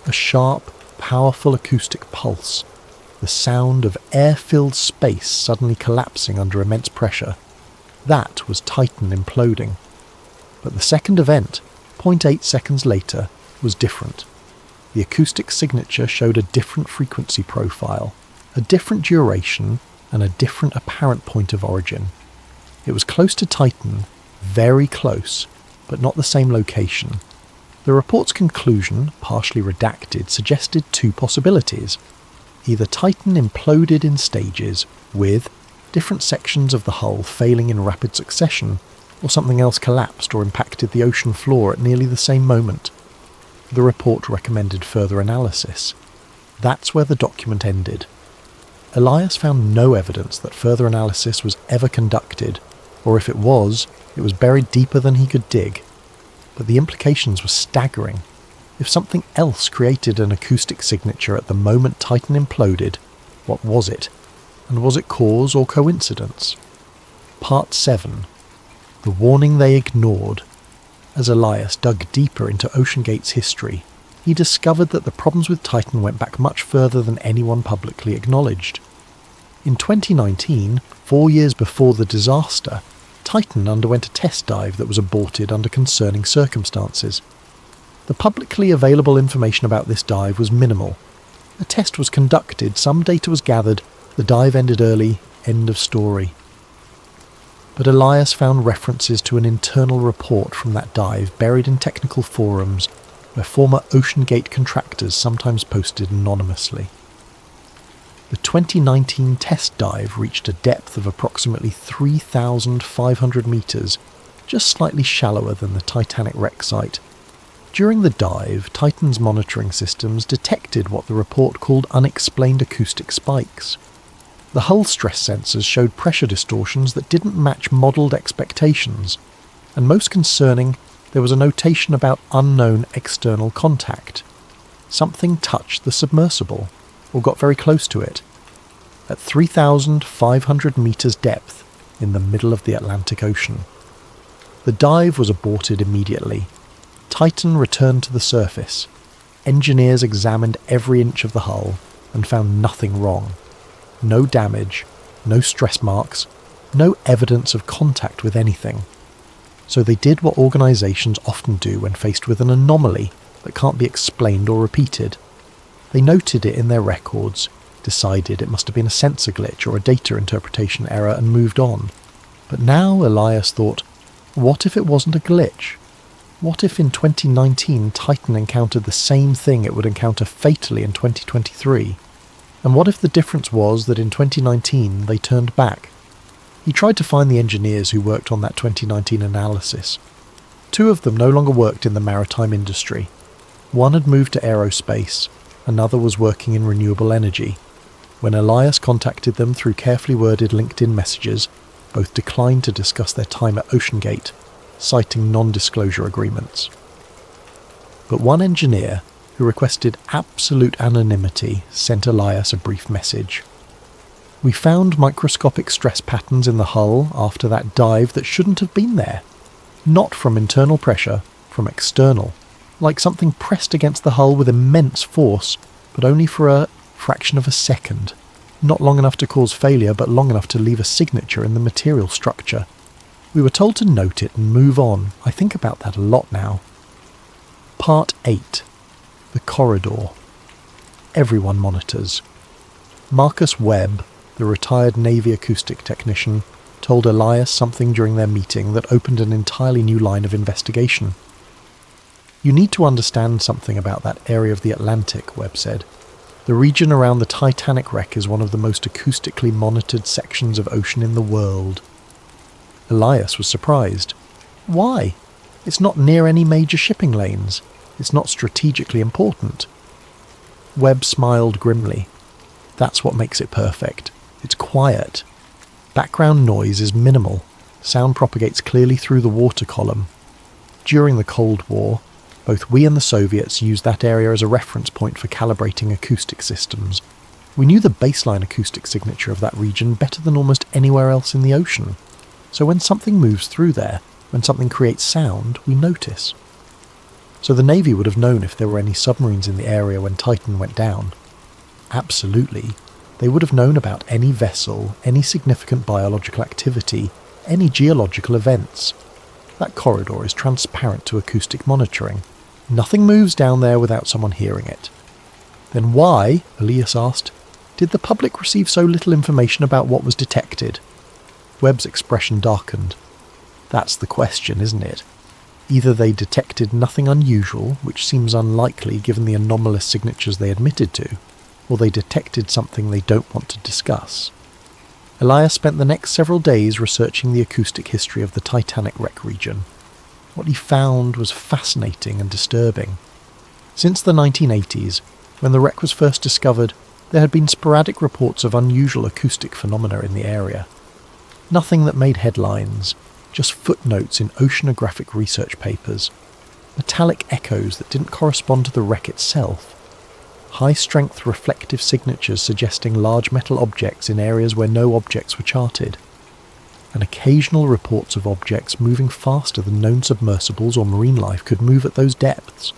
A sharp, powerful acoustic pulse. The sound of air-filled space suddenly collapsing under immense pressure. That was Titan imploding. But the second event, 0.8 seconds later, was different. The acoustic signature showed a different frequency profile, a different duration, and a different apparent point of origin. It was close to Titan, very close, but not the same location. The report's conclusion, partially redacted, suggested two possibilities. Either Titan imploded in stages, with different sections of the hull failing in rapid succession, or something else collapsed or impacted the ocean floor at nearly the same moment. The report recommended further analysis. That's where the document ended. Elias found no evidence that further analysis was ever conducted, or if it was buried deeper than he could dig. But the implications were staggering. If something else created an acoustic signature at the moment Titan imploded, what was it? And was it cause or coincidence? Part 7. The Warning They Ignored. As Elias dug deeper into OceanGate's history, he discovered that the problems with Titan went back much further than anyone publicly acknowledged. In 2019, 4 years before the disaster, Titan underwent a test dive that was aborted under concerning circumstances. The publicly available information about this dive was minimal. A test was conducted, some data was gathered, the dive ended early, end of story. But Elias found references to an internal report from that dive buried in technical forums where former OceanGate contractors sometimes posted anonymously. The 2019 test dive reached a depth of approximately 3,500 metres, just slightly shallower than the Titanic wreck site. During the dive, Titan's monitoring systems detected what the report called unexplained acoustic spikes. The hull stress sensors showed pressure distortions that didn't match modelled expectations, and most concerning, there was a notation about unknown external contact. Something touched the submersible, or got very close to it, at 3,500 metres depth in the middle of the Atlantic Ocean. The dive was aborted immediately. Titan returned to the surface. Engineers examined every inch of the hull and found nothing wrong. No damage, no stress marks, no evidence of contact with anything. So they did what organisations often do when faced with an anomaly that can't be explained or repeated. They noted it in their records, decided it must have been a sensor glitch or a data interpretation error and moved on. But now Elias thought, what if it wasn't a glitch? What if in 2019 Titan encountered the same thing it would encounter fatally in 2023? And what if the difference was that in 2019 they turned back? He tried to find the engineers who worked on that 2019 analysis. 2 of them no longer worked in the maritime industry. One had moved to aerospace, another was working in renewable energy. When Elias contacted them through carefully worded LinkedIn messages, both declined to discuss their time at OceanGate, citing non-disclosure agreements. But one engineer, who requested absolute anonymity, sent Elias a brief message. We found microscopic stress patterns in the hull after that dive that shouldn't have been there. Not from internal pressure, from external. Like something pressed against the hull with immense force, but only for a fraction of a second. Not long enough to cause failure, but long enough to leave a signature in the material structure. We were told to note it and move on. I think about that a lot now. Part 8. The Corridor. Everyone monitors. Marcus Webb, the retired Navy acoustic technician, told Elias something during their meeting that opened an entirely new line of investigation. You need to understand something about that area of the Atlantic, Webb said. The region around the Titanic wreck is one of the most acoustically monitored sections of ocean in the world. Elias was surprised. Why? It's not near any major shipping lanes. It's not strategically important. Webb smiled grimly. That's what makes it perfect. It's quiet. Background noise is minimal. Sound propagates clearly through the water column. During the Cold War, both we and the Soviets used that area as a reference point for calibrating acoustic systems. We knew the baseline acoustic signature of that region better than almost anywhere else in the ocean. So when something moves through there, when something creates sound, we notice. So the Navy would have known if there were any submarines in the area when Titan went down. Absolutely. They would have known about any vessel, any significant biological activity, any geological events. That corridor is transparent to acoustic monitoring. Nothing moves down there without someone hearing it. Then why, Elias asked, did the public receive so little information about what was detected? Webb's expression darkened. That's the question, isn't it? Either they detected nothing unusual, which seems unlikely given the anomalous signatures they admitted to, or they detected something they don't want to discuss. Elias spent the next several days researching the acoustic history of the Titanic wreck region. What he found was fascinating and disturbing. Since the 1980s, when the wreck was first discovered, There had been sporadic reports of unusual acoustic phenomena in the area. Nothing that made headlines, just footnotes in oceanographic research papers, metallic echoes that didn't correspond to the wreck itself, high-strength reflective signatures suggesting large metal objects in areas where no objects were charted, and occasional reports of objects moving faster than known submersibles or marine life could move at those depths.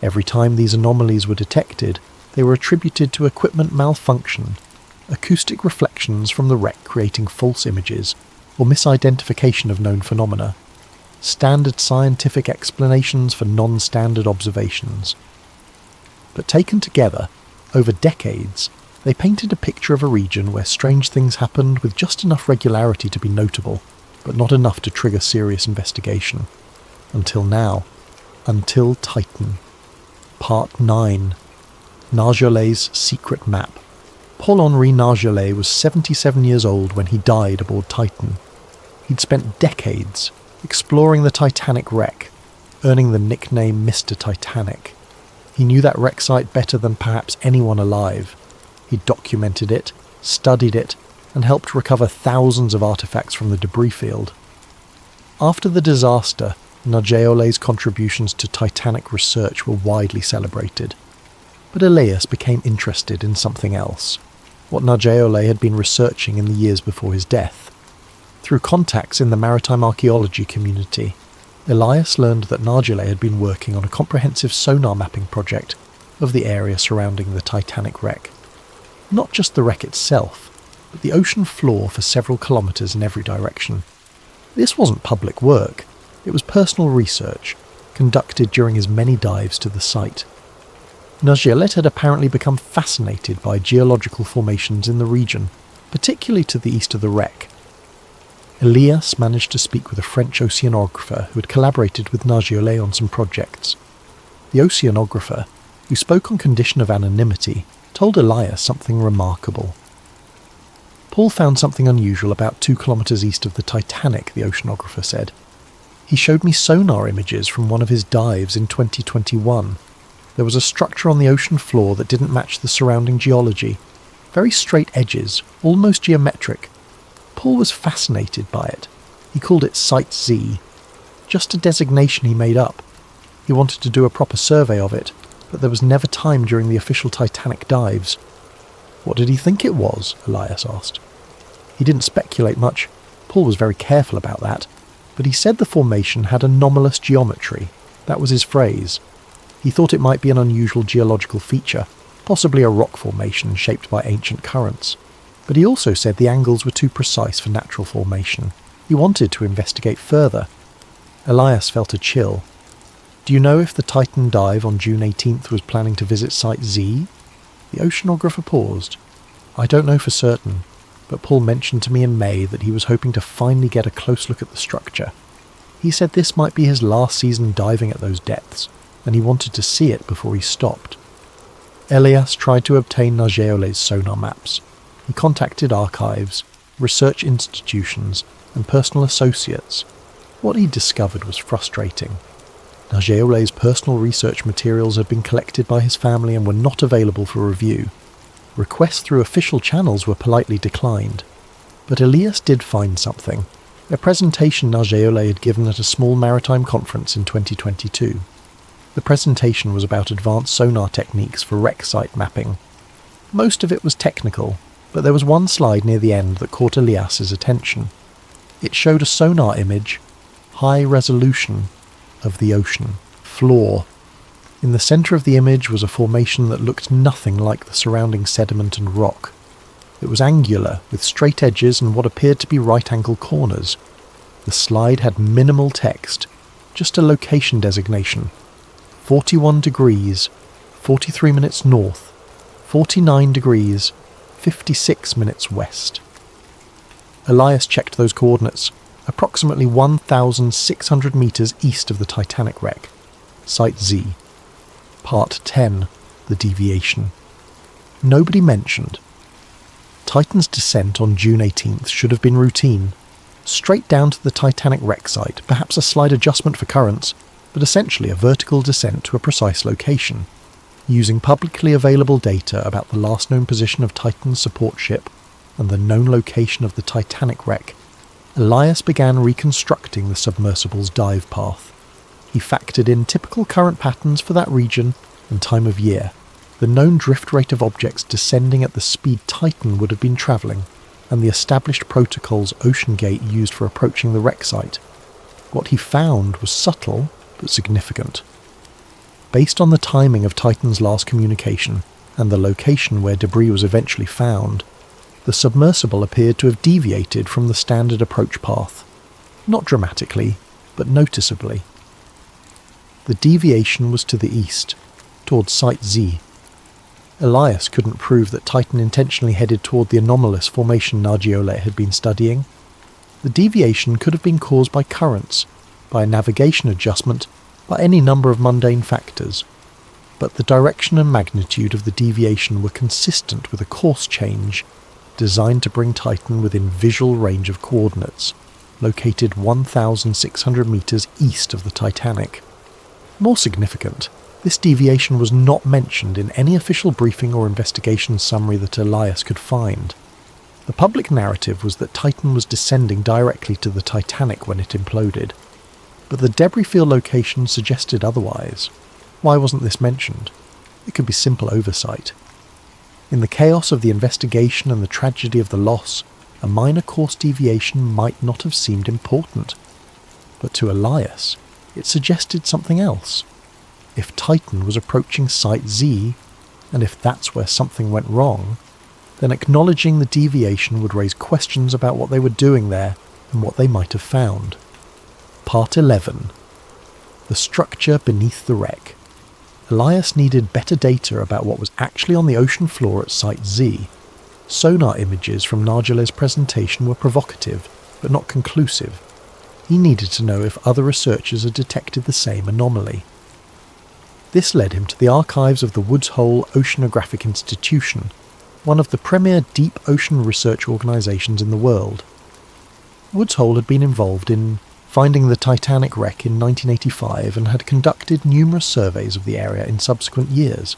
Every time these anomalies were detected, they were attributed to equipment malfunction, acoustic reflections from the wreck creating false images, or misidentification of known phenomena, standard scientific explanations for non-standard observations. But taken together, over decades, they painted a picture of a region where strange things happened with just enough regularity to be notable, but not enough to trigger serious investigation. Until now. Until Titan. Part 9. Nargeolet's Secret Map. Paul-Henri Nargeolet was 77 years old when he died aboard Titan. He'd spent decades exploring the Titanic wreck, earning the nickname Mr. Titanic. He knew that wreck site better than perhaps anyone alive. He'd documented it, studied it, and helped recover thousands of artifacts from the debris field. After the disaster, Nargeolet's contributions to Titanic research were widely celebrated. But Elias became interested in something else, what Nargeolet had been researching in the years before his death. Through contacts in the maritime archaeology community, Elias learned that Nargeolet had been working on a comprehensive sonar mapping project of the area surrounding the Titanic wreck. Not just the wreck itself, but the ocean floor for several kilometres in every direction. This wasn't public work, it was personal research, conducted during his many dives to the site. Nargeolet had apparently become fascinated by geological formations in the region, particularly to the east of the wreck. Elias managed to speak with a French oceanographer who had collaborated with Nargeolet on some projects. The oceanographer, who spoke on condition of anonymity, told Elias something remarkable. Paul found something unusual about 2 kilometres east of the Titanic, the oceanographer said. He showed me sonar images from one of his dives in 2021. There was a structure on the ocean floor that didn't match the surrounding geology. Very straight edges, almost geometric. Paul was fascinated by it. He called it Site Z. Just a designation he made up. He wanted to do a proper survey of it, but there was never time during the official Titanic dives. What did he think it was? Elias asked. He didn't speculate much. Paul was very careful about that. But he said the formation had anomalous geometry. That was his phrase. He thought it might be an unusual geological feature, possibly a rock formation shaped by ancient currents. But he also said the angles were too precise for natural formation. He wanted to investigate further. Elias felt a chill. Do you know if the Titan dive on June 18th was planning to visit Site Z? The oceanographer paused. I don't know for certain, but Paul mentioned to me in May that he was hoping to finally get a close look at the structure. He said this might be his last season diving at those depths, and he wanted to see it before he stopped. Elias tried to obtain Nargeolet's sonar maps. He contacted archives, research institutions, and personal associates. What he discovered was frustrating. Nargeolet's personal research materials had been collected by his family and were not available for review. Requests through official channels were politely declined. But Elias did find something, a presentation Nargeolet had given at a small maritime conference in 2022. The presentation was about advanced sonar techniques for wreck site mapping. Most of it was technical, but there was one slide near the end that caught Elias's attention. It showed a sonar image, high resolution, of the ocean floor. In the centre of the image was a formation that looked nothing like the surrounding sediment and rock. It was angular, with straight edges and what appeared to be right-angle corners. The slide had minimal text, just a location designation. 41 degrees, 43 minutes north, 49 degrees, 56 minutes west. Elias checked those coordinates, approximately 1,600 metres east of the Titanic wreck. Site Z. Part 10. The Deviation. Nobody mentioned. Titan's descent on June 18th should have been routine. Straight down to the Titanic wreck site, perhaps a slight adjustment for currents, but essentially a vertical descent to a precise location. Using publicly available data about the last known position of Titan's support ship and the known location of the Titanic wreck, Elias began reconstructing the submersible's dive path. He factored in typical current patterns for that region and time of year, the known drift rate of objects descending at the speed Titan would have been travelling, and the established protocols OceanGate used for approaching the wreck site. What he found was subtle but significant. Based on the timing of Titan's last communication and the location where debris was eventually found, the submersible appeared to have deviated from the standard approach path. Not dramatically, but noticeably. The deviation was to the east, towards Site Z. Elias couldn't prove that Titan intentionally headed toward the anomalous formation Nargiole had been studying. The deviation could have been caused by currents, by a navigation adjustment, by any number of mundane factors. But the direction and magnitude of the deviation were consistent with a course change designed to bring Titan within visual range of coordinates, located 1,600 meters east of the Titanic. More significant, this deviation was not mentioned in any official briefing or investigation summary that Elias could find. The public narrative was that Titan was descending directly to the Titanic when it imploded, but the debris field location suggested otherwise. Why wasn't this mentioned? It could be simple oversight. In the chaos of the investigation and the tragedy of the loss, a minor course deviation might not have seemed important. But to Elias, it suggested something else. If Titan was approaching Site Z, and if that's where something went wrong, then acknowledging the deviation would raise questions about what they were doing there and what they might have found. Part 11. The structure beneath the wreck. Elias needed better data about what was actually on the ocean floor at Site Z. Sonar images from Nargiole's presentation were provocative, but not conclusive. He needed to know if other researchers had detected the same anomaly. This led him to the archives of the Woods Hole Oceanographic Institution, one of the premier deep ocean research organisations in the world. Woods Hole had been involved in finding the Titanic wreck in 1985 and had conducted numerous surveys of the area in subsequent years.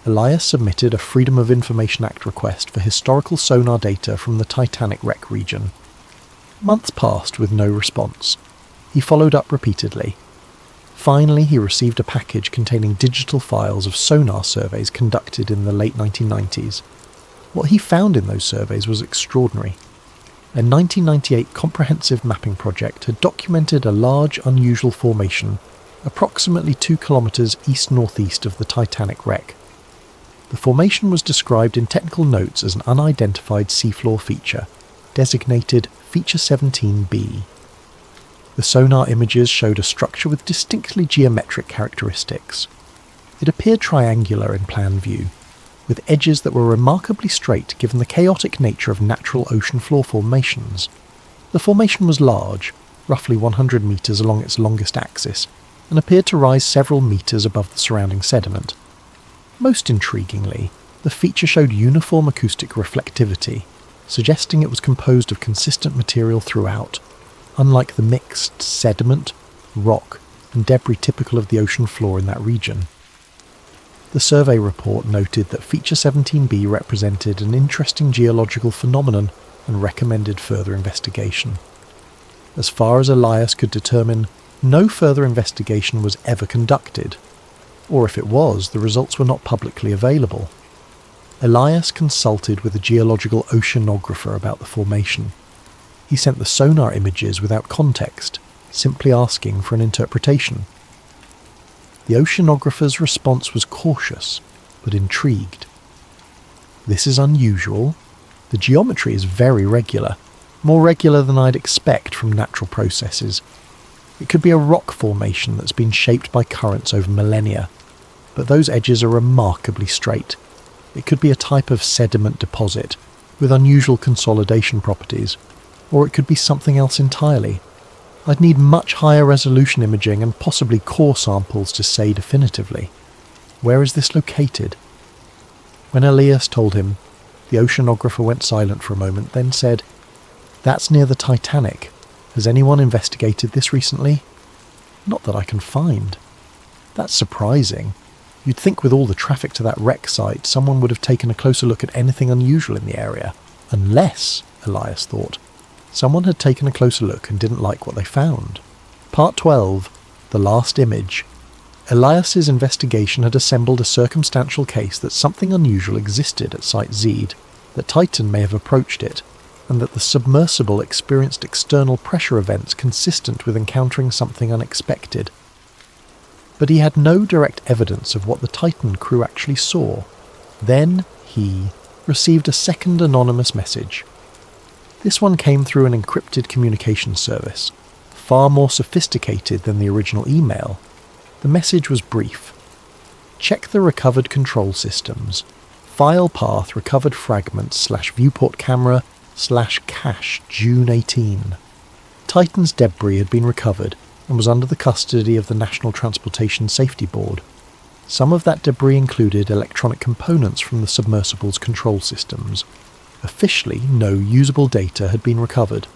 Elias submitted a Freedom of Information Act request for historical sonar data from the Titanic wreck region. Months passed with no response. He followed up repeatedly. Finally, he received a package containing digital files of sonar surveys conducted in the late 1990s. What he found in those surveys was extraordinary. A 1998 comprehensive mapping project had documented a large, unusual formation approximately 2 kilometres east-northeast of the Titanic wreck. The formation was described in technical notes as an unidentified seafloor feature, designated Feature 17B. The sonar images showed a structure with distinctly geometric characteristics. It appeared triangular in plan view, with edges that were remarkably straight given the chaotic nature of natural ocean floor formations. The formation was large, roughly 100 metres along its longest axis, and appeared to rise several metres above the surrounding sediment. Most intriguingly, the feature showed uniform acoustic reflectivity, suggesting it was composed of consistent material throughout, unlike the mixed sediment, rock, and debris typical of the ocean floor in that region. The survey report noted that Feature 17B represented an interesting geological phenomenon and recommended further investigation. As far as Elias could determine, no further investigation was ever conducted, or if it was, the results were not publicly available. Elias consulted with a geological oceanographer about the formation. He sent the sonar images without context, simply asking for an interpretation. The oceanographer's response was cautious, but intrigued. This is unusual. The geometry is very regular, more regular than I'd expect from natural processes. It could be a rock formation that's been shaped by currents over millennia, but those edges are remarkably straight. It could be a type of sediment deposit with unusual consolidation properties, or it could be something else entirely. I'd need much higher resolution imaging and possibly core samples to say definitively. Where is this located? When Elias told him, the oceanographer went silent for a moment, then said, "That's near the Titanic. Has anyone investigated this recently?" "Not that I can find." "That's surprising. You'd think with all the traffic to that wreck site, someone would have taken a closer look at anything unusual in the area. Unless, Elias thought, someone had taken a closer look and didn't like what they found. Part 12, The Last Image. Elias's investigation had assembled a circumstantial case that something unusual existed at Site Zed, that Titan may have approached it, and that the submersible experienced external pressure events consistent with encountering something unexpected. But he had no direct evidence of what the Titan crew actually saw. Then he received a second anonymous message. This one came through an encrypted communication service, far more sophisticated than the original email. The message was brief. Check the recovered control systems. File path recovered fragments / viewport camera / cache June 18. Titan's debris had been recovered and was under the custody of the National Transportation Safety Board. Some of that debris included electronic components from the submersible's control systems. Officially, no usable data had been recovered.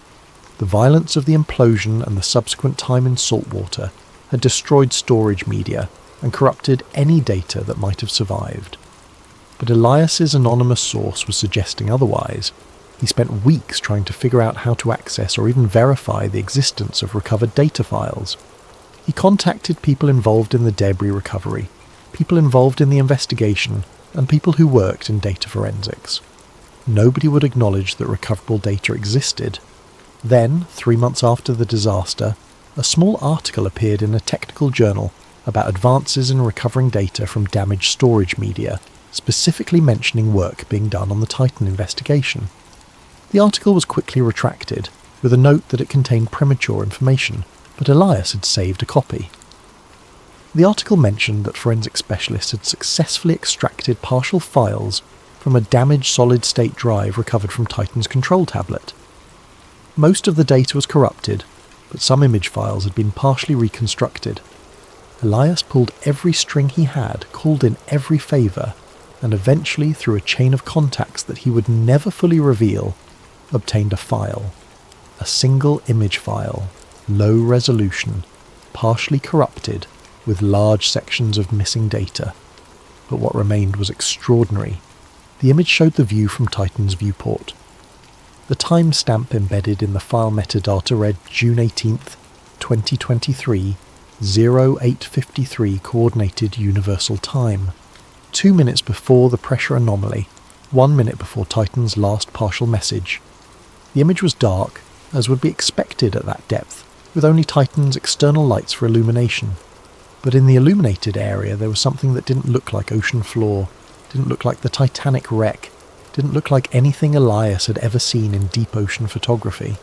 The violence of the implosion and the subsequent time in saltwater had destroyed storage media and corrupted any data that might have survived. But Elias's anonymous source was suggesting otherwise. He spent weeks trying to figure out how to access or even verify the existence of recovered data files. He contacted people involved in the debris recovery, people involved in the investigation, and people who worked in data forensics. Nobody would acknowledge that recoverable data existed. Then, 3 months after the disaster, a small article appeared in a technical journal about advances in recovering data from damaged storage media, specifically mentioning work being done on the Titan investigation. The article was quickly retracted, with a note that it contained premature information, but Elias had saved a copy. The article mentioned that forensic specialists had successfully extracted partial files from a damaged solid-state drive recovered from Titan's control tablet. Most of the data was corrupted, but some image files had been partially reconstructed. Elias pulled every string he had, called in every favour, and eventually, through a chain of contacts that he would never fully reveal, obtained a file. A single image file, low resolution, partially corrupted, with large sections of missing data. But what remained was extraordinary. The image showed the view from Titan's viewport. The timestamp embedded in the file metadata read June 18th, 2023, 0853 Coordinated Universal Time. 2 minutes before the pressure anomaly, 1 minute before Titan's last partial message. The image was dark, as would be expected at that depth, with only Titan's external lights for illumination. But in the illuminated area there was something that didn't look like ocean floor, didn't look like the Titanic wreck, didn't look like anything Elias had ever seen in deep ocean photography.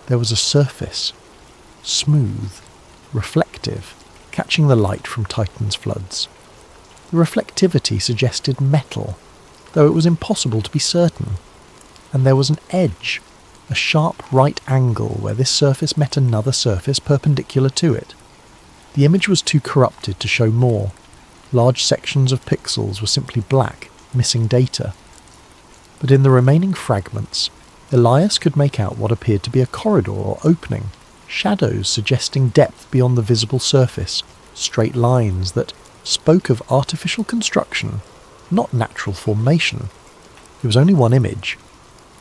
There was a surface, smooth, reflective, catching the light from Titan's floods. The reflectivity suggested metal, though it was impossible to be certain. And there was an edge, a sharp right angle where this surface met another surface perpendicular to it. The image was too corrupted to show more. Large sections of pixels were simply black, missing data. But in the remaining fragments, Elias could make out what appeared to be a corridor or opening, shadows suggesting depth beyond the visible surface, straight lines that spoke of artificial construction, not natural formation. It was only one image.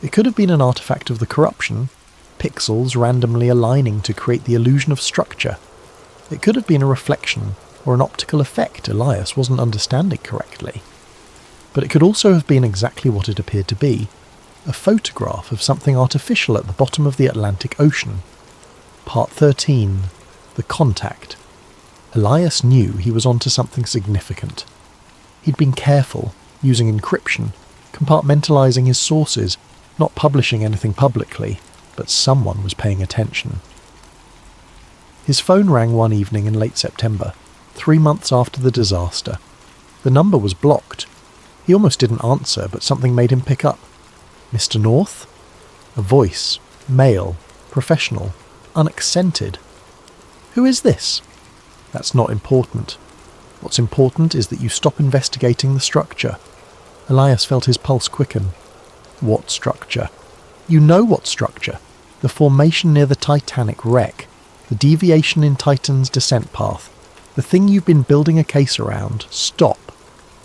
It could have been an artifact of the corruption, pixels randomly aligning to create the illusion of structure. It could have been a reflection or an optical effect Elias wasn't understanding correctly. But it could also have been exactly what it appeared to be, a photograph of something artificial at the bottom of the Atlantic Ocean. Part 13. The Contact. Elias knew he was onto something significant. He'd been careful, using encryption, compartmentalizing his sources, not publishing anything publicly, but someone was paying attention. His phone rang one evening in late September, 3 months after the disaster. The number was blocked. He almost didn't answer, but something made him pick up. Mr. North? A voice, male, professional, unaccented. Who is this? That's not important. What's important is that you stop investigating the structure. Elias felt his pulse quicken. What structure? You know what structure. The formation near the Titanic wreck. The deviation in Titan's descent path. The The thing you've been building a case around, stop.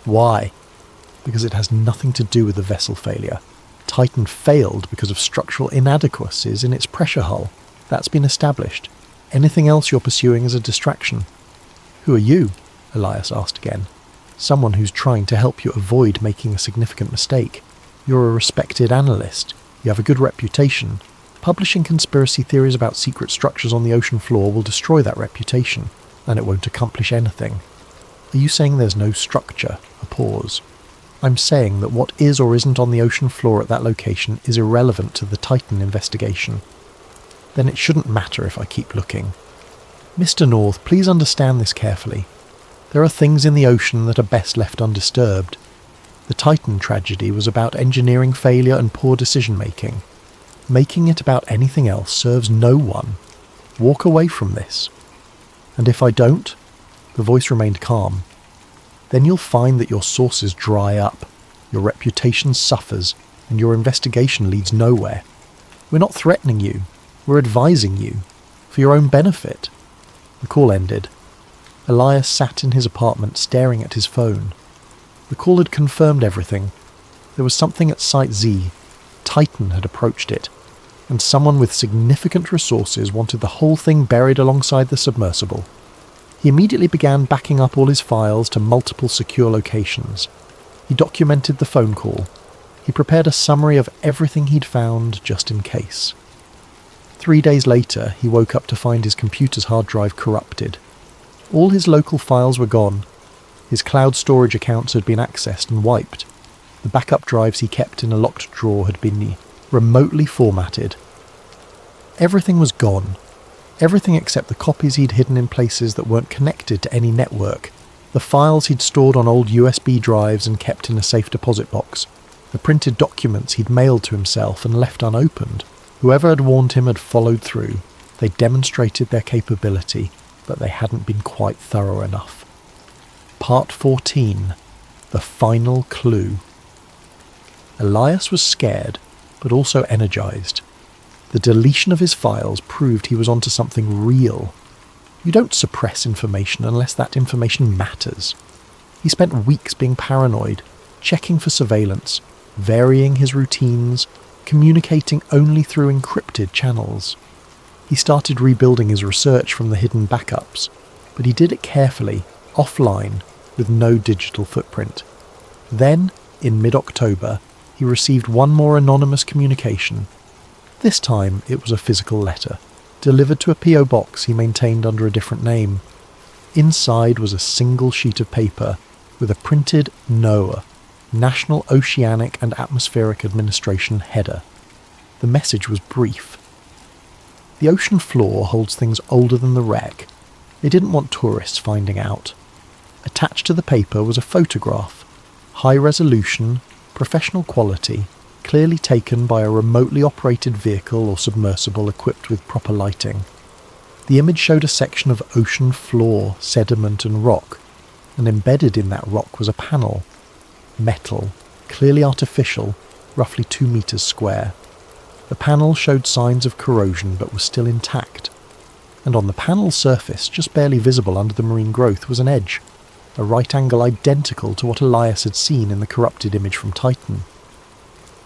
Why? Because it has nothing to do with the vessel failure. Titan failed because of structural inadequacies in its pressure hull. That's been established. Anything else you're pursuing is a distraction. Who are you? Elias asked again. Someone who's trying to help you avoid making a significant mistake. You're a respected analyst. You have a good reputation. Publishing conspiracy theories about secret structures on the ocean floor will destroy that reputation, and it won't accomplish anything. Are you saying there's no structure? A pause. I'm saying that what is or isn't on the ocean floor at that location is irrelevant to the Titan investigation. Then it shouldn't matter if I keep looking. Mr. North, please understand this carefully. There are things in the ocean that are best left undisturbed. The Titan tragedy was about engineering failure and poor decision-making. Making it about anything else serves no one. Walk away from this. And if I don't, the voice remained calm, then you'll find that your sources dry up, your reputation suffers, and your investigation leads nowhere. We're not threatening you, we're advising you, for your own benefit. The call ended. Elias sat in his apartment staring at his phone. The call had confirmed everything. There was something at Site Z. Titan had approached it, and someone with significant resources wanted the whole thing buried alongside the submersible. He immediately began backing up all his files to multiple secure locations. He documented the phone call. He prepared a summary of everything he'd found just in case. 3 days later, he woke up to find his computer's hard drive corrupted. All his local files were gone. His cloud storage accounts had been accessed and wiped. The backup drives he kept in a locked drawer had been remotely formatted. Everything was gone. Everything except the copies he'd hidden in places that weren't connected to any network, the files he'd stored on old USB drives and kept in a safe deposit box, the printed documents he'd mailed to himself and left unopened. Whoever had warned him had followed through. They demonstrated their capability, but they hadn't been quite thorough enough. Part 14. The Final Clue. Elias was scared, but also energized. The deletion of his files proved he was onto something real. You don't suppress information unless that information matters. He spent weeks being paranoid, checking for surveillance, varying his routines, communicating only through encrypted channels. He started rebuilding his research from the hidden backups, but he did it carefully, offline, with no digital footprint. Then, in mid-October, he received one more anonymous communication. This time it was a physical letter, delivered to a P.O. box he maintained under a different name. Inside was a single sheet of paper with a printed NOAA, National Oceanic and Atmospheric Administration header. The message was brief. The ocean floor holds things older than the wreck. They didn't want tourists finding out. Attached to the paper was a photograph, high resolution, professional quality, clearly taken by a remotely operated vehicle or submersible equipped with proper lighting. The image showed a section of ocean floor, sediment and rock, and embedded in that rock was a panel. Metal, clearly artificial, roughly 2 meters square. The panel showed signs of corrosion but was still intact. And on the panel's surface, just barely visible under the marine growth, was an edge, a right angle identical to what Elias had seen in the corrupted image from Titan.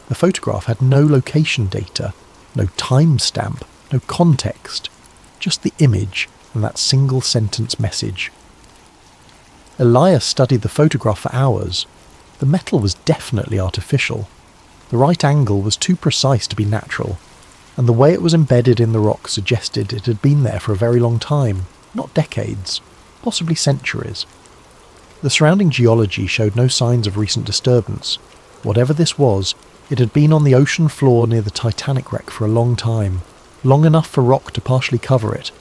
The photograph had no location data, no timestamp, no context, just the image and that single sentence message. Elias studied the photograph for hours. The metal was definitely artificial. The right angle was too precise to be natural, and the way it was embedded in the rock suggested it had been there for a very long time, not decades, possibly centuries. The surrounding geology showed no signs of recent disturbance. Whatever this was, it had been on the ocean floor near the Titanic wreck for a long time, long enough for rock to partially cover it,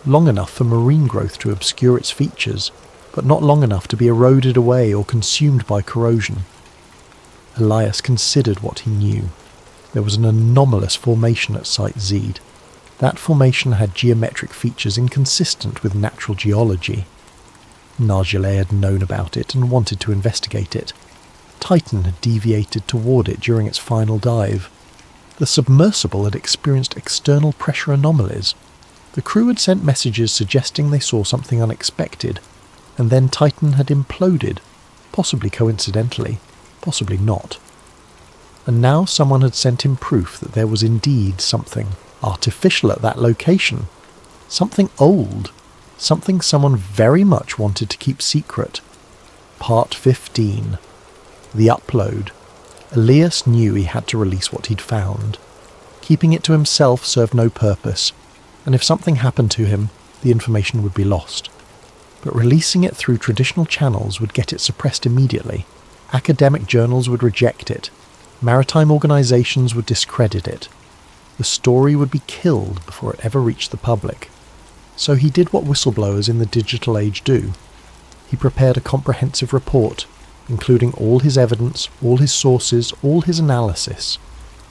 long enough for marine growth to obscure its features, but not long enough to be eroded away or consumed by corrosion. Elias considered what he knew. There was an anomalous formation at Site Z. That formation had geometric features inconsistent with natural geology. Nargilé had known about it and wanted to investigate it. Titan had deviated toward it during its final dive. The submersible had experienced external pressure anomalies. The crew had sent messages suggesting they saw something unexpected, and then Titan had imploded, possibly coincidentally, possibly not. And now someone had sent him proof that there was indeed something artificial at that location, something old, something someone very much wanted to keep secret. Part 15. The upload. Elias knew he had to release what he'd found. Keeping it to himself served no purpose, and if something happened to him, the information would be lost. But releasing it through traditional channels would get it suppressed immediately. Academic journals would reject it. Maritime organisations would discredit it. The story would be killed before it ever reached the public. So he did what whistleblowers in the digital age do. He prepared a comprehensive report, including all his evidence, all his sources, all his analysis.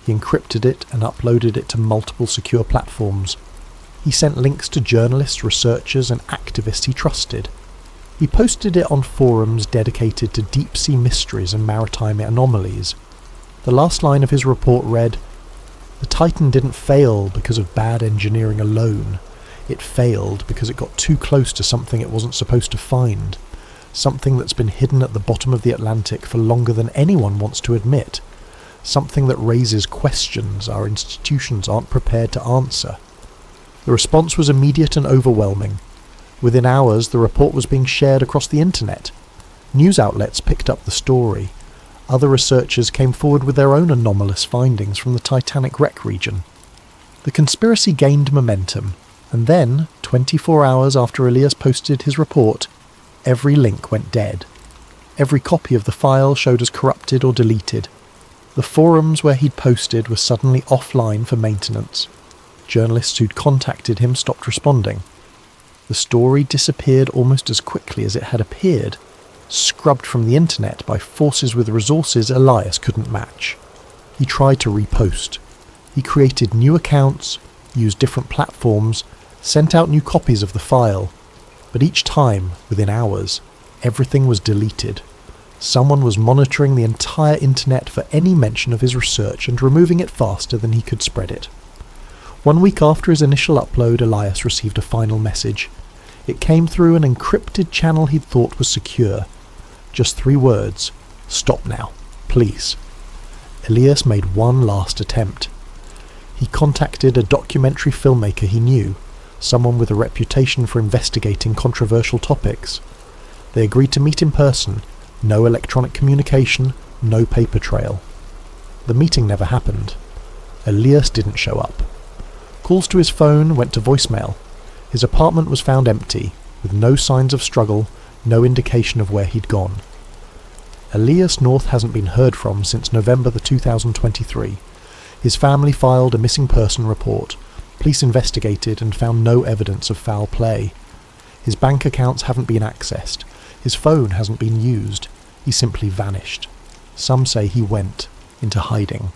He encrypted it and uploaded it to multiple secure platforms. He sent links to journalists, researchers, and activists he trusted. He posted it on forums dedicated to deep-sea mysteries and maritime anomalies. The last line of his report read, "The Titan didn't fail because of bad engineering alone. It failed because it got too close to something it wasn't supposed to find. Something that's been hidden at the bottom of the Atlantic for longer than anyone wants to admit. Something that raises questions our institutions aren't prepared to answer." The response was immediate and overwhelming. Within hours, the report was being shared across the internet. News outlets picked up the story. Other researchers came forward with their own anomalous findings from the Titanic wreck region. The conspiracy gained momentum, and then, 24 hours after Elias posted his report, every link went dead. Every copy of the file showed as corrupted or deleted. The forums where he'd posted were suddenly offline for maintenance. Journalists who'd contacted him stopped responding. The story disappeared almost as quickly as it had appeared, scrubbed from the internet by forces with resources Elias couldn't match. He tried to repost. He created new accounts, used different platforms, sent out new copies of the file, but each time, within hours, everything was deleted. Someone was monitoring the entire internet for any mention of his research and removing it faster than he could spread it. 1 week after his initial upload, Elias received a final message. It came through an encrypted channel he'd thought was secure. Just 3 words: "Stop now, please." Elias made one last attempt. He contacted a documentary filmmaker he knew, someone with a reputation for investigating controversial topics. They agreed to meet in person. No electronic communication, no paper trail. The meeting never happened. Elias didn't show up. Calls to his phone went to voicemail. His apartment was found empty, with no signs of struggle, no indication of where he'd gone. Elias North hasn't been heard from since November 2023. His family filed a missing person report. Police investigated and found no evidence of foul play. His bank accounts haven't been accessed. His phone hasn't been used. He simply vanished. Some say he went into hiding.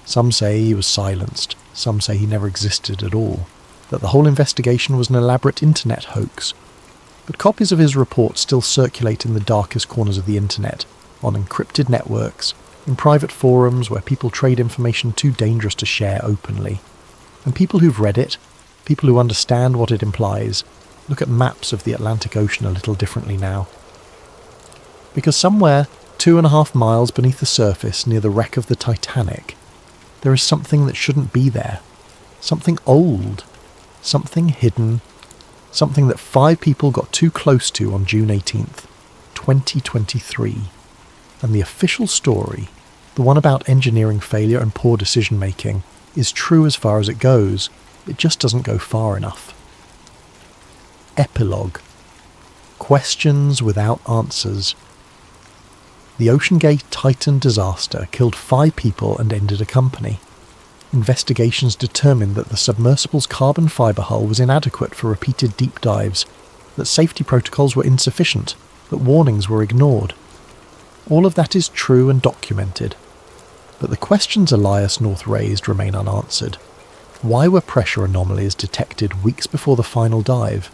Some say he was silenced. Some say he never existed at all. That the whole investigation was an elaborate internet hoax. But copies of his report still circulate in the darkest corners of the internet, on encrypted networks, in private forums where people trade information too dangerous to share openly. And people who've read it, people who understand what it implies, look at maps of the Atlantic Ocean a little differently now. Because somewhere 2.5 miles beneath the surface near the wreck of the Titanic, there is something that shouldn't be there. Something old. Something hidden. Something that 5 people got too close to on June 18th, 2023. And the official story, the one about engineering failure and poor decision-making, is true as far as it goes. It just doesn't go far enough. Epilogue. Questions without answers. The OceanGate Titan disaster killed 5 people and ended a company. Investigations determined that the submersible's carbon fibre hull was inadequate for repeated deep dives, that safety protocols were insufficient, that warnings were ignored. All of that is true and documented. But the questions Elias North raised remain unanswered. Why were pressure anomalies detected weeks before the final dive?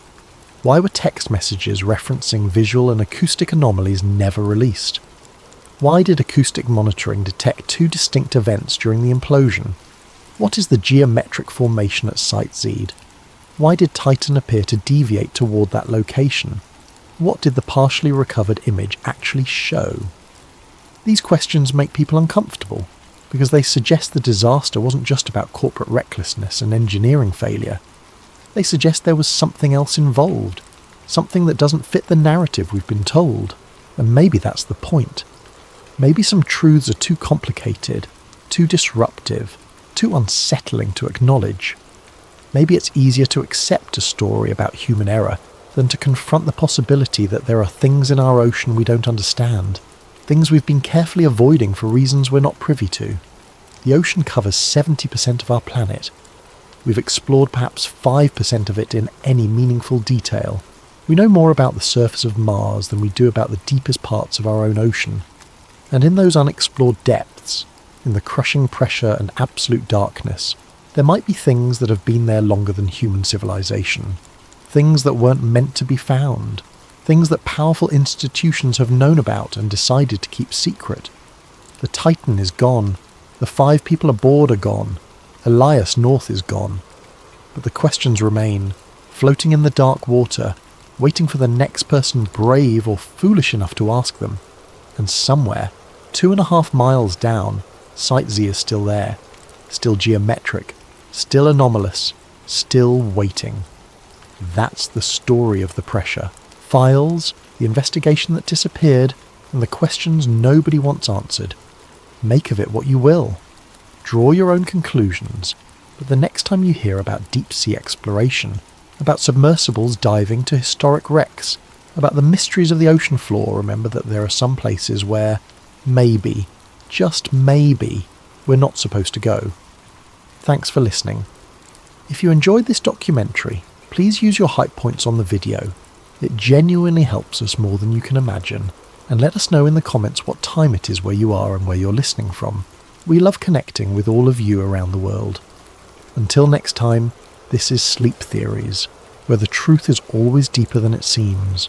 Why were text messages referencing visual and acoustic anomalies never released? Why did acoustic monitoring detect 2 distinct events during the implosion? What is the geometric formation at Site Z? Why did Titan appear to deviate toward that location? What did the partially recovered image actually show? These questions make people uncomfortable because they suggest the disaster wasn't just about corporate recklessness and engineering failure. They suggest there was something else involved, something that doesn't fit the narrative we've been told. And maybe that's the point. Maybe some truths are too complicated, too disruptive, too unsettling to acknowledge. Maybe it's easier to accept a story about human error than to confront the possibility that there are things in our ocean we don't understand, things we've been carefully avoiding for reasons we're not privy to. The ocean covers 70% of our planet. We've explored perhaps 5% of it in any meaningful detail. We know more about the surface of Mars than we do about the deepest parts of our own ocean. And in those unexplored depths, in the crushing pressure and absolute darkness, there might be things that have been there longer than human civilization. Things that weren't meant to be found. Things that powerful institutions have known about and decided to keep secret. The Titan is gone. The 5 people aboard are gone. Elias North is gone. But the questions remain, floating in the dark water, waiting for the next person brave or foolish enough to ask them. And somewhere, 2.5 miles down, Site Z is still there, still geometric, still anomalous, still waiting. That's the story of the pressure. Files, the investigation that disappeared, and the questions nobody wants answered. Make of it what you will. Draw your own conclusions, but the next time you hear about deep-sea exploration, about submersibles diving to historic wrecks, about the mysteries of the ocean floor, remember that there are some places where, maybe, just maybe, we're not supposed to go. Thanks for listening. If you enjoyed this documentary, please use your hype points on the video. It genuinely helps us more than you can imagine. And let us know in the comments what time it is where you are and where you're listening from. We love connecting with all of you around the world. Until next time, this is Sleep Theories, where the truth is always deeper than it seems.